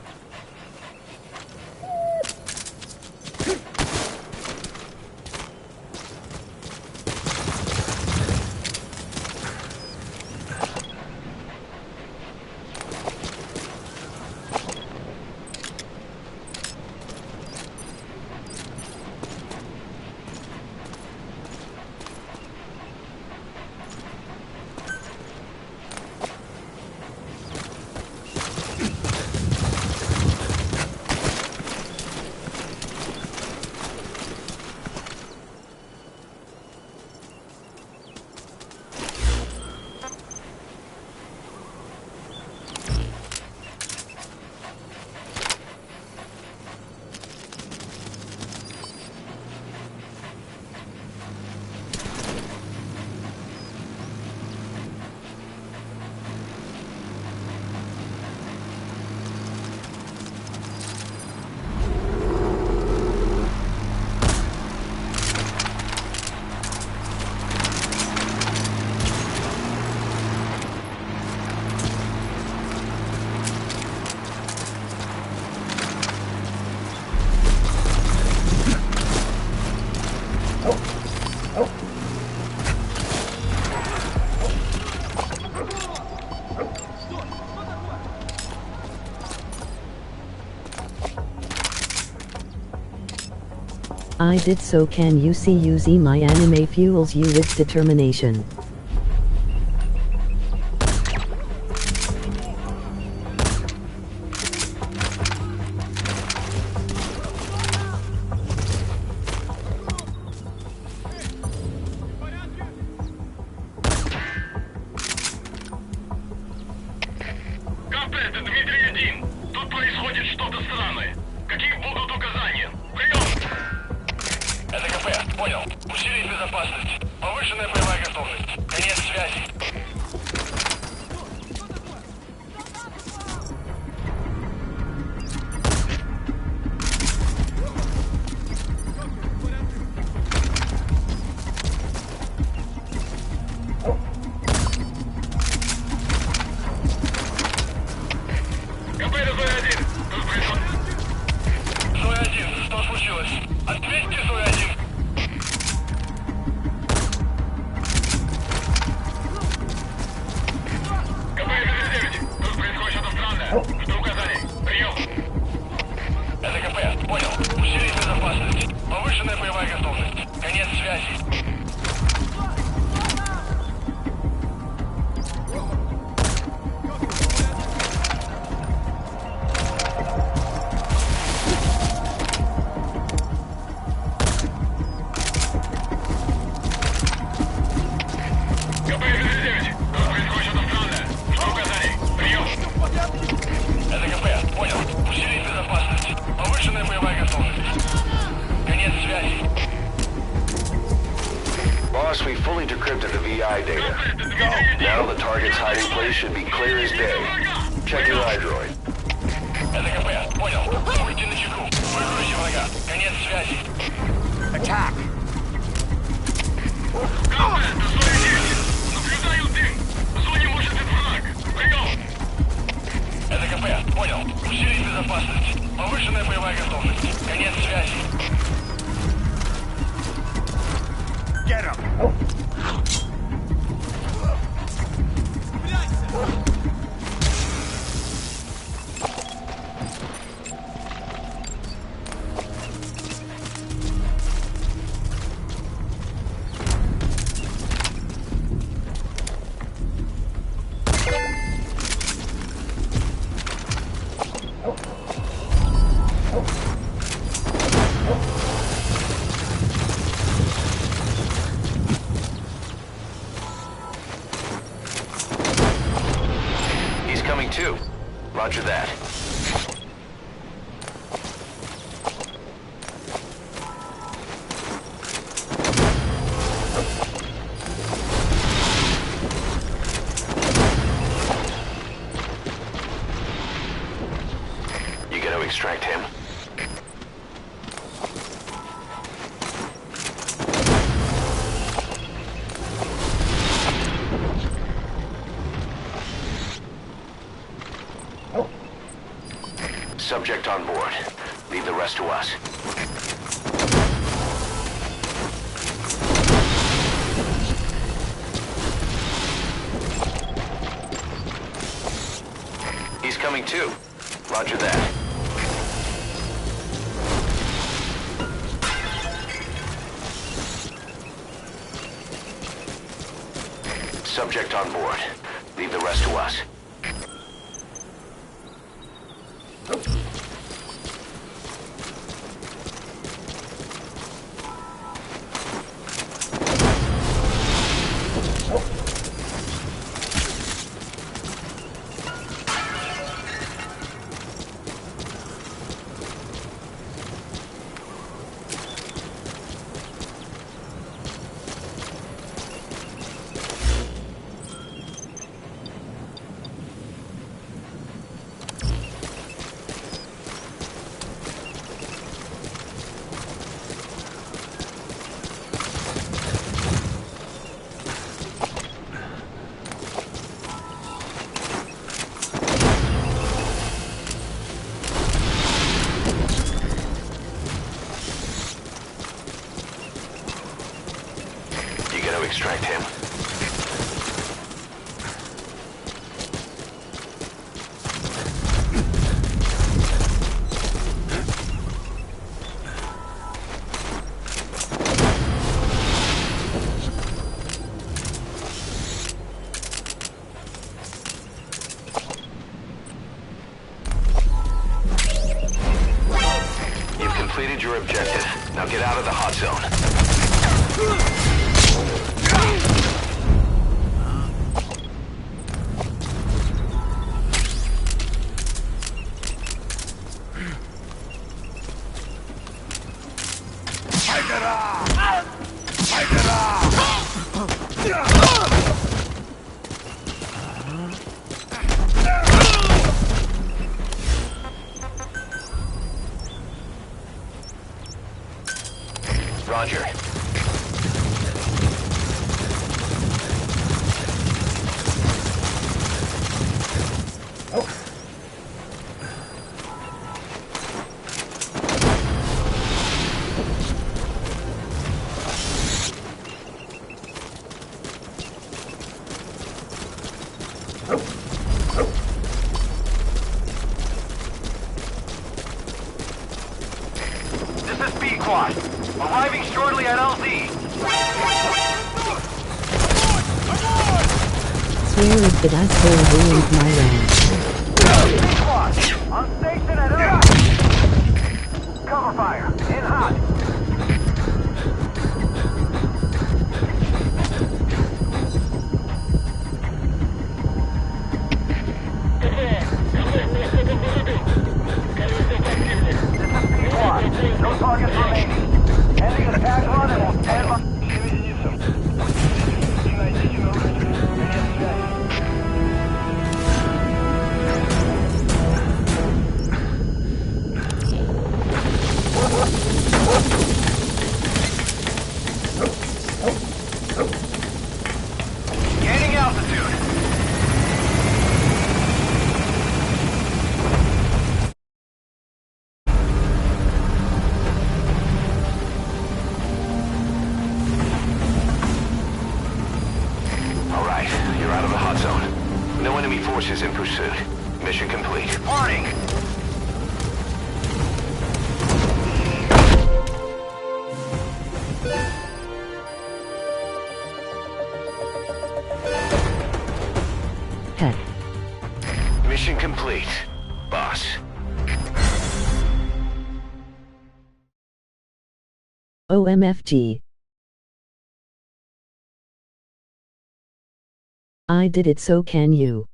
I did so. Can you see my anime fuels you with determination. Это Дмитрий-1. Тут происходит что-то странное. Какие будут указания? Прием! Это КП. Понял. Усилить безопасность. Повышенная боевая готовность. Конец связи. Boss, we fully decrypted the VI data. Now the target's hiding place should be clear as day. Check your iDroid. Это КП. Понял. Будьте начеку. Выкройте врага. Конец связи. Attack! КП, это зона 10. Наблюдаю дым. В зоне может быть враг. Прием! Это КП. Понял. Усилить безопасность. Повышенная боевая готовность. Конец связи. Get him! Coming too. Roger that. You gonna extract him? Subject on board. Leave the rest to us. He's coming too. Roger that. Subject on board. Leave the rest to us. Now get out of the hot zone. Roger. This is B-Quad. Arriving shortly at LZ. Swear if that asshole ruined my ranch. B-Quad, on station at LZ. Cover fire, in hot. No targets remaining. Ending attack run and we'll stand by. Gaining altitude. No enemy forces in pursuit. Mission complete. Warning! Heck. Mission complete, boss. OMFG. I did it, so can you.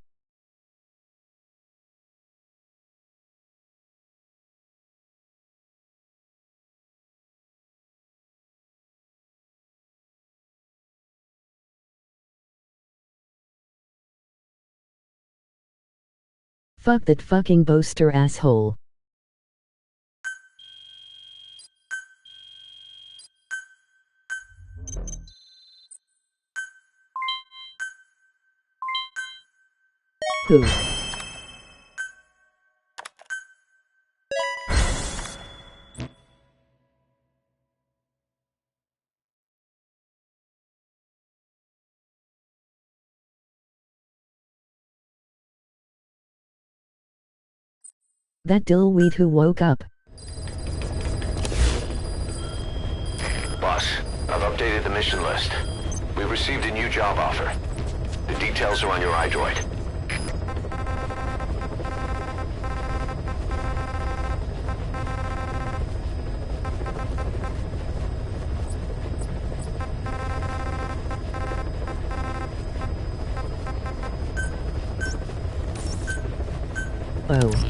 Fuck that fucking boaster asshole. Who? That dillweed who woke up. Boss, I've updated the mission list. We received a new job offer. The details are on your iDroid. Oh.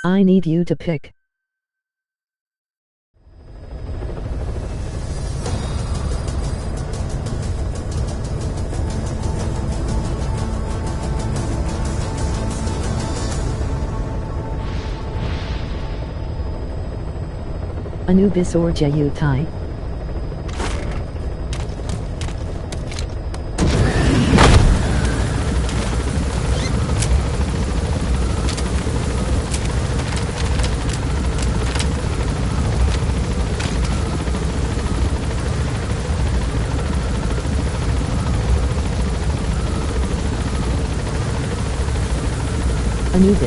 I need you to pick. Anubis or Jayutai? Anubis.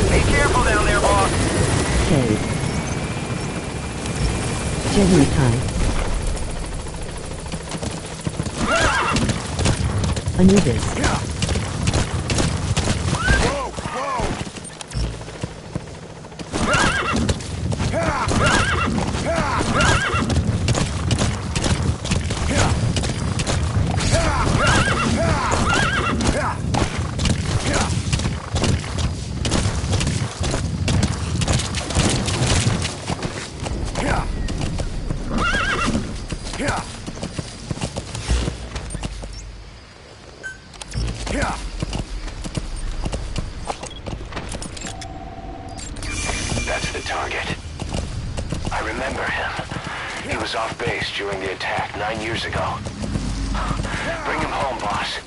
Be careful down there, boss. Cade. Genmatai. Anubis. That's the target. I remember him. He was off base during the attack 9 years ago. Bring him home, boss.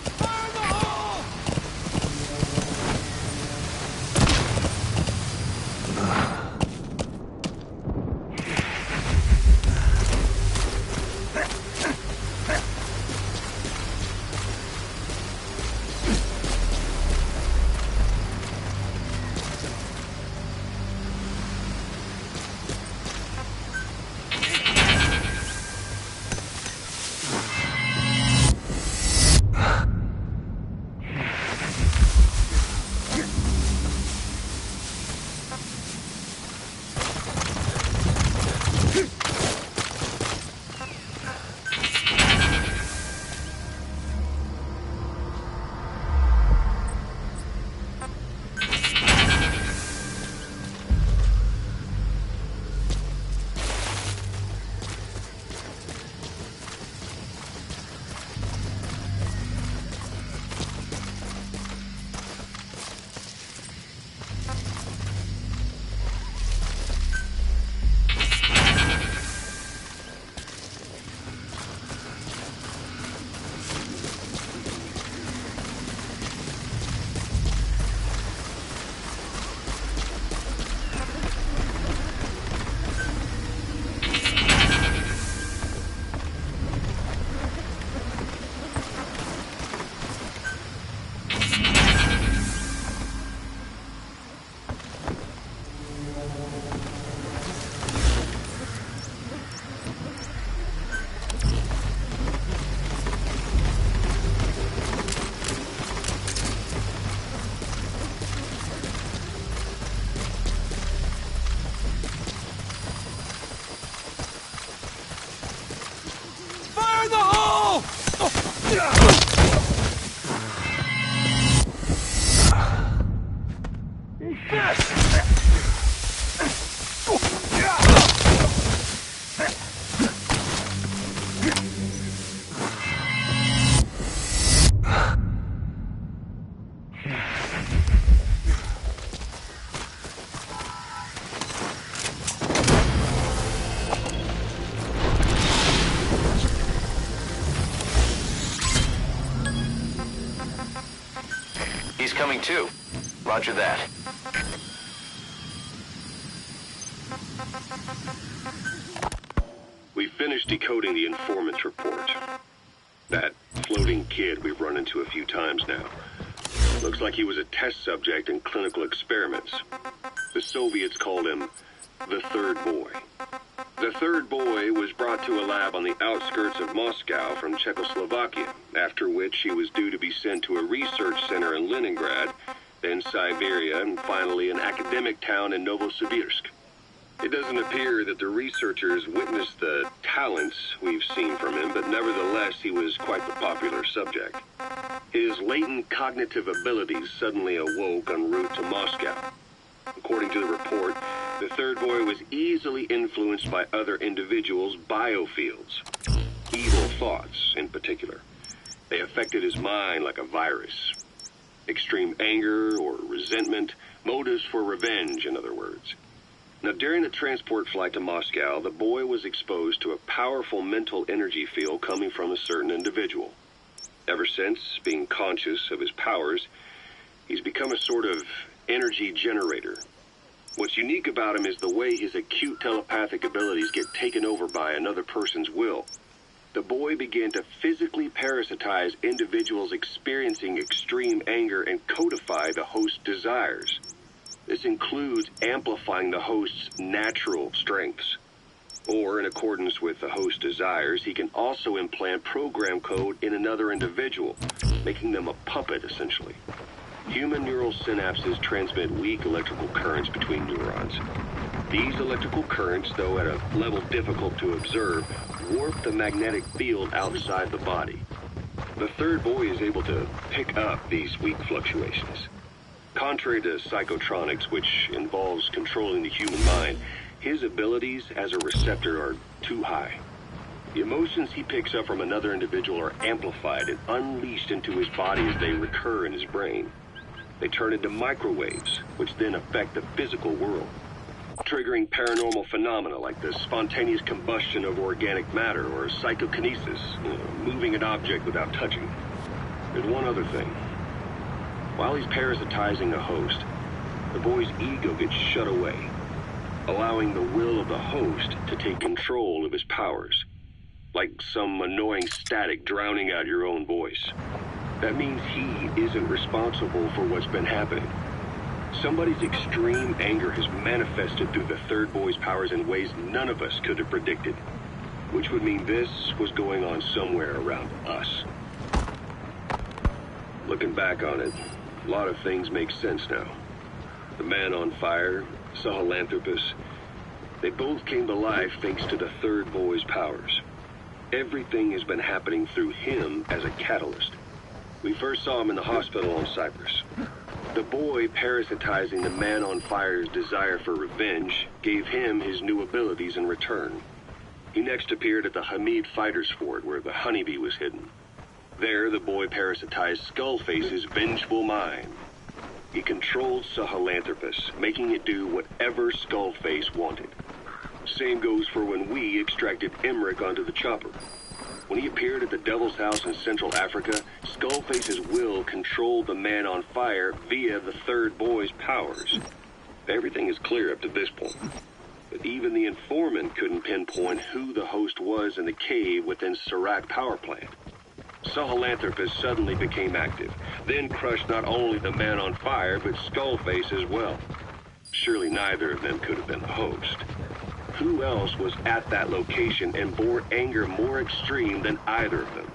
He's coming too. Roger that. We finished decoding the informant's report. That floating kid we've run into a few times now. Looks like he was a test subject in clinical experiments. The Soviets called him the Third Boy. The Third Boy was brought to a lab on the outskirts of Moscow from Czechoslovakia, after which he was due to be sent to a research center in Leningrad, then Siberia, and finally an academic town in Novosibirsk. It doesn't appear that the researchers witnessed the talents we've seen from him, but nevertheless he was quite the popular subject. His latent cognitive abilities suddenly awoke en route to Moscow. According to the report, the Third Boy was easily influenced by other individuals' biofields. Evil thoughts, in particular. They affected his mind like a virus. Extreme anger or resentment, motives for revenge, in other words. Now, during the transport flight to Moscow, the boy was exposed to a powerful mental energy field coming from a certain individual. Ever since, being conscious of his powers, he's become a sort of energy generator. What's unique about him is the way his acute telepathic abilities get taken over by another person's will. the boy began to physically parasitize individuals experiencing extreme anger and codify the host's desires. This includes amplifying the host's natural strengths. Or, in accordance with the host's desires, he can also implant program code in another individual, making them a puppet, essentially. Human neural synapses transmit weak electrical currents between neurons. These electrical currents, though at a level difficult to observe, warp the magnetic field outside the body. The third boy is able to pick up these weak fluctuations. Contrary to psychotronics, which involves controlling the human mind, his abilities as a receptor are too high. The emotions he picks up from another individual are amplified and unleashed into his body as they recur in his brain. They turn into microwaves, which then affect the physical world, triggering paranormal phenomena like the spontaneous combustion of organic matter or psychokinesis, moving an object without touching. There's one other thing. While he's parasitizing a host, the boy's ego gets shut away, allowing the will of the host to take control of his powers, like some annoying static drowning out your own voice. That means he isn't responsible for what's been happening. Somebody's extreme anger has manifested through the third boy's powers in ways none of us could have predicted, which would mean this was going on somewhere around us. Looking back on it, a lot of things make sense now. The man on fire, Sahelanthropus, they both came to life thanks to the third boy's powers. Everything has been happening through him as a catalyst. We first saw him in the hospital on Cyprus. The boy parasitizing the man on fire's desire for revenge gave him his new abilities in return. He next appeared at the Hamid Fighters Fort where the honeybee was hidden. There, the boy parasitized Skullface's vengeful mind. He controlled Sahelanthropus, making it do whatever Skullface wanted. Same goes for when we extracted Emmerich onto the chopper. When he appeared at the Devil's House in Central Africa, Skullface's will controlled the man on fire via the third boy's powers. Everything is clear up to this point. But even the informant couldn't pinpoint who the host was in the cave within Serac power plant. Sahelanthropus suddenly became active, then crushed not only the man on fire, but Skullface as well. Surely neither of them could have been the host. Who else was at that location and bore anger more extreme than either of them?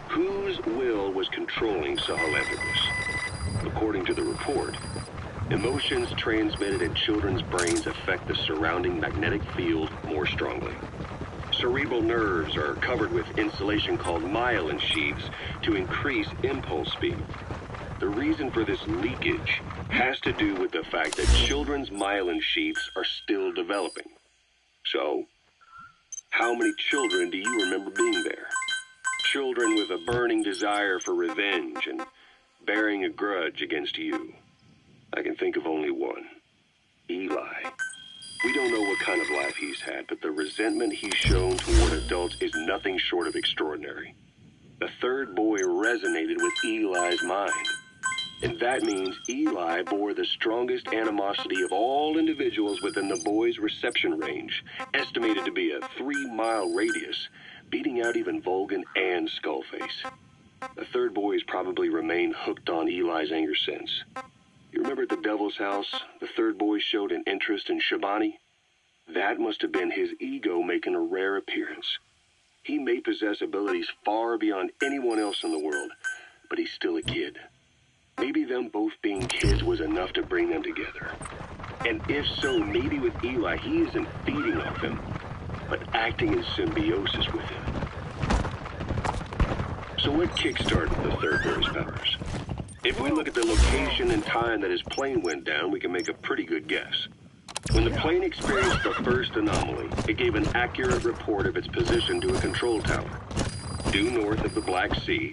Whose will was controlling Sahelanthropus? According to the report, emotions transmitted in children's brains affect the surrounding magnetic field more strongly. Cerebral nerves are covered with insulation called myelin sheaths to increase impulse speed. The reason for this leakage has to do with the fact that children's myelin sheaths are still developing. So, how many children do you remember being there? Children with a burning desire for revenge and bearing a grudge against you. I can think of only one. Eli. We don't know what kind of life he's had, but the resentment he's shown toward adults is nothing short of extraordinary. The third boy resonated with Eli's mind. And that means Eli bore the strongest animosity of all individuals within the boy's reception range, estimated to be a 3-mile radius, beating out even Volgan and Skullface. The third boy has probably remained hooked on Eli's anger since. You remember at the Devil's House, the third boy showed an interest in Shabani? That must have been his ego making a rare appearance. He may possess abilities far beyond anyone else in the world, but he's still a kid. Maybe them both being kids was enough to bring them together. And if so, maybe with Eli, he isn't feeding off him, but acting in symbiosis with him. So what kickstarted the third boy's powers? If we look at the location and time that his plane went down, we can make a pretty good guess. When the plane experienced the first anomaly, it gave an accurate report of its position to a control tower, due north of the Black Sea,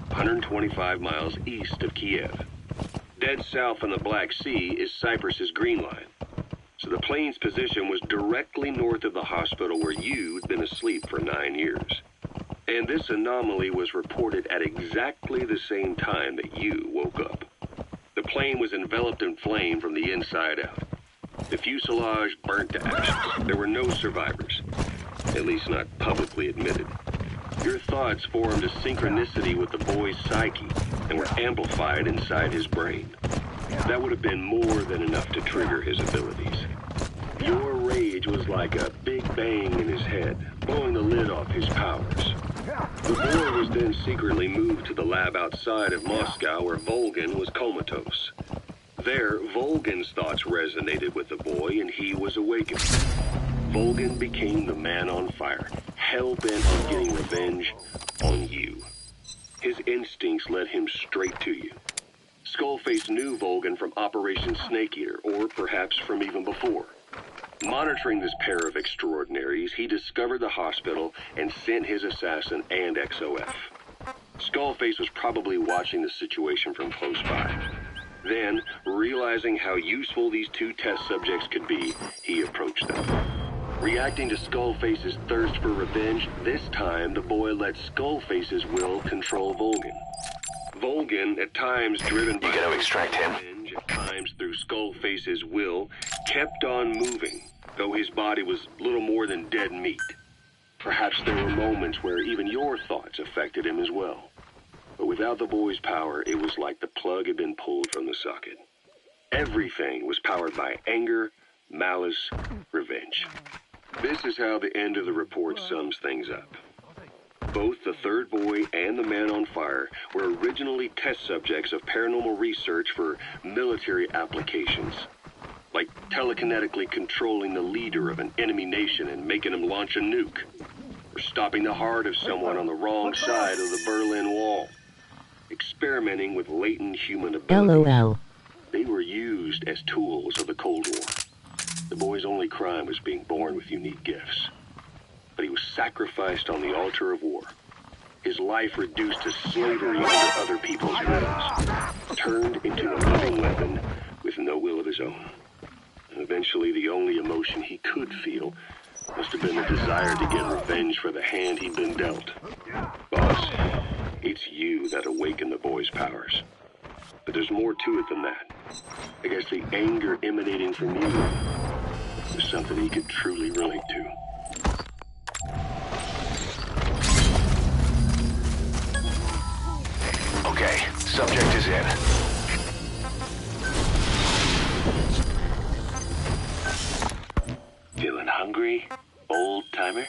125 miles east of Kiev. Dead south on the Black Sea is Cyprus's Green Line. So the plane's position was directly north of the hospital where you'd been asleep for 9 years. And this anomaly was reported at exactly the same time that you woke up. The plane was enveloped in flame from the inside out. The fuselage burnt to ashes. There were no survivors, at least not publicly admitted. Your thoughts formed a synchronicity with the boy's psyche and were amplified inside his brain. That would have been more than enough to trigger his abilities. Your rage was like a big bang in his head, blowing the lid off his powers. The boy was then secretly moved to the lab outside of Moscow where Volgin was comatose. There, Volgin's thoughts resonated with the boy and he was awakened. Volgin became the man on fire, hell-bent on getting revenge on you. His instincts led him straight to you. Skullface knew Volgin from Operation Snake Eater, or perhaps from even before. Monitoring this pair of extraordinaries, he discovered the hospital and sent his assassin and XOF. Skullface was probably watching the situation from close by. Then, realizing how useful these two test subjects could be, he approached them. Reacting to Skullface's thirst for revenge, this time the boy let Skullface's will control Volgin. Volgin, at times driven by... You gotta extract him. Revenge, at times through Skullface's will, kept on moving, though his body was little more than dead meat. Perhaps there were moments where even your thoughts affected him as well. But without the boy's power, it was like the plug had been pulled from the socket. Everything was powered by anger, malice, revenge. This is how the end of the report sums things up. Both the third boy and the man on fire were originally test subjects of paranormal research for military applications, like telekinetically controlling the leader of an enemy nation and making him launch a nuke, or stopping the heart of someone on the wrong side of the Berlin Wall, experimenting with latent human abilities. LOL. They were used as tools of the Cold War. The boy's only crime was being born with unique gifts. But he was sacrificed on the altar of war. His life reduced to slavery under other people's wills. Turned into a living weapon with no will of his own. And eventually the only emotion he could feel must have been the desire to get revenge for the hand he'd been dealt. Boss, it's you that awakened the boy's powers. But there's more to it than that. I guess the anger emanating from you is something he could truly relate to. Okay, subject is in. Feeling hungry, old-timer?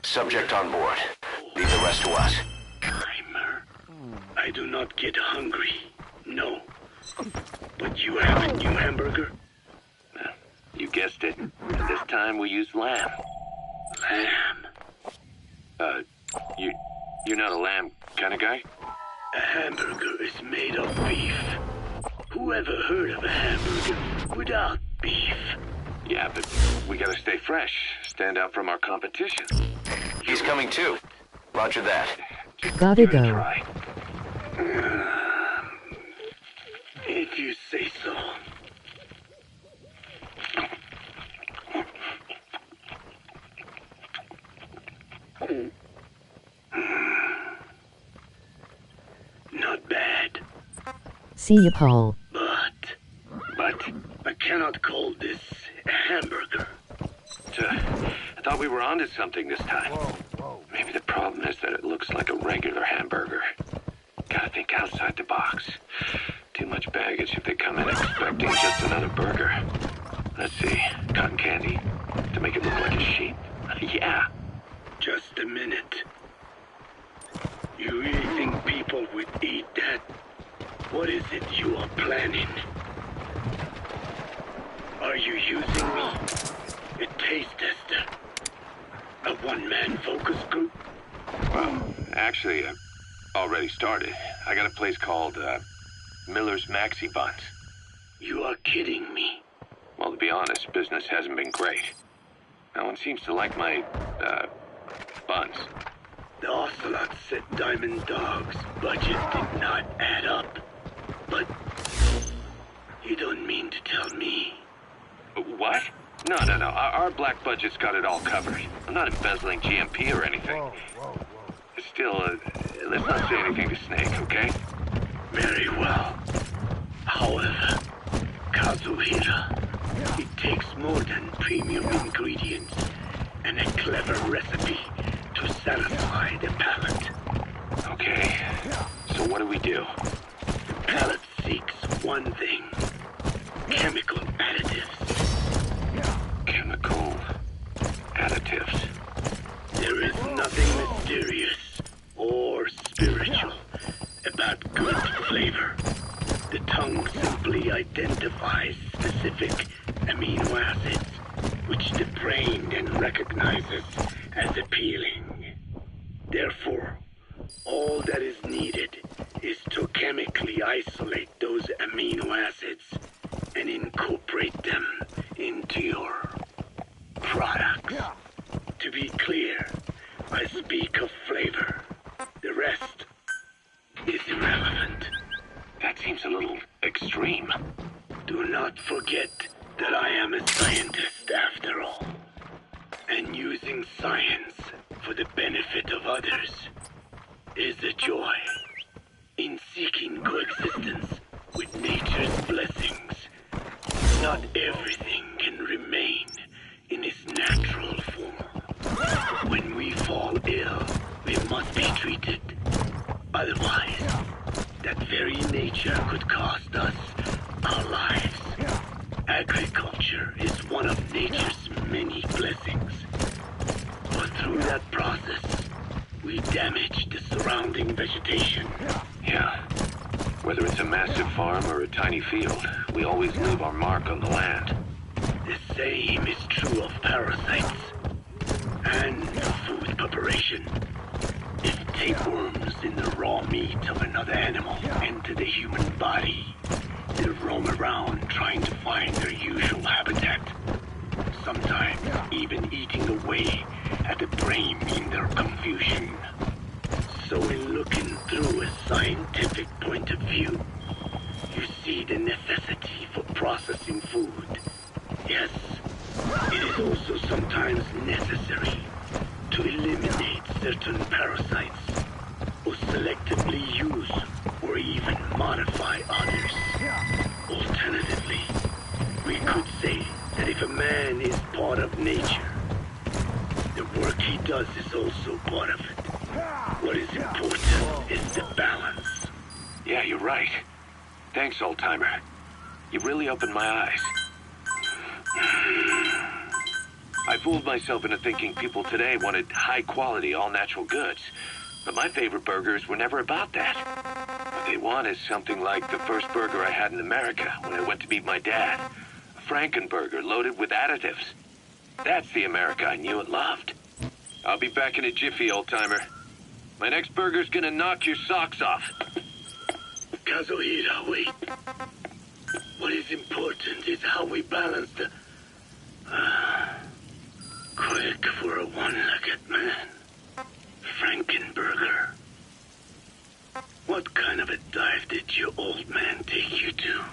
Subject on board. Leave the rest to us. Timer. I do not get hungry. No. But you have a new hamburger? You guessed it. And this time we use lamb. Lamb? You're not a lamb kind of guy? A hamburger is made of beef. Who ever heard of a hamburger without beef? Yeah, but we gotta stay fresh. Stand out from our competition. He's coming too. Roger that. Gotta go. Try. If you say so. Not bad. See ya, Paul. But I cannot call this a hamburger. I thought we were onto something this time. Maybe the problem is that it looks like a regular hamburger. Gotta think outside the box. Too much baggage if they come in expecting just another burger. Let's see, cotton candy to make it look like a sheep. Yeah. Just a minute. You really think people would eat that? What is it you are planning? Are you using me? A taste tester? A one-man focus group? Well, actually, I've already started. I got a place called, Miller's Maxi Buns. You are kidding me. Well, to be honest, business hasn't been great. No one seems to like my, buns. The Ocelot said Diamond Dog's budget did not add up. But you don't mean to tell me. What? No. Our black budget's got it all covered. I'm not embezzling GMP or anything. Still, let's not say anything to Snake, okay? Very well. However, Kazuhira, it takes more than premium ingredients and a clever recipe to satisfy the palate. recognizes as appealing. Therefore, all that is needed is to chemically isolate those amino acids and incorporate them into your products. To be clear, I speak of flavor. The rest is irrelevant. That seems a little extreme. Do not forget that I am a scientist after all. And using science for the benefit of others is a joy. In seeking coexistence with nature's blessings, not everything can remain in its natural form. When we fall ill, we must be treated. Otherwise, that very nature could cost us our lives. Agriculture is one of nature's many blessings. But through that process, we damage the surrounding vegetation. Yeah. Whether it's a massive farm or a tiny field, we always leave our mark on the land. The same is true of parasites and food preparation. If tapeworms in the raw meat of another animal enter the human body, they roam around trying to find their usual habitat. Sometimes even eating away at the brain in their confusion. So in looking through a scientific point of view, you see the necessity for processing food. Yes, it is also sometimes necessary to eliminate certain parasites, or selectively use or even modify others. Alternatively, we could say that if a man is part of nature, the work he does is also part of it. What is important is the balance. Yeah, you're right. Thanks, old-timer. You really opened my eyes. I fooled myself into thinking people today wanted high-quality, all-natural goods. But my favorite burgers were never about that. What they want is something like the first burger I had in America when I went to meet my dad. A Frankenburger loaded with additives. That's the America I knew and loved. I'll be back in a jiffy, old-timer. My next burger's gonna knock your socks off. Kazuhira, wait. What is important is how we balance the... quick for a one-legged man. Frankenburger. What kind of a dive did your old man take you to?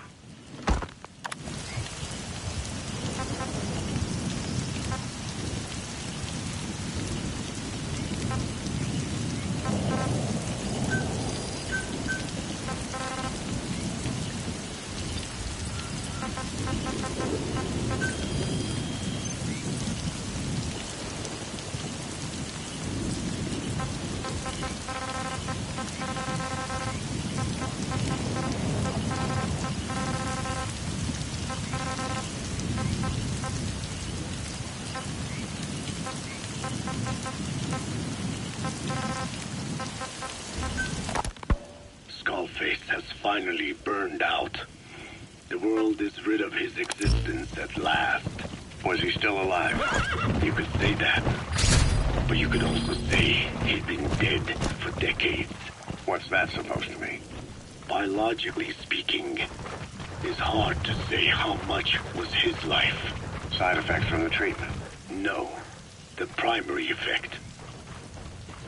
Skullface has finally burned out. The world is rid of his existence at last. Was he still alive? You could say that. But you could also say he'd been dead for decades. What's that supposed to mean? Biologically speaking, it's hard to say how much was his life. Side effects from the treatment? No. The primary effect.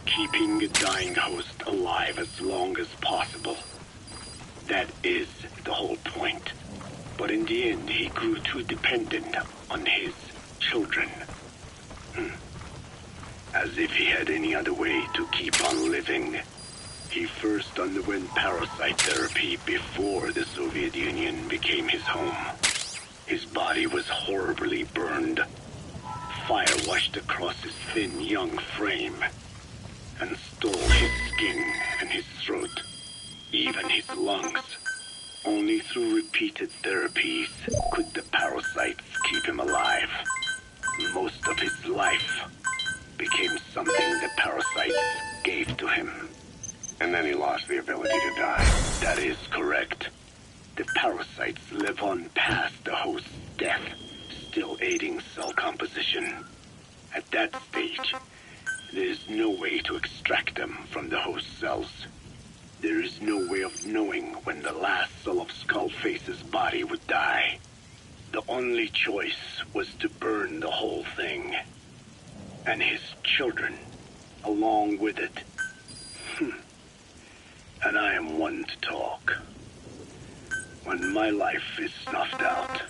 Keeping a dying host alive as long as possible. That is the whole point. But in the end, he grew too dependent on his children. As if he had any other way to keep on living. He first underwent parasite therapy before the Soviet Union became his home. His body was horribly burned. Fire washed across his thin young frame and stole his skin and his throat, even his lungs. Only through repeated therapies could the parasites keep him alive. Most of his life became something the parasites gave to him. And then he lost the ability to die. That is correct. The parasites live on past the host's death, still aiding cell composition. At that stage, there is no way to extract them from the host cells. There is no way of knowing when the last cell of Skullface's body would die. The only choice was to burn the whole thing. And his children, along with it. And I am one to talk. When my life is snuffed out,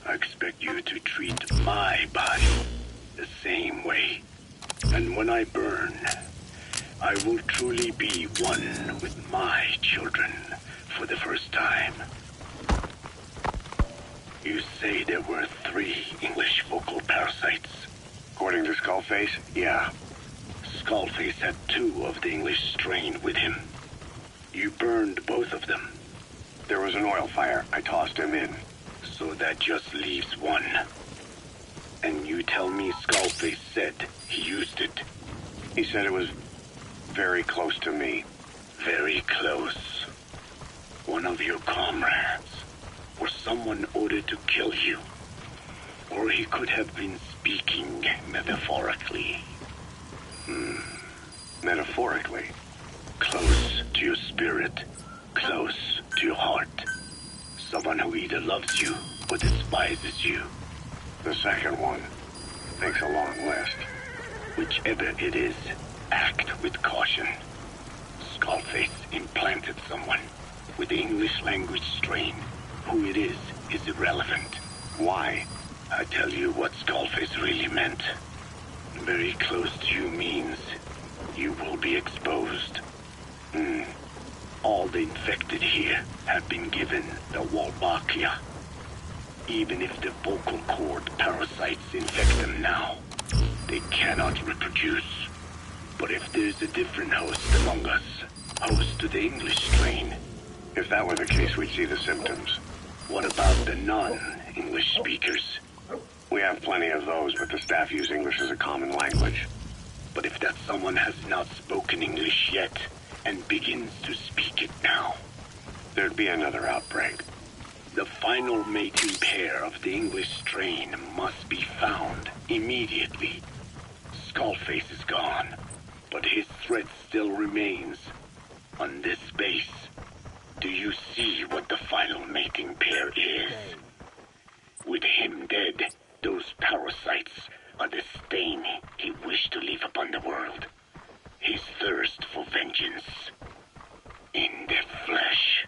I expect you to treat my body the same way. And when I burn, I will truly be one with my children for the first time. You say there were 3 English vocal parasites? According to Skullface, yeah. Skullface had 2 of the English strain with him. You burned both of them. There was an oil fire. I tossed him in. So that just leaves 1. And you tell me Skullface said he used it? He said it was very close to me. Very close. One of your comrades. Or someone ordered to kill you. Or he could have been speaking metaphorically. Metaphorically? Close to your spirit. Close to your heart. Someone who either loves you or despises you. The second one. Makes a long list. Whichever it is, act with caution. Skullface implanted someone with the English language strain. Who it is irrelevant. Why? I tell you what Skullface really meant. Very close to you means you will be exposed. All the infected here have been given the Wolbachia. Even if the vocal cord parasites infect them now, they cannot reproduce. But if there's a different host among us, host to the English strain. If that were the case, we'd see the symptoms. What about the non-English speakers? We have plenty of those, but the staff use English as a common language. But if that someone has not spoken English yet, and begins to speak it now, there'd be another outbreak. The final mating pair of the English strain must be found immediately. Skullface is gone, but his threat still remains. On this base, do you see what the final mating pair is? With him dead, those parasites are the stain he wished to leave upon the world. His thirst for vengeance. In their flesh.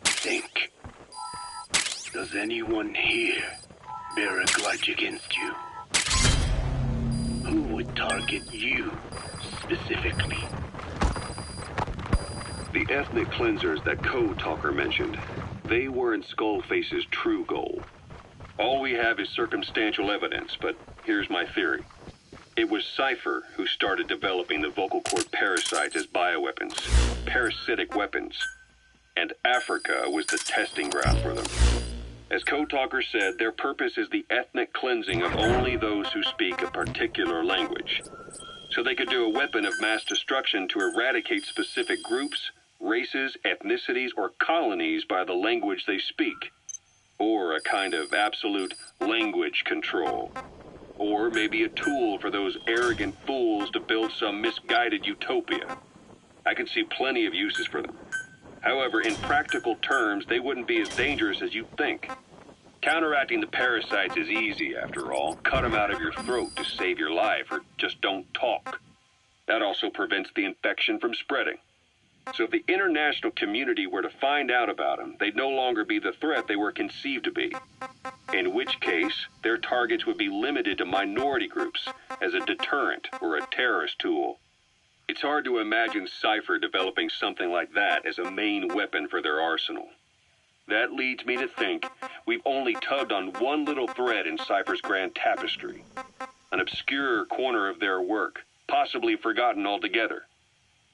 Think. Does anyone here bear a grudge against you? Who would target you, specifically? The ethnic cleansers that Code Talker mentioned, they weren't Skullface's true goal. All we have is circumstantial evidence, but here's my theory. It was Cypher who started developing the vocal cord parasites as bioweapons, parasitic weapons, and Africa was the testing ground for them. As Code Talker said, their purpose is the ethnic cleansing of only those who speak a particular language. So they could do a weapon of mass destruction to eradicate specific groups, races, ethnicities, or colonies by the language they speak. Or a kind of absolute language control. Or maybe a tool for those arrogant fools to build some misguided utopia. I can see plenty of uses for them. However, in practical terms, they wouldn't be as dangerous as you'd think. Counteracting the parasites is easy, after all. Cut them out of your throat to save your life, or just don't talk. That also prevents the infection from spreading. So if the international community were to find out about them, they'd no longer be the threat they were conceived to be. In which case, their targets would be limited to minority groups as a deterrent or a terrorist tool. It's hard to imagine Cypher developing something like that as a main weapon for their arsenal. That leads me to think we've only tugged on one little thread in Cypher's grand tapestry. An obscure corner of their work, possibly forgotten altogether.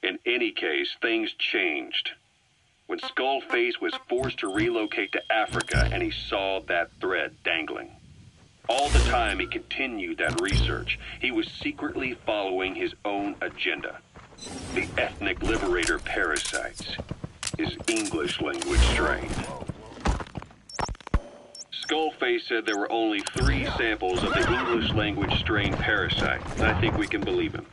In any case, things changed. When Skullface was forced to relocate to Africa and he saw that thread dangling. All the time he continued that research, he was secretly following his own agenda. The ethnic liberator parasites. His English language strain. Skullface said there were only 3 samples of the English-language strain parasite, and I think we can believe him.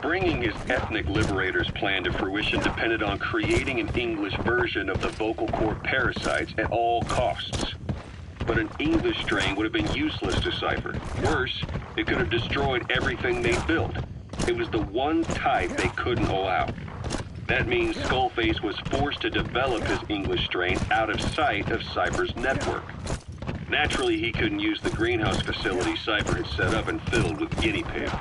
Bringing his ethnic liberator's plan to fruition depended on creating an English version of the vocal cord parasites at all costs. But an English strain would have been useless to Cypher. Worse, it could have destroyed everything they built. It was the one type they couldn't allow. That means Skullface was forced to develop his English strain out of sight of Cypher's network. Naturally, he couldn't use the greenhouse facility Cypher had set up and filled with guinea pigs.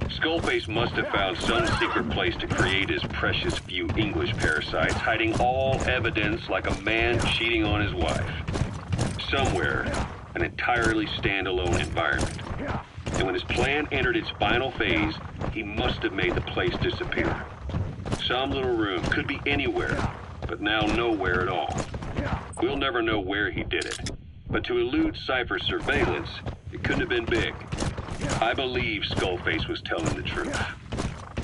Skullface must have found some secret place to create his precious few English parasites, hiding all evidence like a man cheating on his wife. Somewhere, an entirely standalone environment. And when his plan entered its final phase, he must have made the place disappear. Some little room, could be anywhere, but now nowhere at all. We'll never know where he did it. But to elude Cypher's surveillance, it couldn't have been big. I believe Skullface was telling the truth.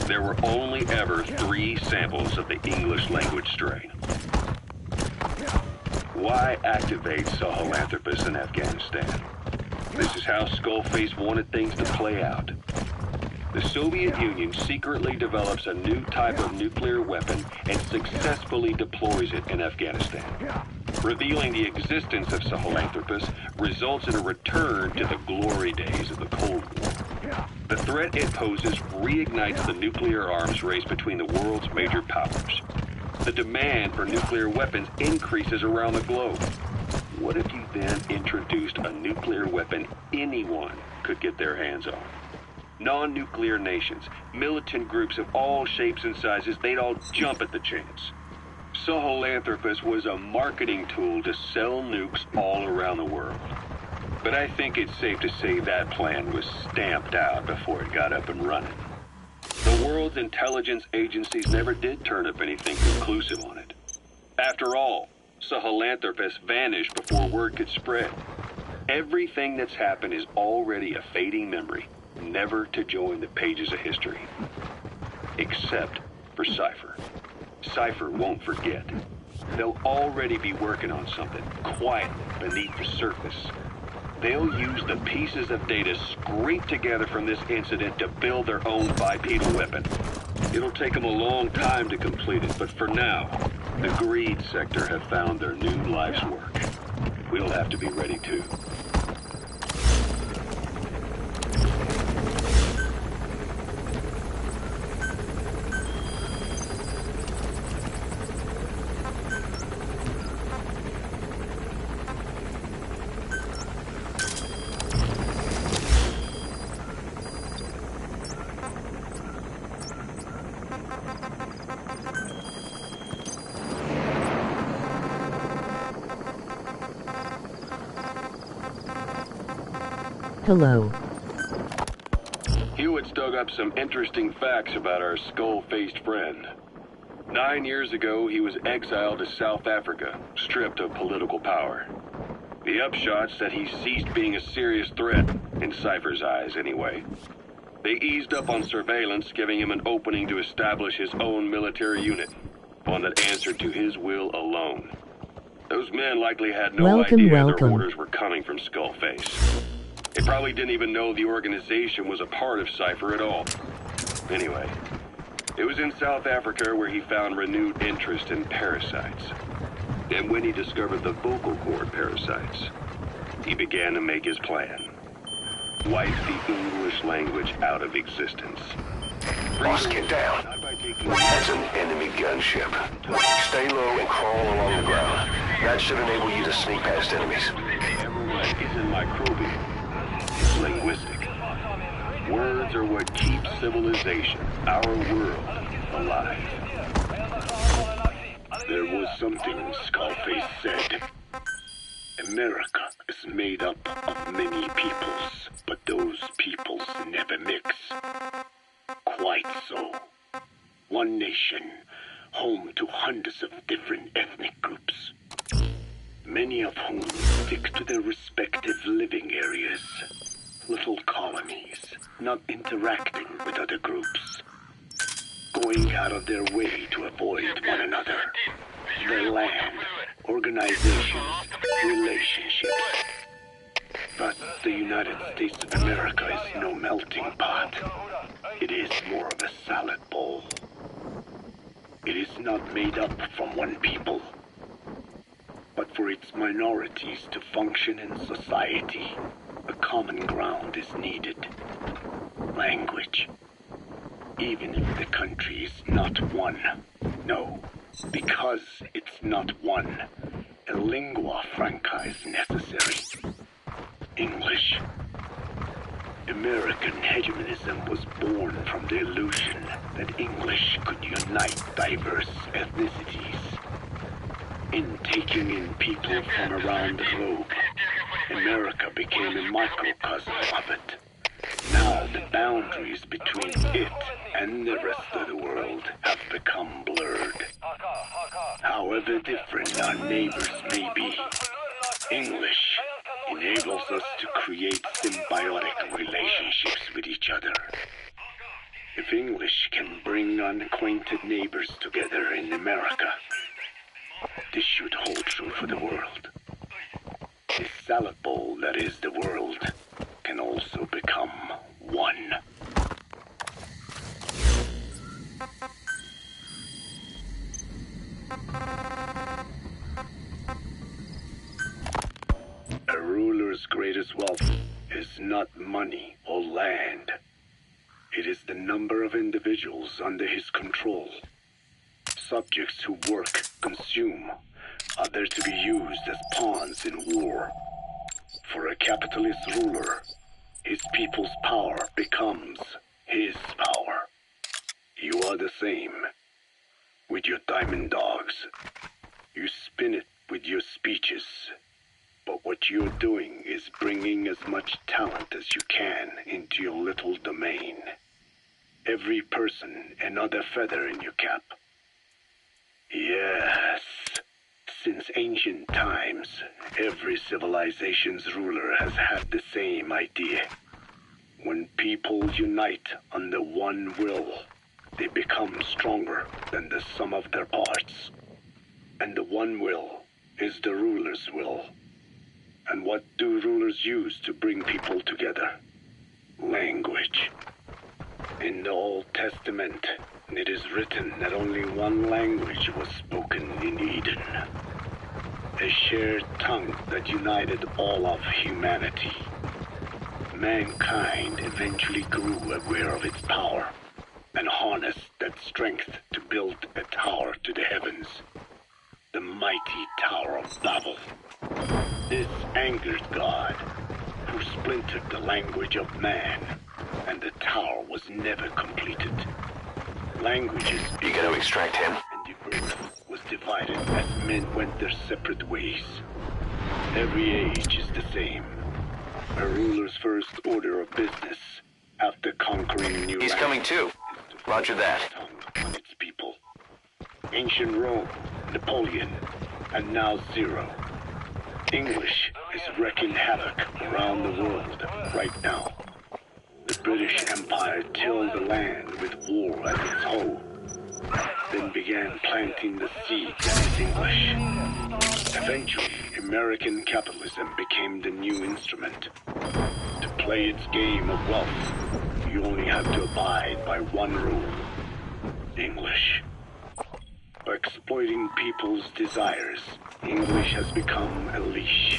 There were only ever 3 samples of the English language strain. Why activate Sahelanthropus in Afghanistan? This is how Skullface wanted things to play out. The Soviet Union secretly develops a new type of nuclear weapon and successfully deploys it in Afghanistan. Revealing the existence of Sahelanthropus results in a return to the glory days of the Cold War. The threat it poses reignites the nuclear arms race between the world's major powers. The demand for nuclear weapons increases around the globe. What if you then introduced a nuclear weapon anyone could get their hands on? Non-nuclear nations, militant groups of all shapes and sizes, they'd all jump at the chance. Sahelanthropus was a marketing tool to sell nukes all around the world. But I think it's safe to say that plan was stamped out before it got up and running. The world's intelligence agencies never did turn up anything conclusive on it. After all, Sahelanthropus vanished before word could spread. Everything that's happened is already a fading memory, never to join the pages of history. Except for Cypher. Cypher won't forget. They'll already be working on something, quietly beneath the surface. They'll use the pieces of data scraped together from this incident to build their own bipedal weapon. It'll take them a long time to complete it, but for now, the greed sector have found their new life's work. We'll have to be ready too. Hello. Hewitt's dug up some interesting facts about our skull-faced friend. 9 years ago, he was exiled to South Africa, stripped of political power. The upshot said he ceased being a serious threat, in Cypher's eyes anyway. They eased up on surveillance, giving him an opening to establish his own military unit, one that answered to his will alone. Those men likely had no idea their orders were coming from Skullface. They probably didn't even know the organization was a part of Cypher at all. Anyway, it was in South Africa where he found renewed interest in parasites. And when he discovered the vocal cord parasites, he began to make his plan. Wipe the English language out of existence. Boss, get down. That's an enemy gunship. Stay low and crawl along the ground. That should enable you to sneak past enemies. Everyone isn't microbial. It's linguistic. Words are what keeps civilization, our world, alive. There was something Skullface said. America is made up of many peoples, but those peoples never mix. Quite so. One nation, home to hundreds of different ethnic groups. Many of whom stick to their respective living areas. Little colonies, not interacting with other groups. Going out of their way to avoid one another. Their land, organizations, relationships. But the United States of America is no melting pot. It is more of a salad bowl. It is not made up from one people, but for its minorities to function in society, a common ground is needed. Language. Even if the country is not one. No, because it's not one, a lingua franca is necessary. English. American hegemonism was born from the illusion that English could unite diverse ethnicities. In taking in people from around the globe, America became a microcosm of it. Now the boundaries between it and the rest of the world have become blurred. However different our neighbors may be, English enables us to create symbiotic relationships with each other. If English can bring unacquainted neighbors together in America, this should hold true for the world. This salad bowl that is the world can also become one. A ruler's greatest wealth is not money or land. It is the number of individuals under his control. Subjects who work, consume, are there to be used as pawns in war. For a capitalist ruler, his people's power becomes his power. You are the same. With your diamond dogs, you spin it with your speeches. But what you're doing is bringing as much talent as you can into your little domain. Every person another feather in your cap. Yes. Since ancient times, every civilization's ruler has had the same idea. When people unite under one will, they become stronger than the sum of their parts. And the one will is the ruler's will. And what do rulers use to bring people together? Language. In the Old Testament, it is written that only one language was spoken in Eden. A shared tongue that united all of humanity. Mankind eventually grew aware of its power and harnessed that strength to build a tower to the heavens. The mighty Tower of Babel. This angered God, who splintered the language of man, and the tower was never completed. Languages... You gotta extract him. And the earth was divided as men went their separate ways. Every age is the same. A ruler's first order of business, after conquering new He's coming too. Roger that. On its people. Ancient Rome, Napoleon, and now Zero. English is wreaking havoc around the world right now. The British Empire tilled the land with war as its hoe, then began planting the seed that is English. Eventually, American capitalism became the new instrument. To play its game of wealth, you only have to abide by one rule: English. By exploiting people's desires, English has become a leash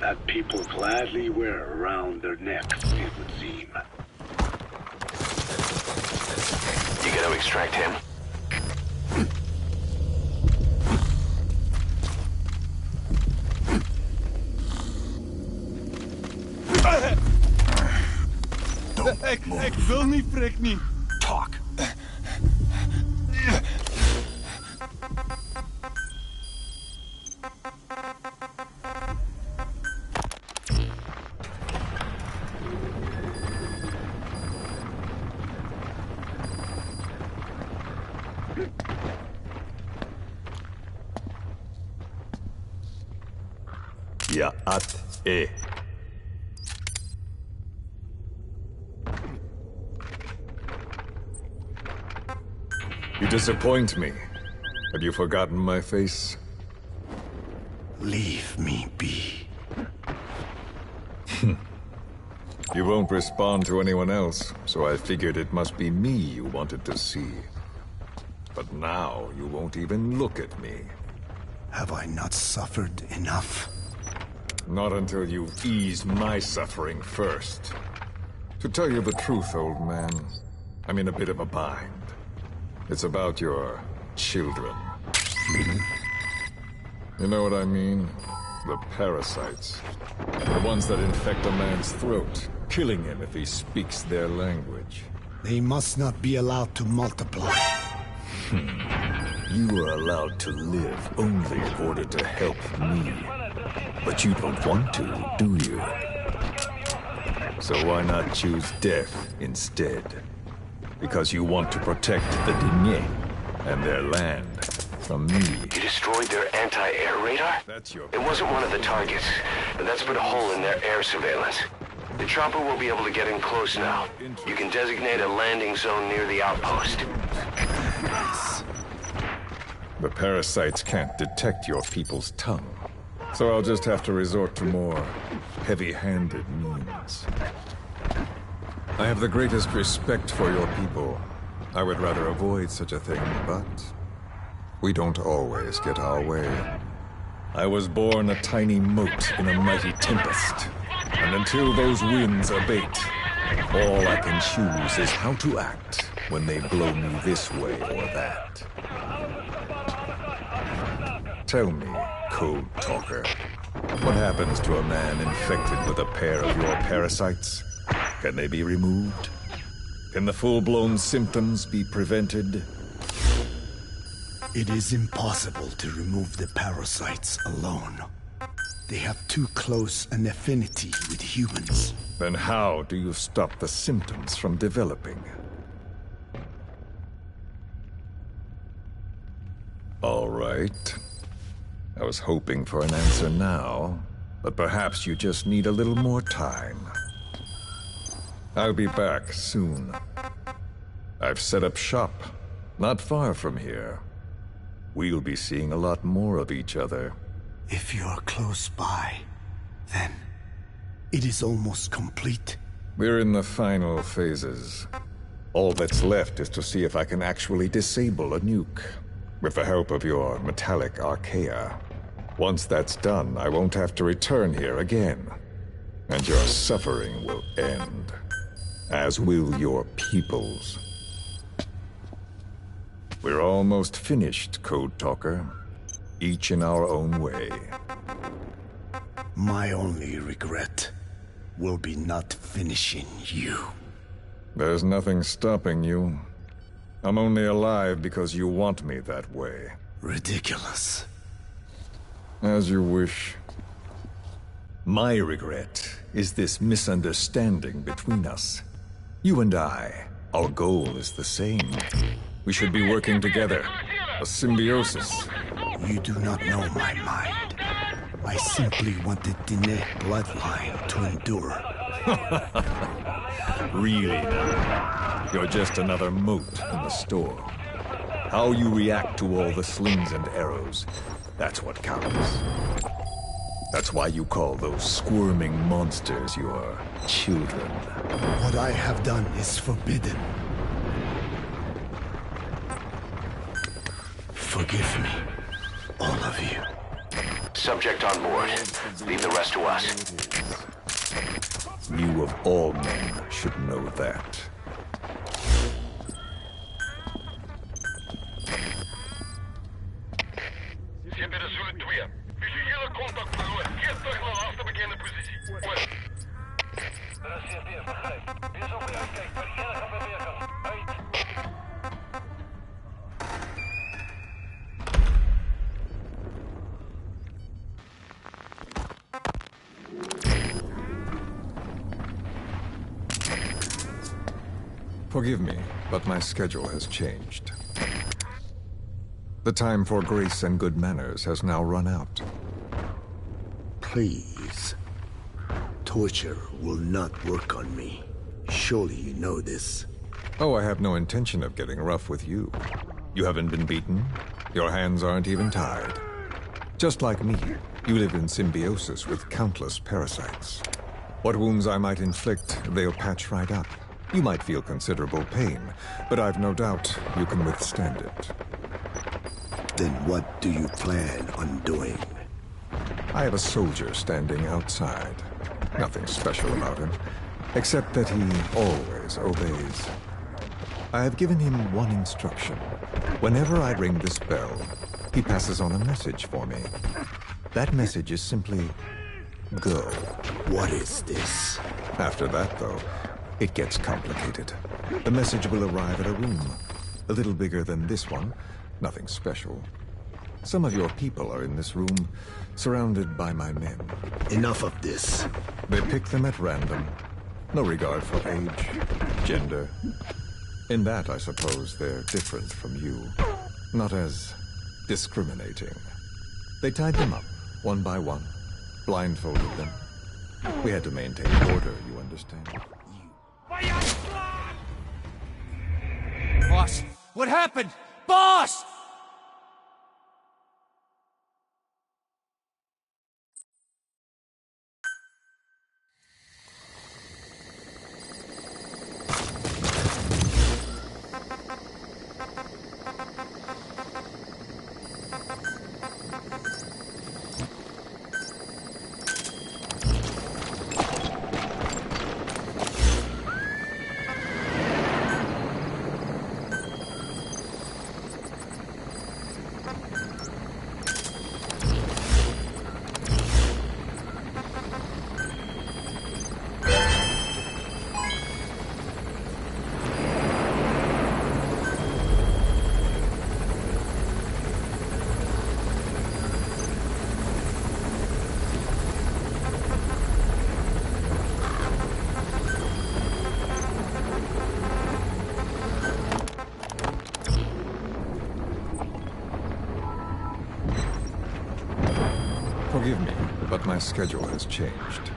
that people gladly wear around their necks, it would seem. You gotta extract him. Ik wil niet, prik niet. Talk. You disappoint me. Have you forgotten my face? Leave me be. You won't respond to anyone else, so I figured it must be me you wanted to see. But now you won't even look at me. Have I not suffered enough? Not until you've eased my suffering first. To tell you the truth, old man, I'm in a bit of a bind. It's about your children. You know what I mean? The parasites. The ones that infect a man's throat, killing him if he speaks their language. They must not be allowed to multiply. You are allowed to live only in order to help me. But you don't want to, do you? So why not choose death instead? Because you want to protect the Diné and their land from me. You destroyed their anti-air radar? That's your... It wasn't one of the targets, but that's put a hole in their air surveillance. The chopper will be able to get in close now. You can designate a landing zone near the outpost. The parasites can't detect your people's tongue, so I'll just have to resort to more heavy-handed means. I have the greatest respect for your people. I would rather avoid such a thing, but we don't always get our way. I was born a tiny mote in a mighty tempest, and until those winds abate, all I can choose is how to act when they blow me this way or that. Tell me, Code Talker, what happens to a man infected with a pair of your parasites? Can they be removed? Can the full-blown symptoms be prevented? It is impossible to remove the parasites alone. They have too close an affinity with humans. Then how do you stop the symptoms from developing? All right. I was hoping for an answer now, but perhaps you just need a little more time. I'll be back soon. I've set up shop, not far from here. We'll be seeing a lot more of each other. If you're close by, then it is almost complete. We're in the final phases. All that's left is to see if I can actually disable a nuke, with the help of your metallic archaea. Once that's done, I won't have to return here again, and your suffering will end, as will your people's. We're almost finished, Code Talker, each in our own way. My only regret will be not finishing you. There's nothing stopping you. I'm only alive because you want me that way. Ridiculous. As you wish. My regret is this misunderstanding between us. You and I, our goal is the same. We should be working together. A symbiosis. You do not know my mind. I simply want the Diné bloodline to endure. Really now? You're just another mote in the store. How you react to all the slings and arrows, that's what counts. That's why you call those squirming monsters your children. What I have done is forbidden. Forgive me, all of you. Subject on board. Leave the rest to us. You of all men should know that. Интересует две. Визуele contact verloren. Keer terug naar de laatste bekende positie. Over. begrijp. Wees op je uitkijkt bij die enige beweging. Uit. Forgive me, but my schedule has changed. The time for grace and good manners has now run out. Please. Torture will not work on me. Surely you know this. Oh, I have no intention of getting rough with you. You haven't been beaten. Your hands aren't even tied. Just like me, you live in symbiosis with countless parasites. What wounds I might inflict, they'll patch right up. You might feel considerable pain, but I've no doubt you can withstand it. Then what do you plan on doing? I have a soldier standing outside. Nothing special about him, except that he always obeys. I have given him one instruction. Whenever I ring this bell, he passes on a message for me. That message is simply, go. What is this? After that, though, it gets complicated. The message will arrive at a room, a little bigger than this one, nothing special. Some of your people are in this room, surrounded by my men. Enough of this. They pick them at random. No regard for age, gender. In that, I suppose, they're different from you. Not as discriminating. They tied them up, one by one, blindfolded them. We had to maintain order, you understand? Boss, what happened? Boss! Forgive me, but my schedule has changed.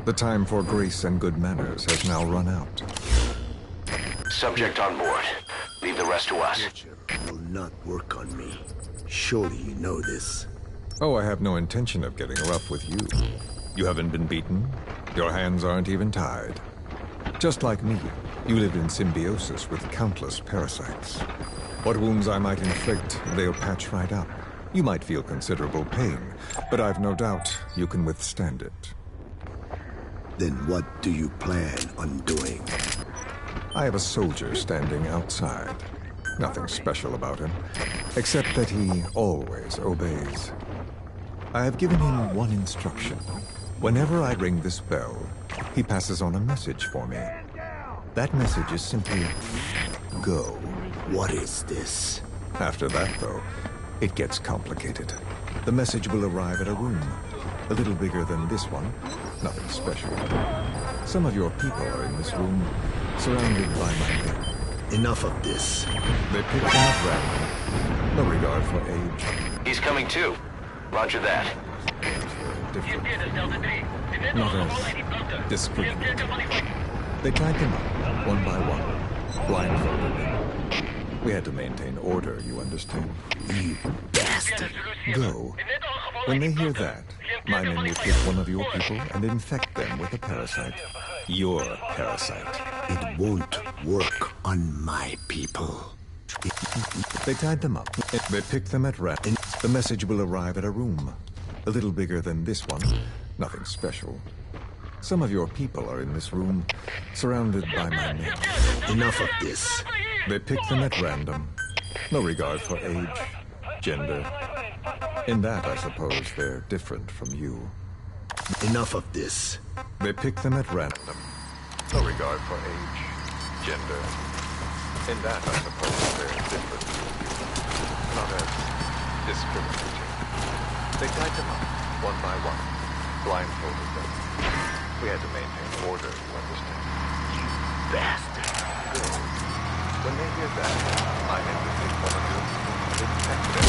The time for grace and good manners has now run out. Subject on board. Leave the rest to us. Will not work on me. Surely you know this. Oh, I have no intention of getting rough with you. You haven't been beaten. Your hands aren't even tied. Just like me, you live in symbiosis with countless parasites. What wounds I might inflict, they'll patch right up. You might feel considerable pain, but I've no doubt you can withstand it. Then what do you plan on doing? I have a soldier standing outside. Nothing special about him, except that he always obeys. I have given him one instruction. Whenever I ring this bell, he passes on a message for me. That message is simply, go. What is this? After that, though, it gets complicated. The message will arrive at a room, a little bigger than this one, nothing special. Some of your people are in this room, surrounded by my men. Enough of this. They pick them at random, no regard for age. He's coming too. Roger that. Not as discriminating. They tied them up, one by one, blindfolded them. We had to maintain order, you understand? You bastard! Go. When they hear that, my men will pick one of your people and infect them with a parasite. Your parasite. It won't work on my people. They tied them up. They picked them at random. The message will arrive at a room, a little bigger than this one, nothing special. Some of your people are in this room, surrounded by my men. Enough of this. They pick them at random, no regard for age, gender. In that, I suppose, they're different from you. Enough of this. They pick them at random, no regard for age, gender. In that, I suppose, they're different from you. Not as discriminating. They tied them up, one by one, blindfolded them. We had to maintain order, you understand? You bastard! When they hear that, I have to take one of you and infect them.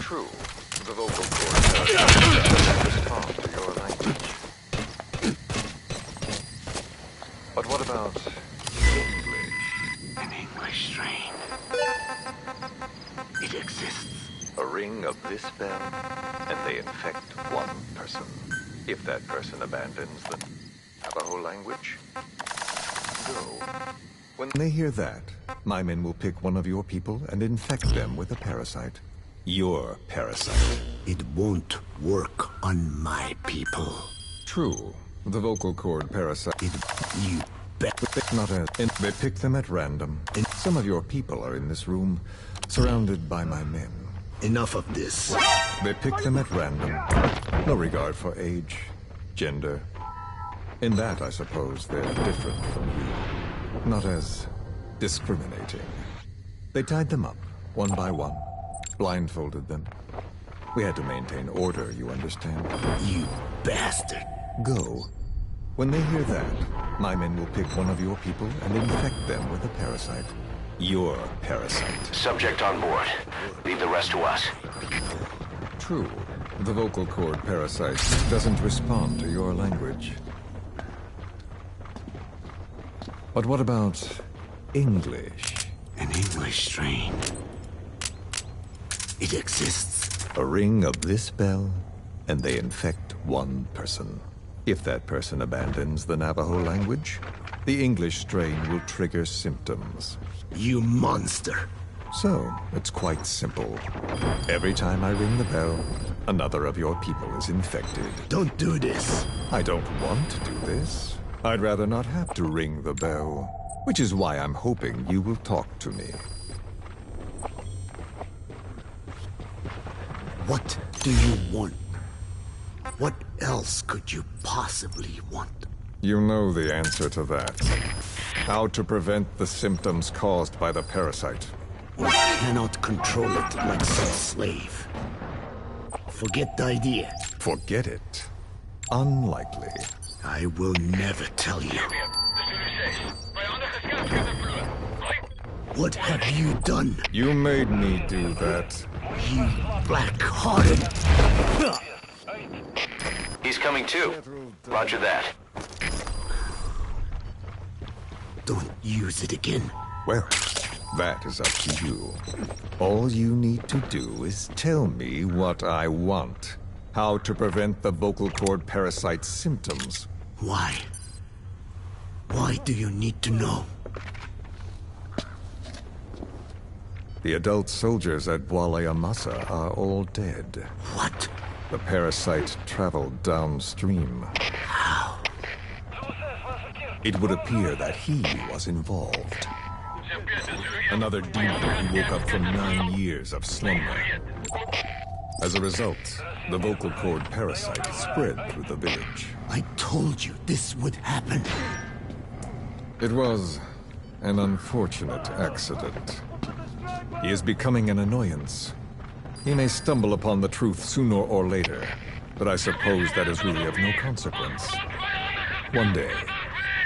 True, the vocal cords are respond to your language. But what about English? In English. and they infect one person. If that person abandons the Navajo language, go. When they hear that, my men will pick one of your people and infect them with a parasite. Your parasite. It won't work on my people. True. The vocal cord parasite. You bet. Not as. They pick them at random. Some of your people are in this room, surrounded by my men. Enough of this. They pick them at random. No regard for age, gender. In that, I suppose, they're different from you. Not as discriminating. They tied them up, one by one. Blindfolded them. We had to maintain order, you understand? You bastard. Go. When they hear that, my men will pick one of your people and infect them with a parasite. Your parasite. Subject on board. Leave the rest to us. True. The vocal cord parasite doesn't respond to your language. But what about English? An English strain. It exists. A ring of this bell, and they infect one person. If that person abandons the Navajo language, the English strain will trigger symptoms. You monster. So, it's quite simple. Every time I ring the bell, another of your people is infected. Don't do this. I don't want to do this. I'd rather not have to ring the bell, which is why I'm hoping you will talk to me. What do you want? What else could you possibly want? You know the answer to that. How to prevent the symptoms caused by the parasite. You cannot control it like some slave. Forget the idea. Forget it? Unlikely. I will never tell you. What have you done? You made me do that. You black-hearted. He's coming too. Roger that. Don't use it again. Well, that is up to you. All you need to do is tell me what I want. How to prevent the vocal cord parasite symptoms. Why? Why do you need to know? The adult soldiers at Waleamasa are all dead. What? The parasite traveled downstream. How? It would appear that he was involved. Another demon who woke up from 9 years of slumber. As a result, the vocal cord parasite spread through the village. I told you this would happen. It was an unfortunate accident. He is becoming an annoyance. He may stumble upon the truth sooner or later, but I suppose that is really of no consequence. One day,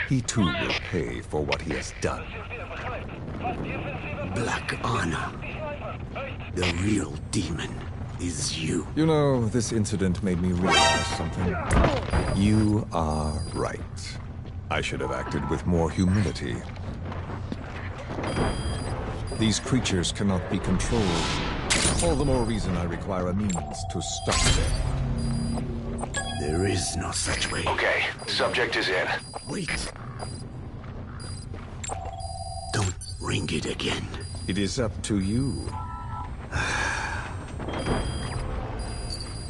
he too will pay for what he has done. Black Anna. The real demon is you. You know, this incident made me realize something. You are right. I should have acted with more humility. These creatures cannot be controlled. All the more reason I require a means to stop them. There is no such way. Okay, subject is in. Wait. Don't ring it again. It is up to you.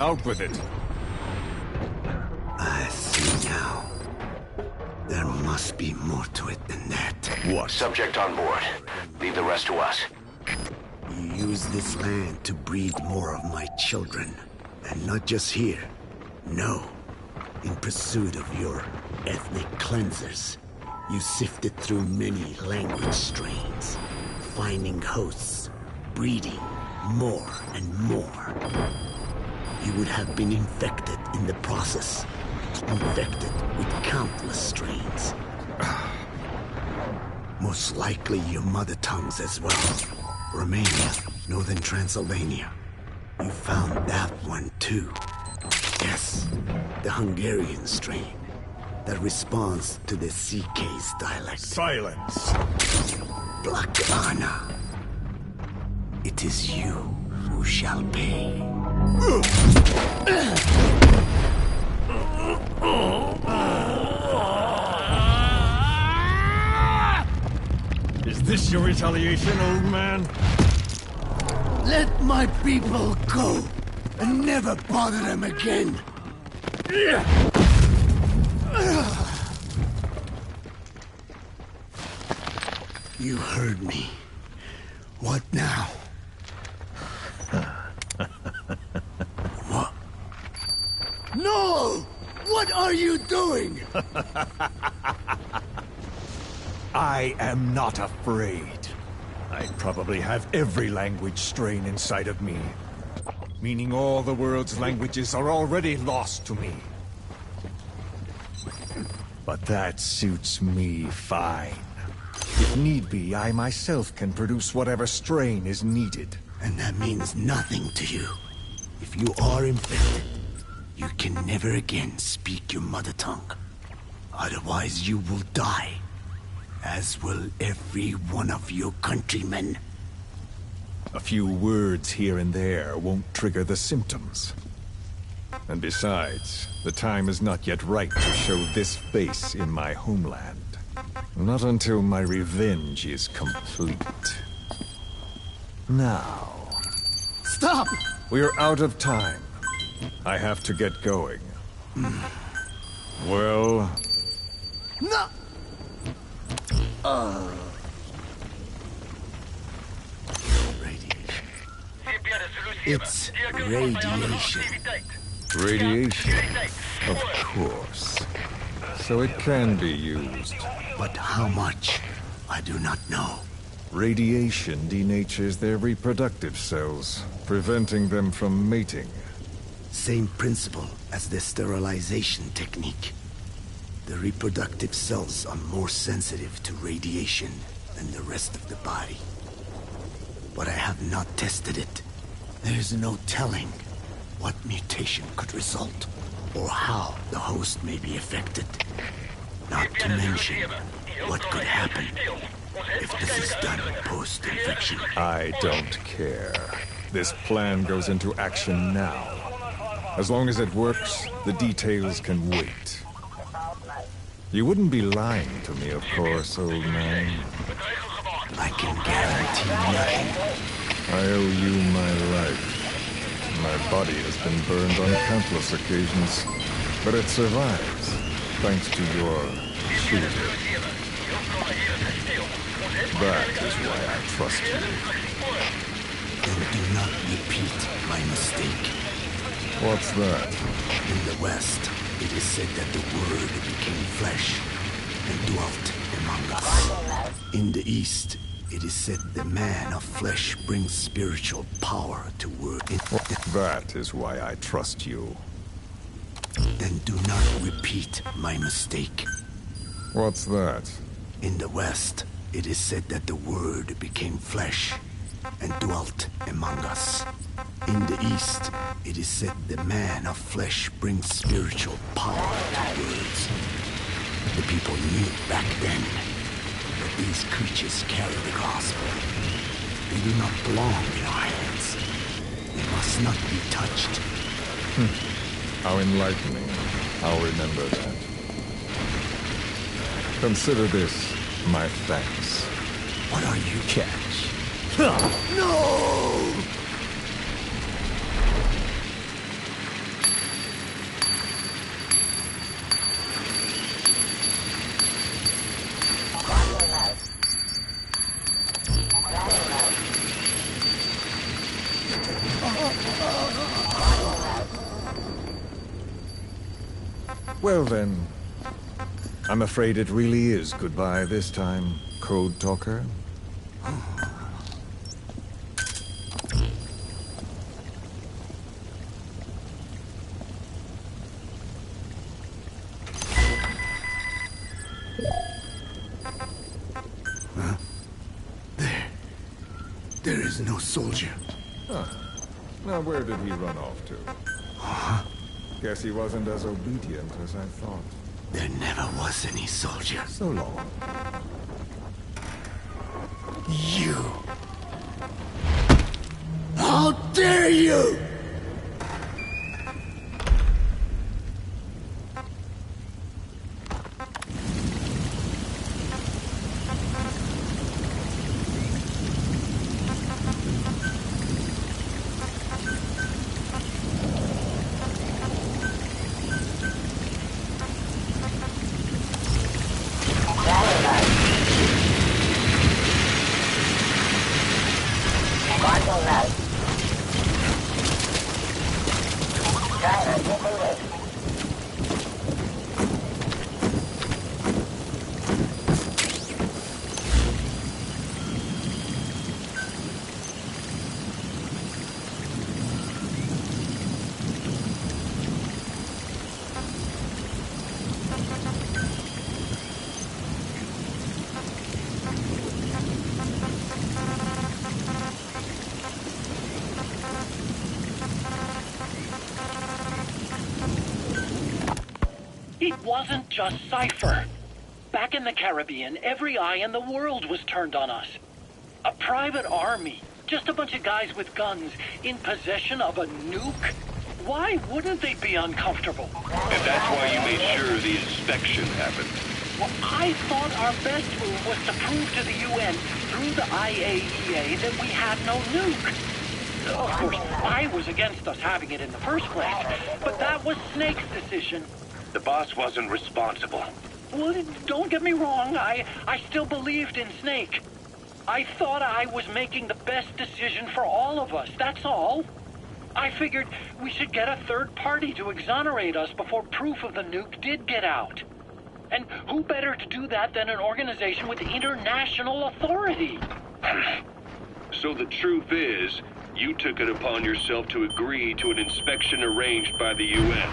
Out with it. I see now. There must be more to it than that. What? Subject on board. Leave the rest to us. You use this land to breed more of my children. And not just here. No. In pursuit of your ethnic cleansers. You sifted through many language strains. Finding hosts. Breeding more and more. You would have been infected in the process. Infected with countless strains. Most likely your mother tongues as well. Romania, Northern Transylvania. You found that one too. Yes, the Hungarian strain that responds to the CK's dialect. Silence! Black Anna. It is you who shall pay. Is this your retaliation, old man? Let my people go and never bother them again. You heard me. What now? What? No! What are you doing? I am not afraid. I probably have every language strain inside of me. Meaning all the world's languages are already lost to me. But that suits me fine. If need be, I myself can produce whatever strain is needed. And that means nothing to you. If you are infected, you can never again speak your mother tongue. Otherwise you will die. As will every one of your countrymen. A few words here and there won't trigger the symptoms. And besides, the time is not yet right to show this face in my homeland. Not until my revenge is complete. Now... Stop! We're out of time. I have to get going. Well... No! It's radiation. Radiation? Of course. So it can be used. But how much? I do not know. Radiation denatures their reproductive cells, preventing them from mating. Same principle as the sterilization technique. The reproductive cells are more sensitive to radiation than the rest of the body. But I have not tested it. There is no telling what mutation could result, or how the host may be affected. Not to mention what could happen if this is done post-infection. I don't care. This plan goes into action now. As long as it works, the details can wait. You wouldn't be lying to me, of course, old man. I can guarantee nothing. I owe you my life. My body has been burned on countless occasions, but it survives, thanks to your shooting. That is why I trust you. Then do not repeat my mistake. What's that? In the West, it is said that the Word became flesh and dwelt among us. In the East, it is said the man of flesh brings spiritual power to Word. That is why I trust you. Then do not repeat my mistake. What's that? In the West, it is said that the Word became flesh and dwelt among us. In the East, it is said the man of flesh brings spiritual power to words. The people knew back then that these creatures carry the gospel. They do not belong in our hands. They must not be touched. How enlightening. I'll remember that. Consider this my thanks. What are you? Catch. No! Well then, I'm afraid it really is goodbye this time, Code Talker. Huh? There is no soldier. Huh. Now where did he run off to? Huh? Guess he wasn't as obedient as I thought. There never was any soldier. So long. You! How dare you! It wasn't just Cypher. Back in the Caribbean, every eye in the world was turned on us. A private army, just a bunch of guys with guns, in possession of a nuke? Why wouldn't they be uncomfortable? And that's why you made sure the inspection happened. Well, I thought our best move was to prove to the UN through the IAEA that we had no nuke. Of course, I was against us having it in the first place, but that was Snake's decision. The boss wasn't responsible. Well, don't get me wrong, I still believed in Snake. I thought I was making the best decision for all of us, that's all. I figured we should get a third party to exonerate us before proof of the nuke did get out. And who better to do that than an organization with international authority? So the truth is, you took it upon yourself to agree to an inspection arranged by the UN.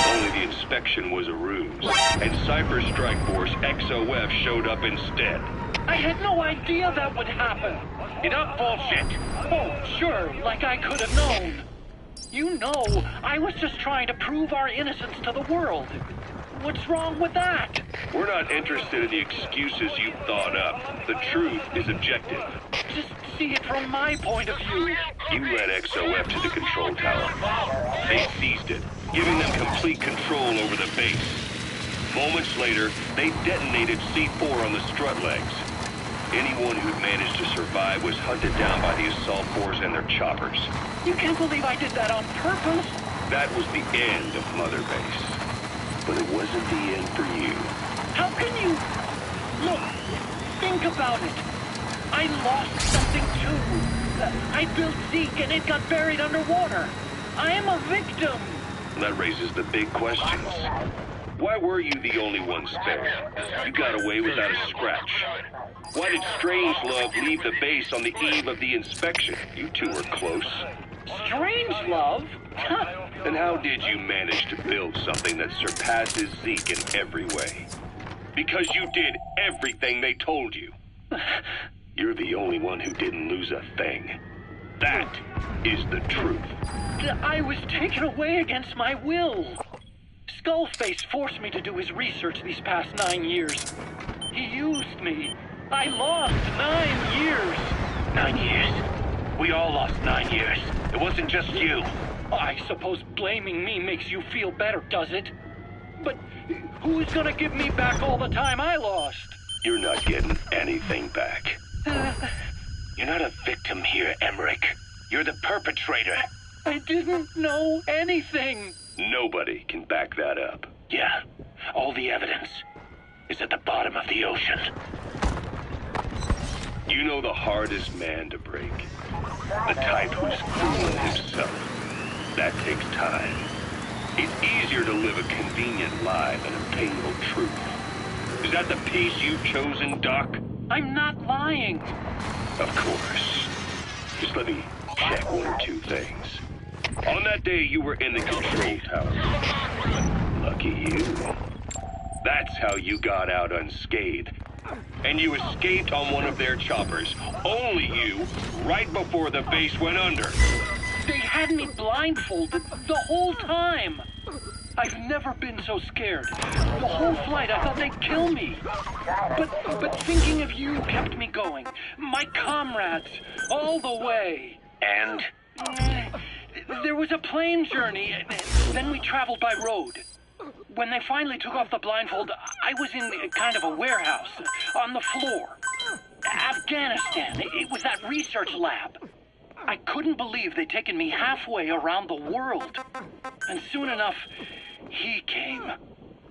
Only the inspection was a ruse, and Cypher Strike Force XOF showed up instead. I had no idea that would happen. Enough bullshit! Oh, sure, like I could have known. You know, I was just trying to prove our innocence to the world. What's wrong with that? We're not interested in the excuses you thought up. The truth is objective. Just see it from my point of view. You led XOF to the control tower. They seized it, giving them complete control over the base. Moments later, they detonated C4 on the strut legs. Anyone who'd managed to survive was hunted down by the assault force and their choppers. You can't believe I did that on purpose. That was the end of Mother Base. But it wasn't the end for you. How can you... Look, think about it. I lost something too. I built Zeke and it got buried underwater. I am a victim. That raises the big questions. Why were you the only one spared? You got away without a scratch. Why did Strangelove leave the base on the eve of the inspection? You two were close. Strangelove? And how did you manage to build something that surpasses Zeke in every way? Because you did everything they told you. You're the only one who didn't lose a thing. That is the truth. I was taken away against my will. Skullface forced me to do his research these past 9 years. He used me. I lost 9 years. 9 years? We all lost 9 years. It wasn't just you. I suppose blaming me makes you feel better, does it? But who's gonna give me back all the time I lost? You're not getting anything back. You're not a victim here, Emmerich. You're the perpetrator. I didn't know anything. Nobody can back that up. Yeah, all the evidence is at the bottom of the ocean. You know the hardest man to break. The type who's cruel himself. That takes time. It's easier to live a convenient lie than a painful truth. Is that the piece you've chosen, Doc? I'm not lying. Of course. Just let me check one or two things. On that day, you were in the control tower. Lucky you. That's how you got out unscathed. And you escaped on one of their choppers. Only you, right before the base went under. They had me blindfolded the whole time. I've never been so scared. The whole flight, I thought they'd kill me. But thinking of you kept me going. My comrades, all the way. And? There was a plane journey, then we traveled by road. When they finally took off the blindfold, I was in kind of a warehouse, on the floor. Afghanistan, it was that research lab. I couldn't believe they'd taken me halfway around the world. And soon enough, he came.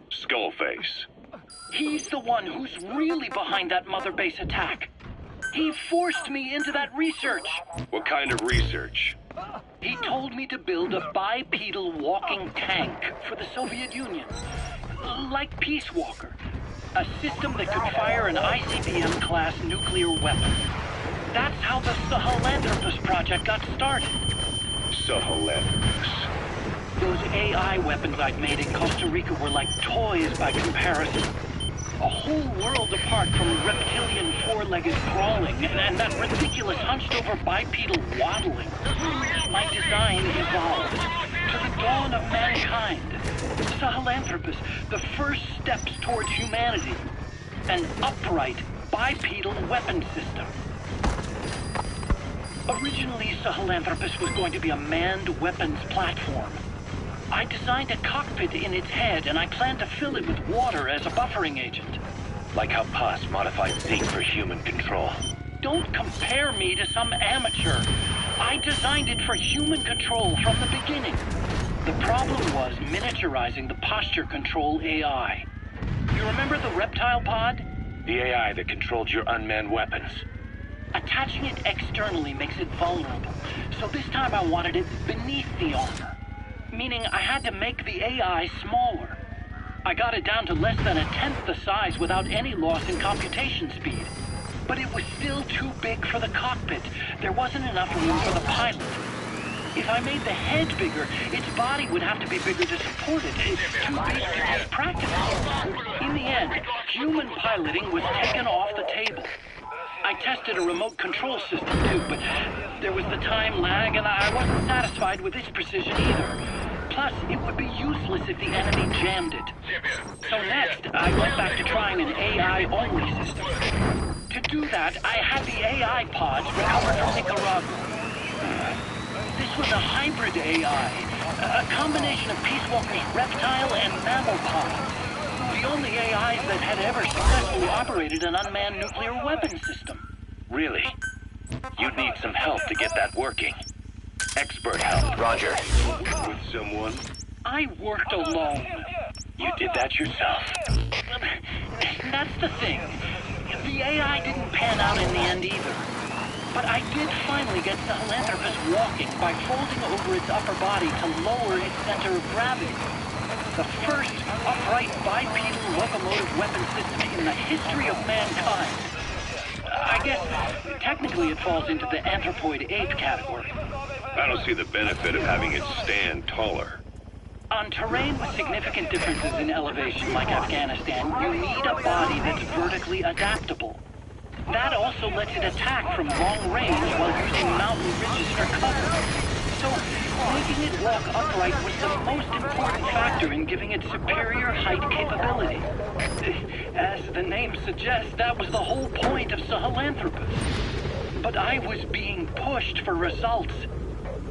Skullface. He's the one who's really behind that Mother Base attack. He forced me into that research. What kind of research? He told me to build a bipedal walking tank for the Soviet Union. Like Peace Walker. A system that could fire an ICBM-class nuclear weapon. That's how the Sahelanthropus project got started. Sahelanthropus. Those AI weapons I'd made in Costa Rica were like toys by comparison. A whole world apart from reptilian four-legged crawling and that ridiculous hunched-over bipedal waddling. My design evolved. To the dawn of mankind. kind. Sahelanthropus, the first steps towards humanity. An upright, bipedal weapon system. Originally, Sahelanthropus was going to be a manned weapons platform. I designed a cockpit in its head, and I planned to fill it with water as a buffering agent. Like how Paz modified Zeke for human control. Don't compare me to some amateur. I designed it for human control from the beginning. The problem was miniaturizing the posture control AI. You remember the reptile pod? The AI that controlled your unmanned weapons. Attaching it externally makes it vulnerable, so this time I wanted it beneath the armor. Meaning I had to make the AI smaller. I got it down to less than 1/10 the size without any loss in computation speed. But it was still too big for the cockpit. There wasn't enough room for the pilot. If I made the head bigger, its body would have to be bigger to support it. It's too big to be practical. In the end, human piloting was taken off the table. I tested a remote control system too, but there was the time lag and I wasn't satisfied with its precision either. Plus, it would be useless if the enemy jammed it. So next, I went back to trying an AI-only system. To do that, I had the AI pods recovered from Nicaragua. This was a hybrid AI, a combination of Peace Walker's reptile and mammal pods. The only AIs that had ever successfully operated an unmanned nuclear weapon system. Really? You'd need some help to get that working. Expert help. Roger. With someone? I worked alone. You did that yourself. That's the thing. The AI didn't pan out in the end either. But I did finally get Sahelanthropus walking by folding over its upper body to lower its center of gravity. The first upright bipedal locomotive weapon system in the history of mankind. I guess technically it falls into the anthropoid ape category. I don't see the benefit of having it stand taller. On terrain with significant differences in elevation like Afghanistan, you need a body that's vertically adaptable. That also lets it attack from long range while using mountain ridges for cover. So, making it walk upright was the most important factor in giving it superior height capability. As the name suggests, that was the whole point of Sahelanthropus. But I was being pushed for results.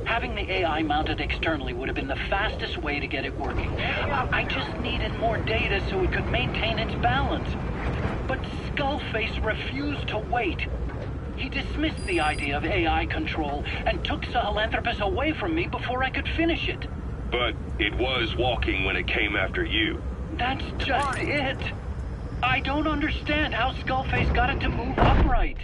Having the AI mounted externally would have been the fastest way to get it working. I just needed more data so it could maintain its balance. But Skullface refused to wait. He dismissed the idea of AI control and took Sahelanthropus away from me before I could finish it. But it was walking when it came after you. That's just it. I don't understand how Skullface got it to move upright.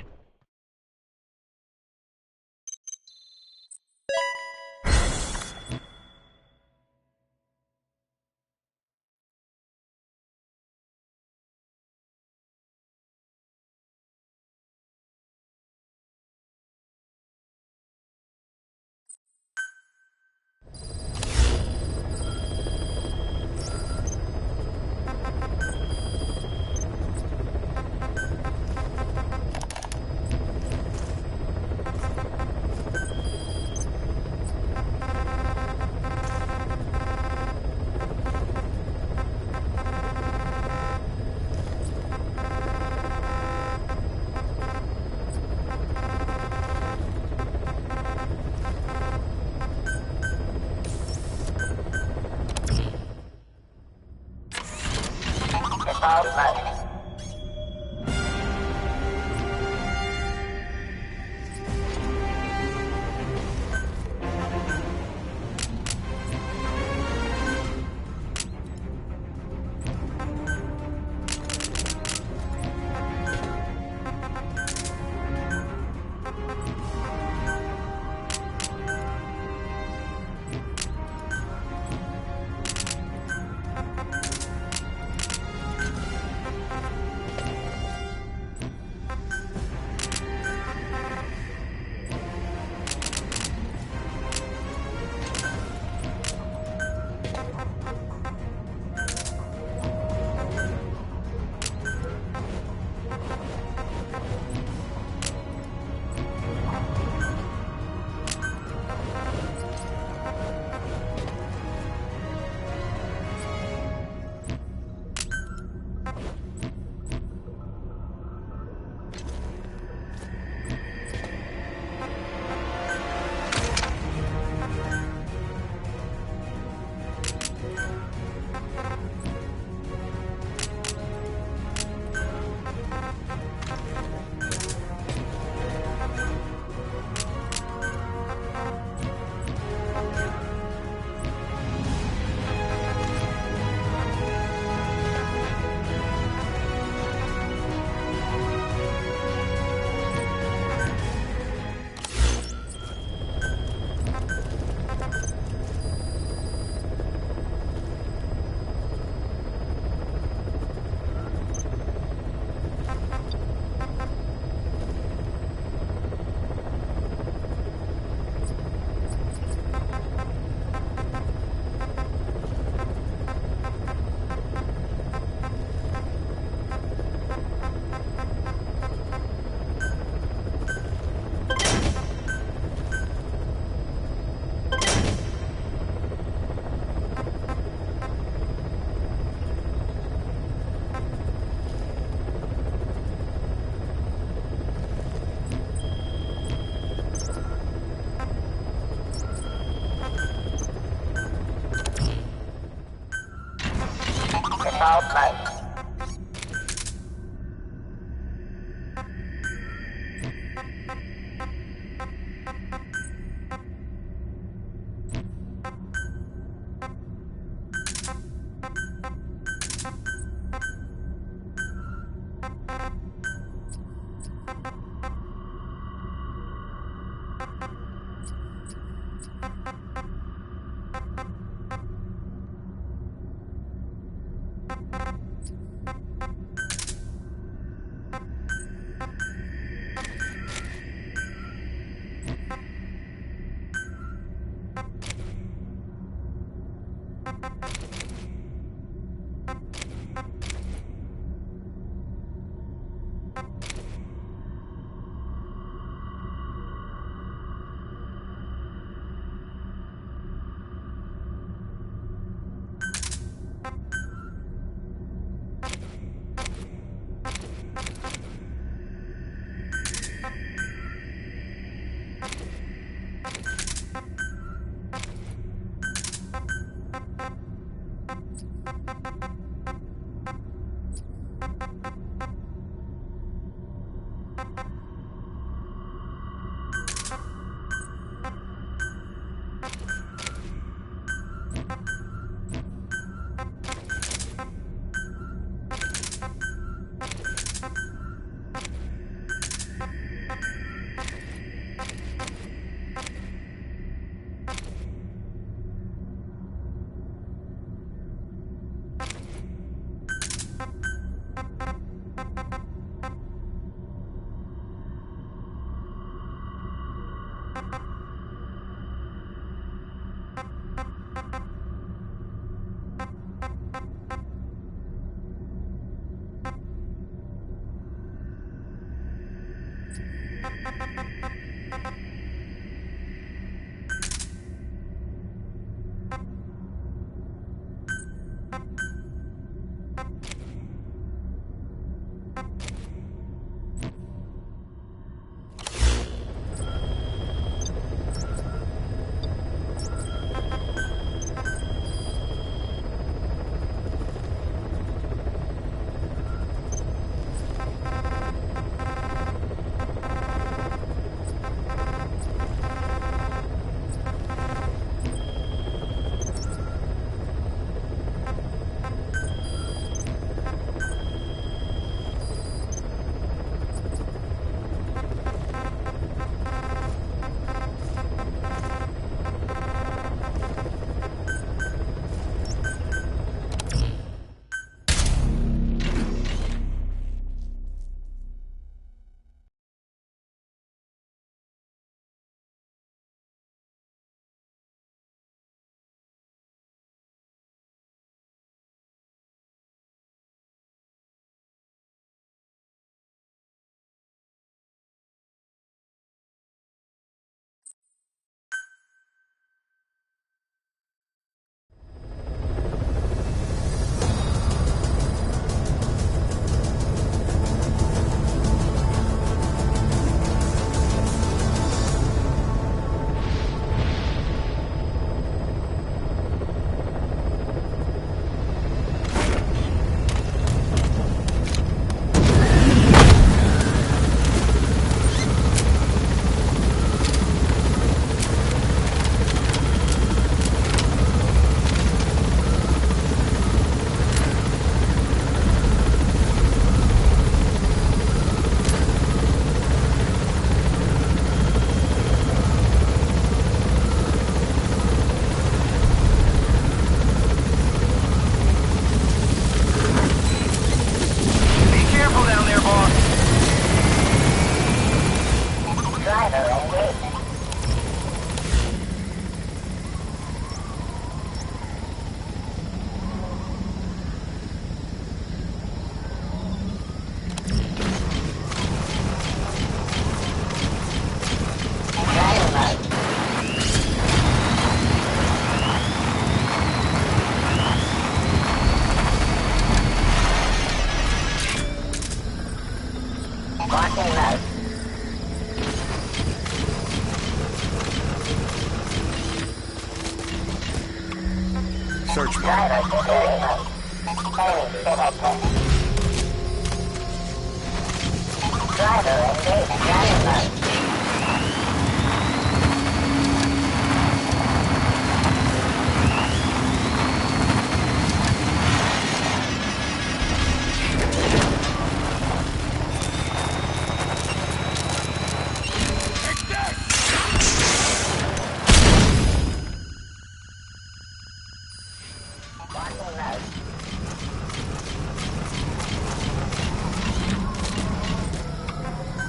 Search me.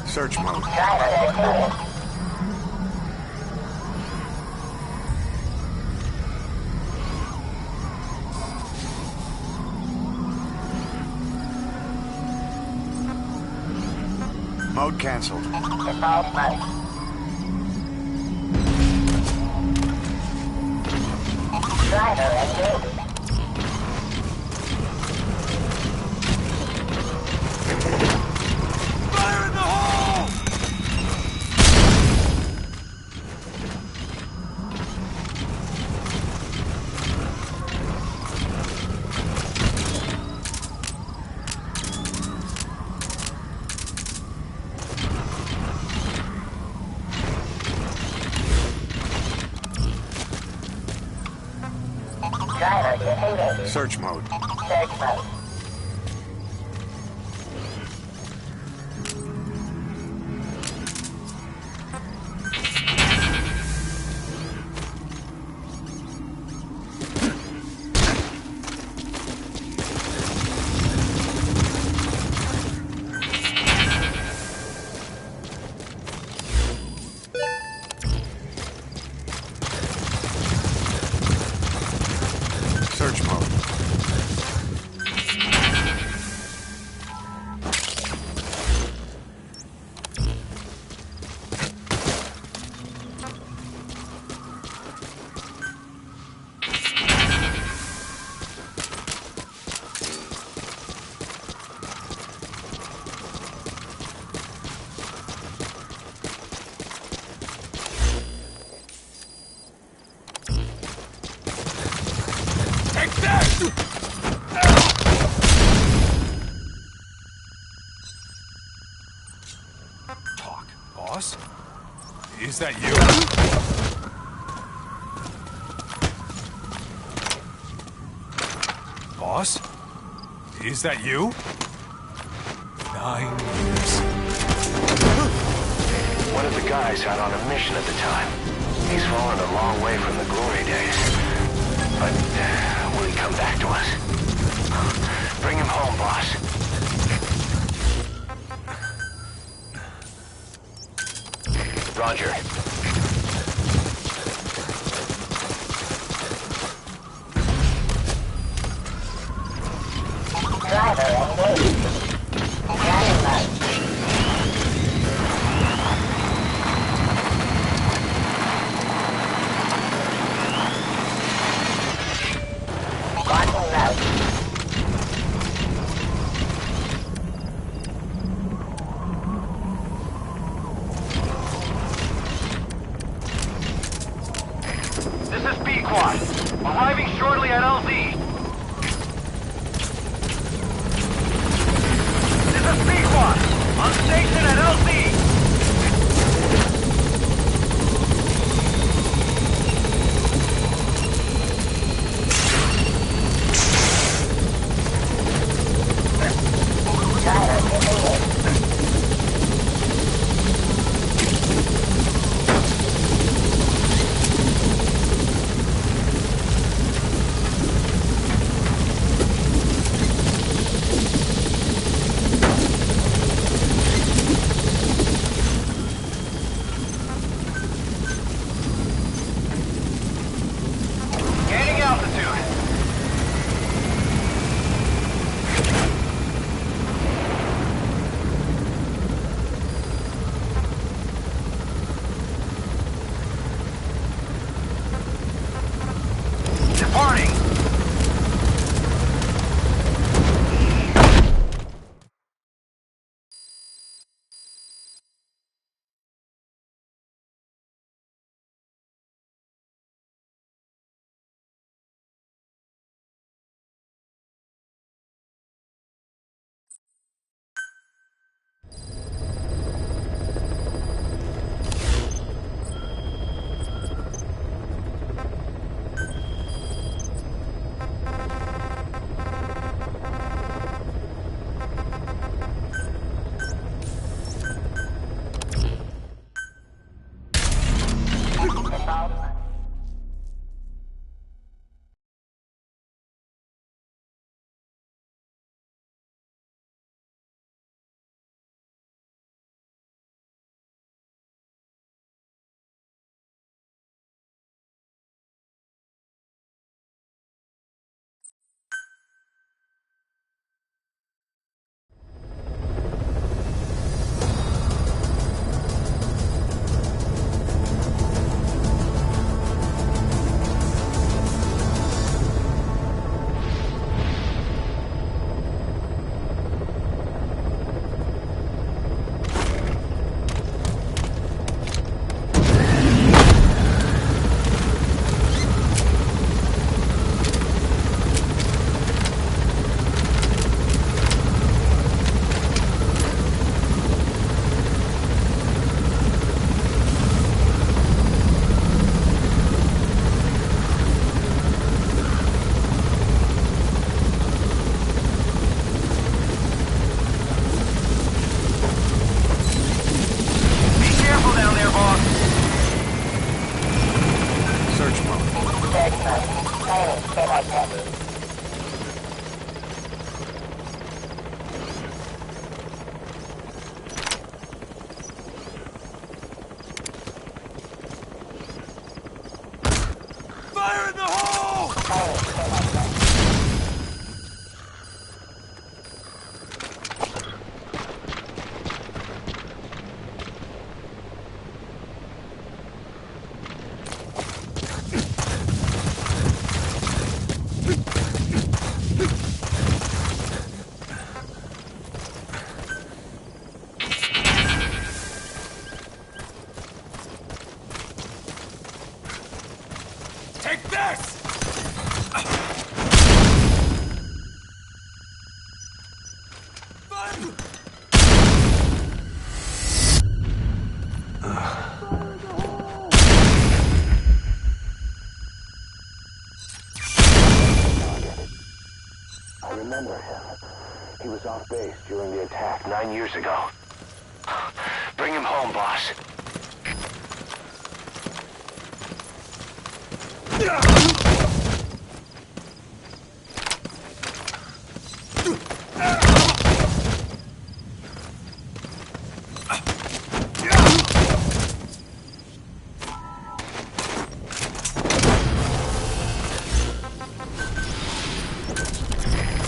Search mode. Mode cancelled. Fire in the hole! Search mode. Search mode. Talk, boss? Is that you? Boss? Is that you? 9 years. One of the guys out on a mission at the time. He's fallen a long way from the glory days. But will he come back to us? Bring him home, boss. Roger. This is B-Quad. Arriving shortly at LZ. This is B-Quad. On station at LZ. Fire in the hole! Take this! I remember him. He was off base during the attack 9 years ago. Bring him home, boss.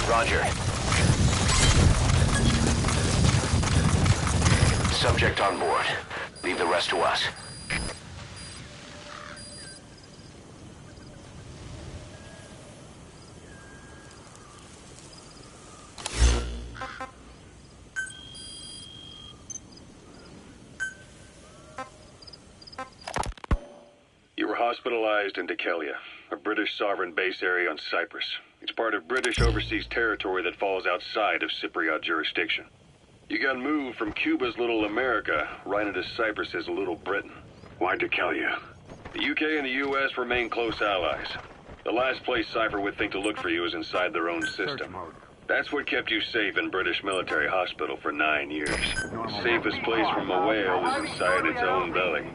Roger. Subject on board. Leave the rest to us. You were hospitalized in Dikelia, a British sovereign base area on Cyprus. It's part of British overseas territory that falls outside of Cypriot jurisdiction. You got moved from Cuba's Little America right into Cyprus's Little Britain. Why Dikelia? The UK and the US remain close allies. The last place Cypher would think to look for you is inside their own system. That's what kept you safe in British military hospital for 9 years. The safest place from a whale is inside its own belly.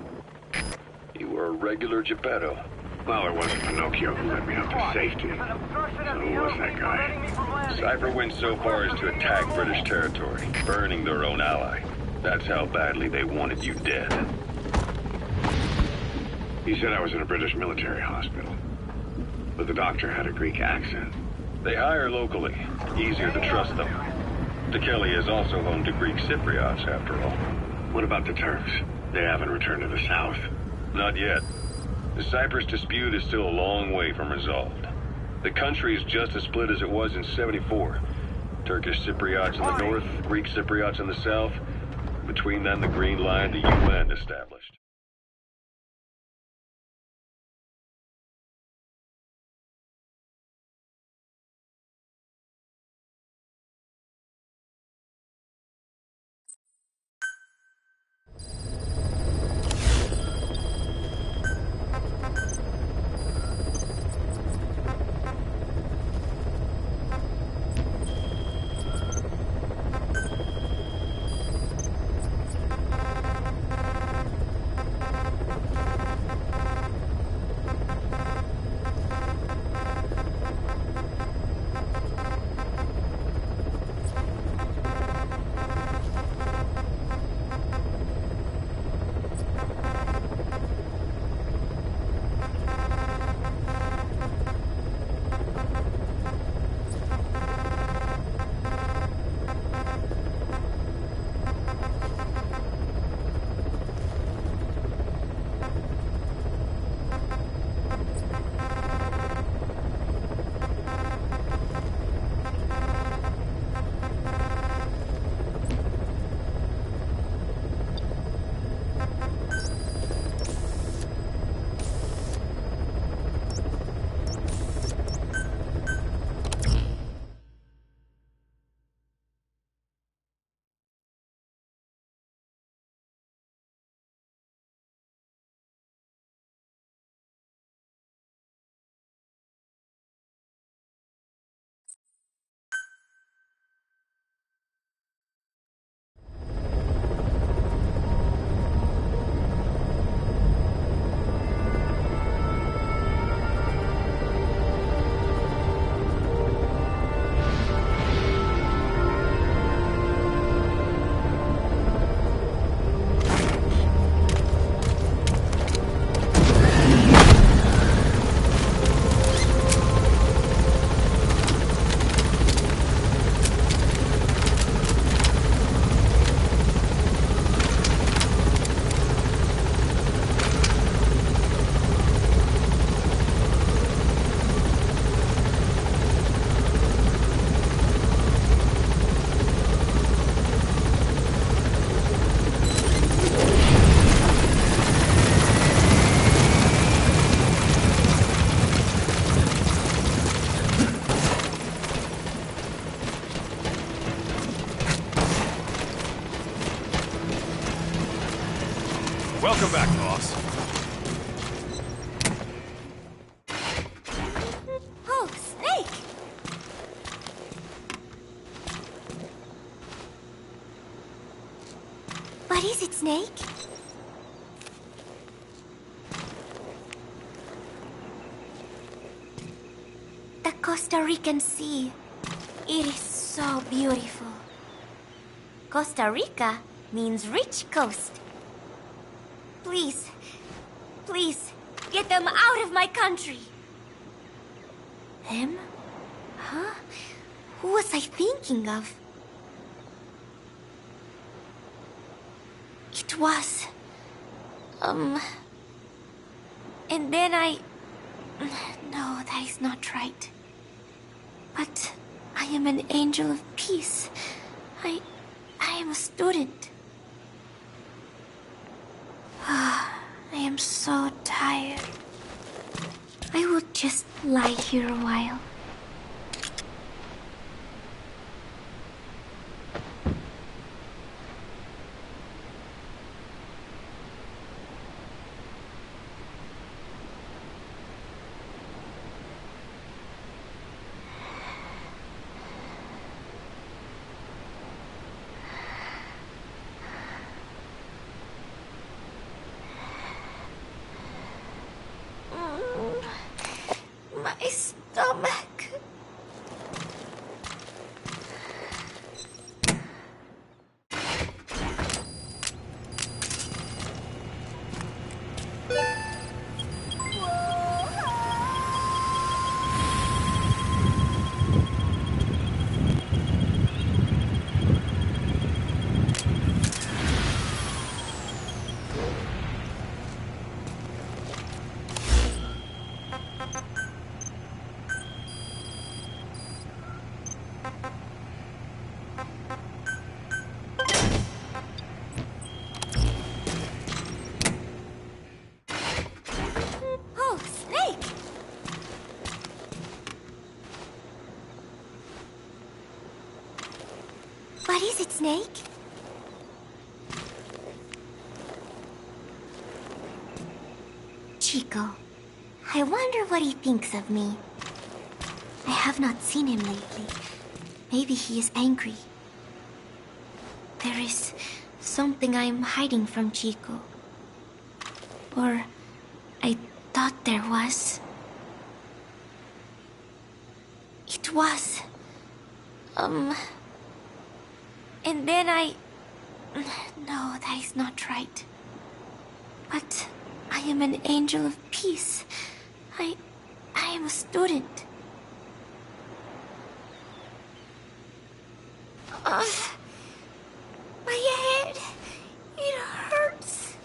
You were a regular Geppetto. Well, it wasn't Pinocchio who led me up to safety. So who was that guy? Cypher went so far as to attack British territory, burning their own ally. That's how badly they wanted you dead. He said I was in a British military hospital. But the doctor had a Greek accent. They hire locally. Easier to trust them. Dikelia is also home to Greek Cypriots, after all. What about the Turks? They haven't returned to the south. Not yet. The Cyprus dispute is still a long way from resolved. The country is just as split as it was in '74. Turkish Cypriots in the north, Greek Cypriots in the south. Between them, the Green Line, the UN established. Welcome back, boss. Oh, Snake! What is it, Snake? The Costa Rican Sea. It is so beautiful. Costa Rica means rich coast. Please, please, get them out of my country. Them? Huh? Who was I thinking of? It was... And then I... No, that is not right. But I am an angel of peace. I am a student. I am so tired. I will just lie here a while. My stomach. Oh, Snake! What is it, Snake? Chico. I wonder what he thinks of me. I have not seen him lately. Maybe he is angry. There is something I am hiding from Chico. Or I thought there was. It was. And then I... No, that is not right. But I am an angel of peace. I am a student. My head, it hurts.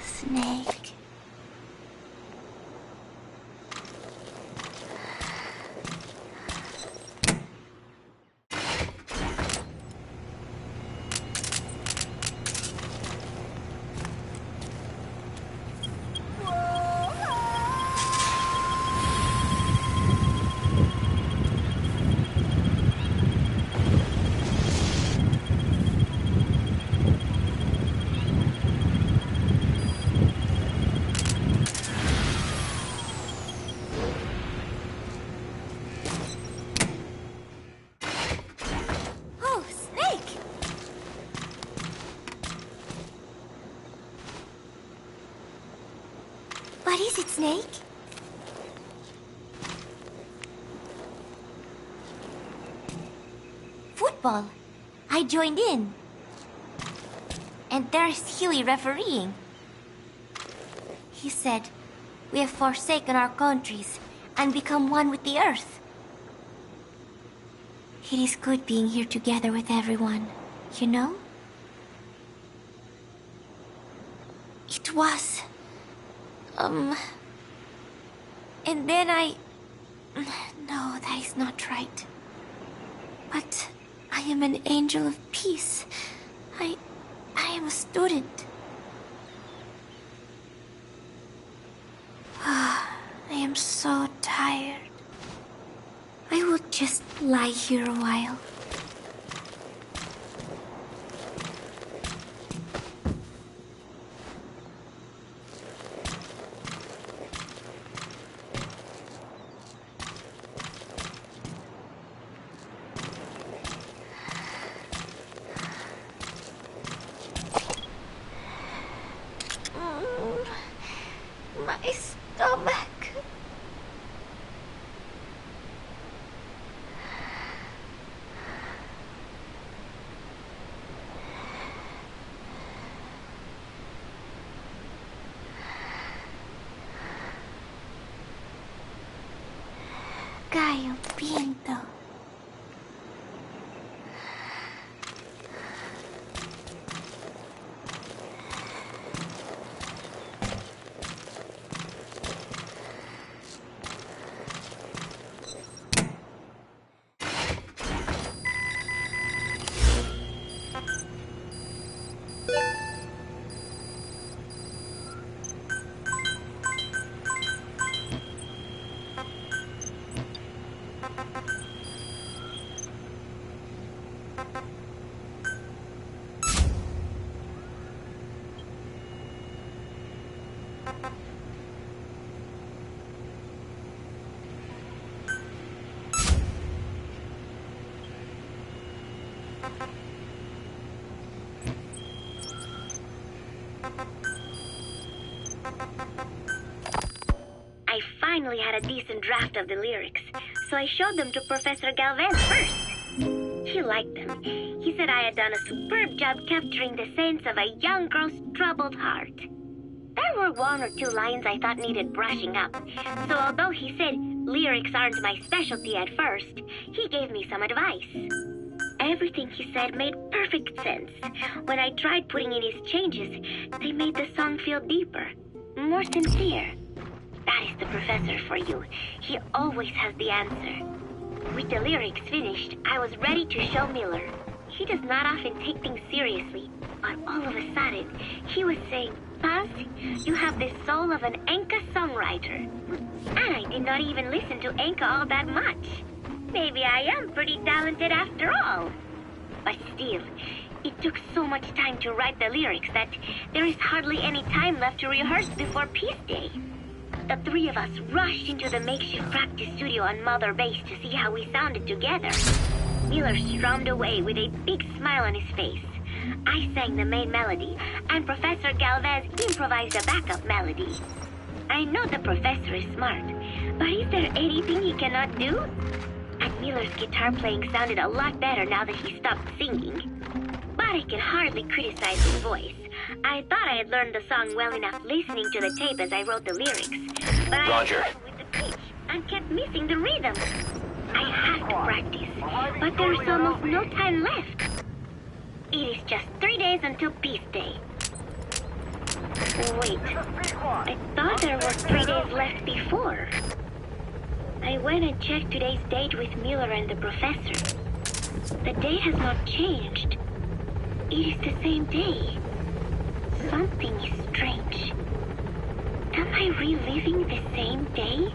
Snake. Oh, Snake! What is it, Snake? Football. I joined in. And there's Huey refereeing. He said, we have forsaken our countries and become one with the earth. It is good being here together with everyone, you know? It was... And then I... No, that is not right. But I am an angel of peace. I am a student. I am so tired. I will just lie here a while. My stomach. Gallo Pinto. I finally had a decent draft of the lyrics, so I showed them to Professor Galvez first. He liked them. He said I had done a superb job capturing the sense of a young girl's troubled heart. There were one or two lines I thought needed brushing up, so although he said lyrics aren't my specialty at first, he gave me some advice. Everything he said made perfect sense. When I tried putting in his changes, they made the song feel deeper, more sincere. That is the professor for you. He always has the answer. With the lyrics finished, I was ready to show Miller. He does not often take things seriously, but all of a sudden, he was saying, "Paz, you have the soul of an Enka songwriter." And I did not even listen to Enka all that much. Maybe I am pretty talented after all. But still, it took so much time to write the lyrics that there is hardly any time left to rehearse before Peace Day. The three of us rushed into the makeshift practice studio on Mother Base to see how we sounded together. Miller strummed away with a big smile on his face. I sang the main melody, and Professor Galvez improvised a backup melody. I know the professor is smart, but is there anything he cannot do? And Miller's guitar playing sounded a lot better now that he stopped singing. But I can hardly criticize his voice. I thought I had learned the song well enough listening to the tape as I wrote the lyrics. But I struggled with the pitch and kept missing the rhythm. I have to practice, but there is almost no time left. It is just 3 days until Peace Day. Wait, I thought there were 3 days left before. I went and checked today's date with Miller and the professor. The date has not changed. It is the same day. Something is strange. Am I reliving the same day?